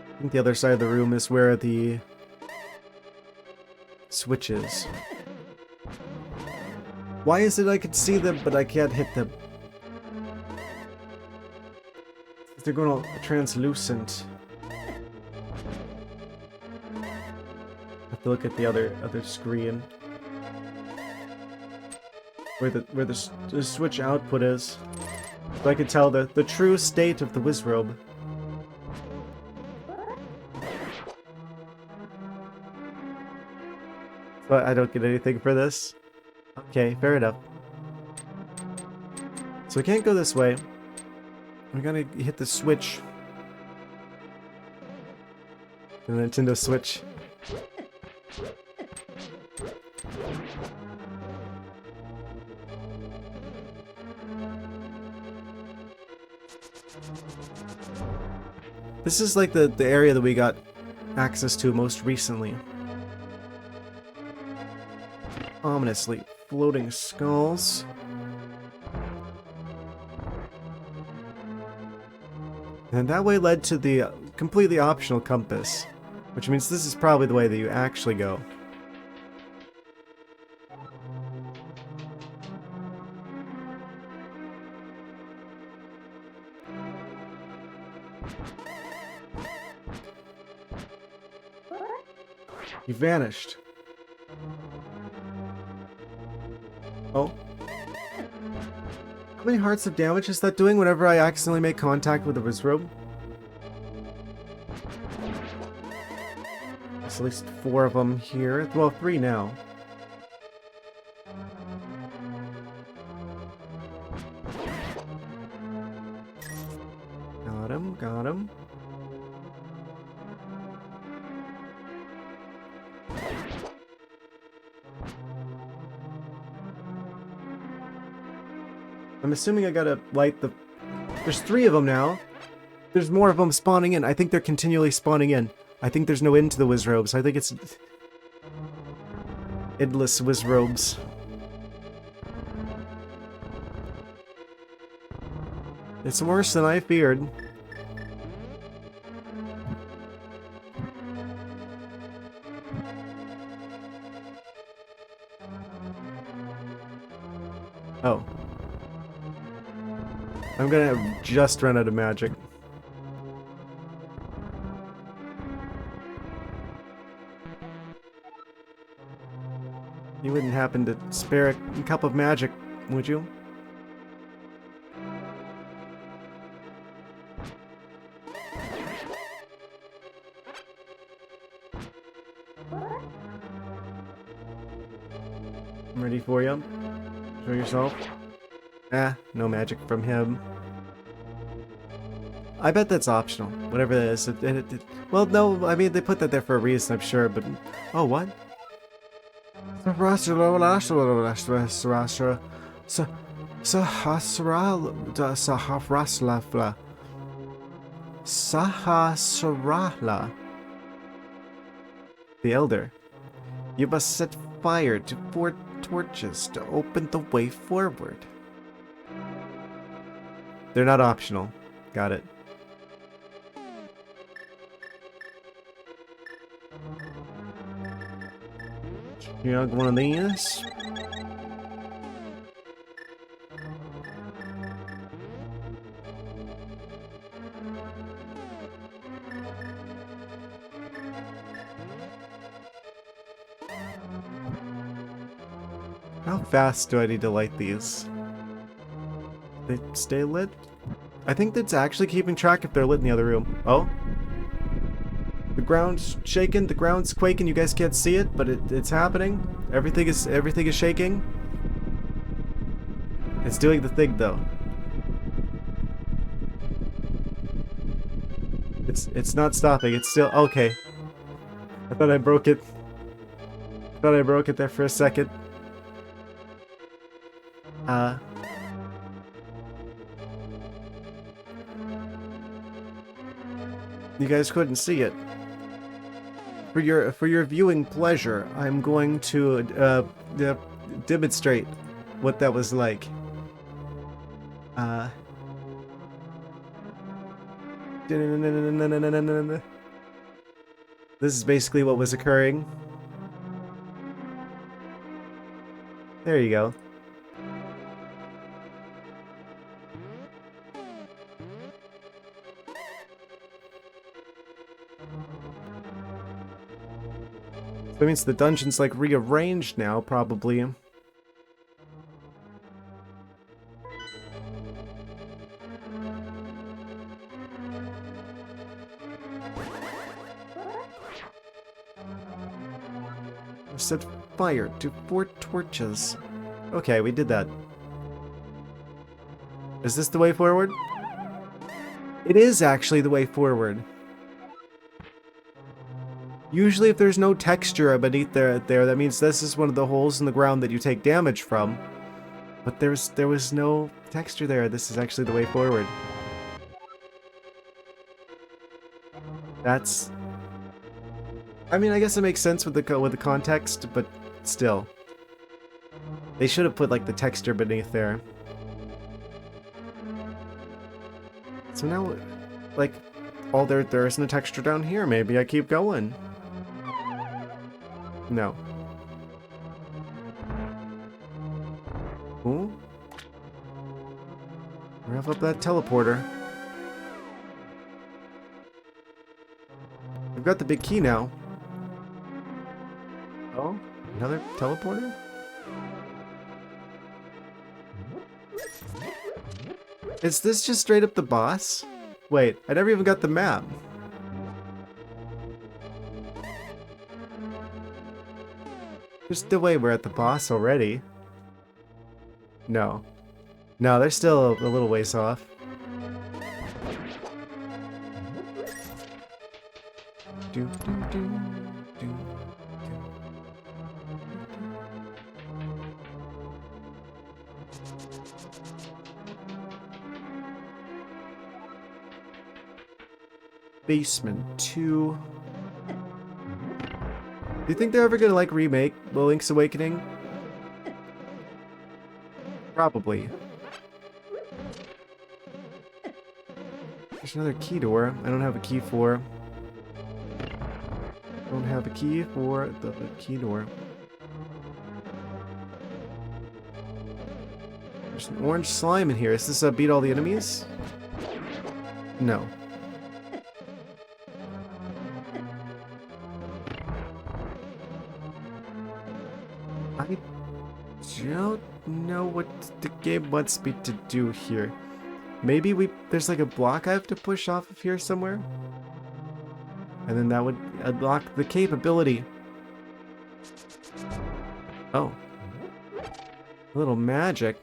I think the other side of the room is where the switch is. Why is it I can see them, but I can't hit them? They're going all translucent. Have to look at the other screen where the switch output is, so I can tell the true state of the wizrobe. But I don't get anything for this. Okay, fair enough. So we can't go this way. We gotta hit the switch. The Nintendo Switch. This is like the area that we got access to most recently. Ominously floating skulls. And that way led to the completely optional compass, which means this is probably the way that you actually go. You vanished. Oh. How many hearts of damage is that doing whenever I accidentally make contact with the wizrobe? There's at least 4 of them here. Well, 3 now. Got him, got him. I'm assuming I gotta light the... There's 3 of them now. There's more of them spawning in. I think they're continually spawning in. I think there's no end to the wizrobes. I think it's... endless wizrobes. It's worse than I feared. Oh. I'm gonna just run out of magic. You wouldn't happen to spare a cup of magic, would you? I'm ready for you. Show yourself. Ah, no magic from him. I bet that's optional. Whatever that is. Well, no, I mean, they put that there for a reason, I'm sure, but... Oh, what? Sahasrahla. The Elder. You must set fire to 4 torches to open the way forward. They're not optional. Got it. Chug one of these. How fast do I need to light these? They stay lit? I think that's actually keeping track if they're lit in the other room. Oh? The ground's shaking, the ground's quaking, you guys can't see it, but it's happening. Everything is shaking. It's doing the thing though. It's not stopping, it's still okay. I thought I broke it. I thought I broke it there for a second. You guys couldn't see it. For your viewing pleasure, I'm going to demonstrate what that was like. This is basically what was occurring. There you go. That means the dungeon's like rearranged now, probably. Set fire to 4 torches. Okay, we did that. Is this the way forward? It is actually the way forward. Usually if there's no texture beneath there, that means this is one of the holes in the ground that you take damage from. But there was no texture there. This is actually the way forward. That's... I mean, I guess it makes sense with the context, but still. They should have put like the texture beneath there. So now, like, oh, there isn't a texture down here. Maybe I keep going. No. Ooh. Rev up that teleporter. We've got the big key now. Oh, another teleporter? Is this just straight up the boss? Wait, I never even got the map. There's no way we're at the boss already. No. No, they're still a little ways off. Do, do, do, do. Basement 2. Do you think they're ever gonna like remake The Link's Awakening? Probably. There's another key door I don't have a key for. Don't have a key for the key door. There's an orange slime in here. Is this beat all the enemies? No. I don't know what the game wants me to do here. Maybe there's like a block I have to push off of here somewhere? And then that would unlock the capability. Oh. A little magic.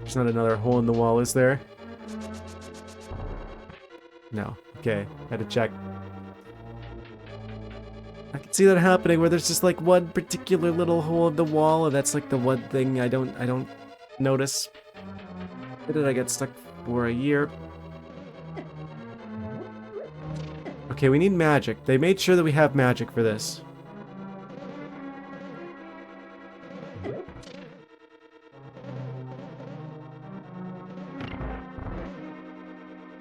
There's not another hole in the wall, is there? No. Okay, had to check. I can see that happening where there's just like one particular little hole in the wall, and that's like the one thing I don't notice. Why did I get stuck for a year? Okay, we need magic. They made sure that we have magic for this.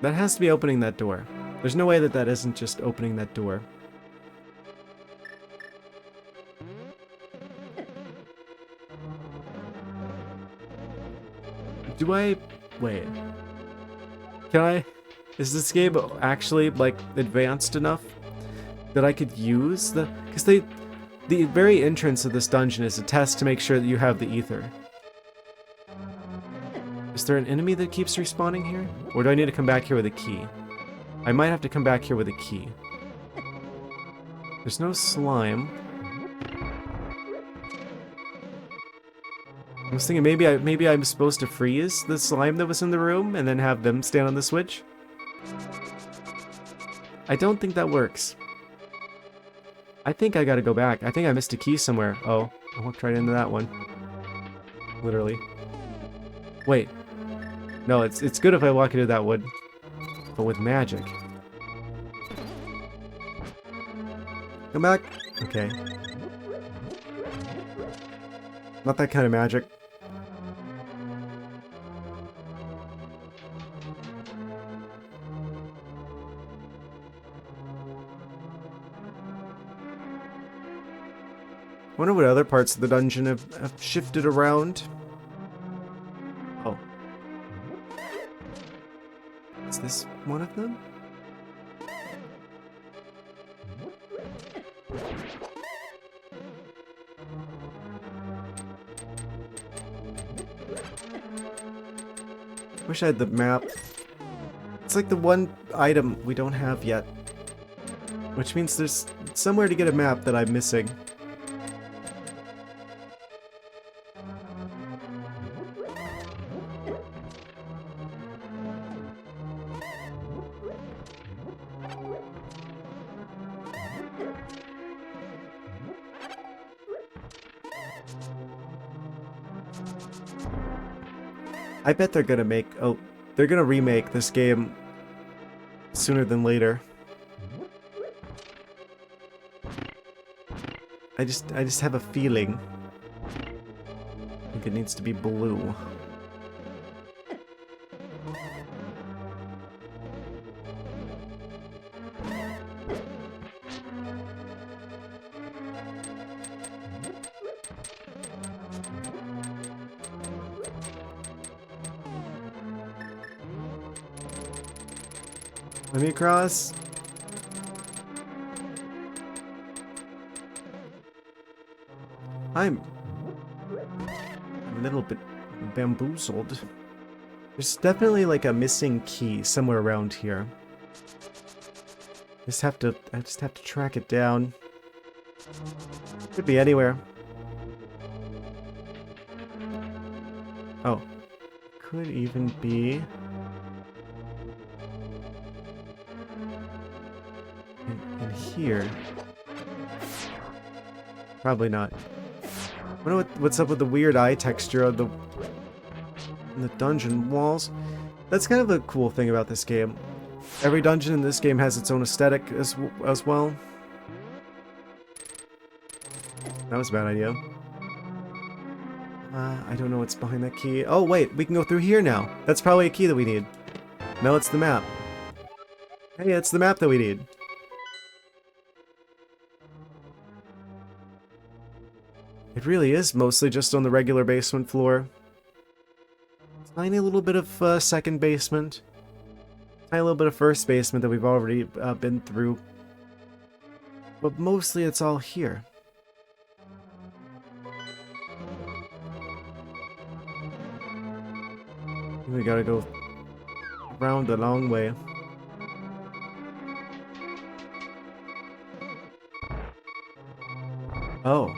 That has to be opening that door. There's no way that that isn't just opening that door. Do I... Wait. Can I... Is this game actually, like, advanced enough that I could use the... Because they... The very entrance of this dungeon is a test to make sure that you have the ether. Is there an enemy that keeps respawning here? Or do I need to come back here with a key? I might have to come back here with a key. There's no slime. I was thinking maybe I'm supposed to freeze the slime that was in the room and then have them stand on the switch. I don't think that works. I think I gotta go back. I think I missed a key somewhere. Oh, I walked right into that one. Literally. Wait. No, it's good if I walk into that one. But with magic. Come back. Okay. Not that kind of magic. I wonder what other parts of the dungeon have shifted around. Oh. Is this one of them? Wish I had the map. It's like the one item we don't have yet. Which means there's somewhere to get a map that I'm missing. I bet they're gonna make... Oh, they're gonna remake this game sooner than later. I just have a feeling. I think it needs to be blue. Let me cross. I'm a little bit bamboozled. There's definitely like a missing key somewhere around here. I just have to track it down. Could be anywhere. Oh. Could even be in here. Probably not. I wonder what's up with the weird eye texture of the dungeon walls. That's kind of a cool thing about this game. Every dungeon in this game has its own aesthetic as well. That was a bad idea. I don't know what's behind that key. Oh wait, we can go through here now. That's probably a key that we need. No, it's the map. Hey, it's the map that we need. It really is mostly just on the regular basement floor. Tiny little bit of second basement. Tiny little bit of first basement that we've already been through. But mostly it's all here. We gotta go around a long way. Oh.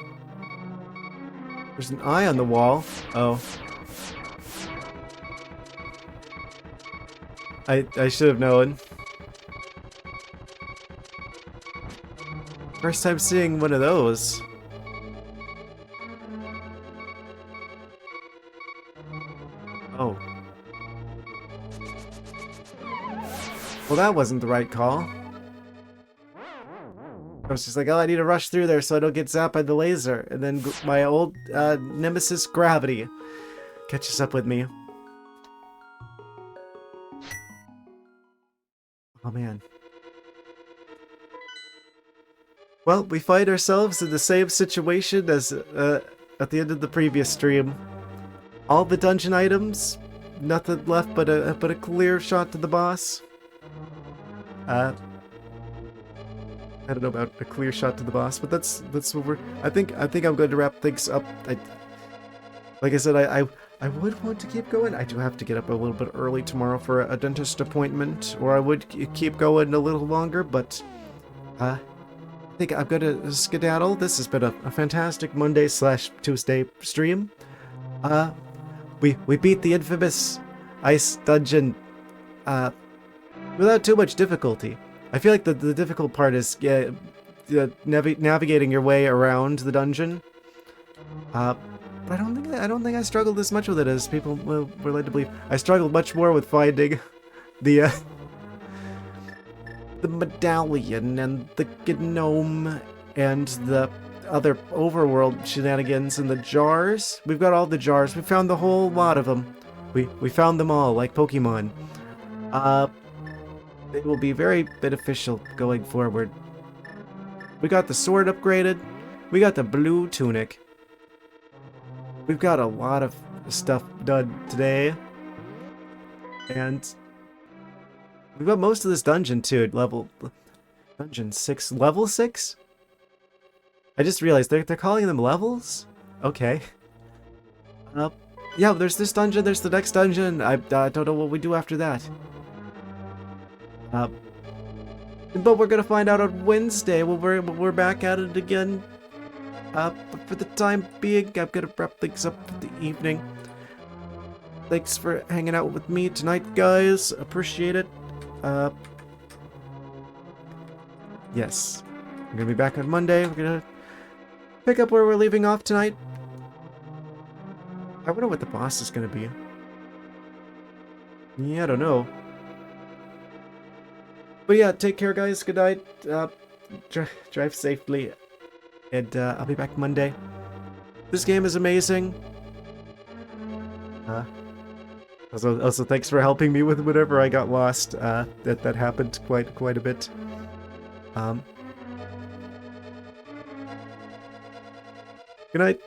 There's an eye on the wall. Oh. I should have known. First time seeing one of those. Oh. Well, that wasn't the right call. was just like, oh, I need to rush through there so I don't get zapped by the laser. And then my old nemesis, gravity, catches up with me. Oh, man. Well, we find ourselves in the same situation as at the end of the previous stream. All the dungeon items, nothing left but a clear shot to the boss. I don't know about a clear shot to the boss, but that's what we're. I think I'm going to wrap things up. Like I said, I would want to keep going. I do have to get up a little bit early tomorrow for a dentist appointment, or I would keep going a little longer. But I think I'm going to skedaddle. This has been a fantastic Monday/Tuesday stream. We beat the infamous ice dungeon without too much difficulty. I feel like the difficult part is navigating your way around the dungeon. But I don't think I struggled as much with it as people were led to believe. I struggled much more with finding the medallion and the gnome and the other overworld shenanigans and the jars. We've got all the jars. We found the whole lot of them. We found them all, like Pokemon. It will be very beneficial going forward. We got the sword upgraded. We got the blue tunic. We've got a lot of stuff done today. And we've got most of this dungeon too. Dungeon 6. Level 6? I just realized they're calling them levels? Okay. Yeah, there's this dungeon, there's the next dungeon. I don't know what we do after that. But we're gonna find out on Wednesday when we're back at it again. But for the time being, I'm gonna wrap things up for the evening. Thanks for hanging out with me tonight, guys. Appreciate it. Yes. We're gonna be back on Monday. We're gonna pick up where we're leaving off tonight. I wonder what the boss is gonna be. Yeah, I don't know. But yeah, take care, guys. Good night. Drive safely. And I'll be back Monday. This game is amazing. Also, thanks for helping me with whatever I got lost. That happened quite a bit. Good night.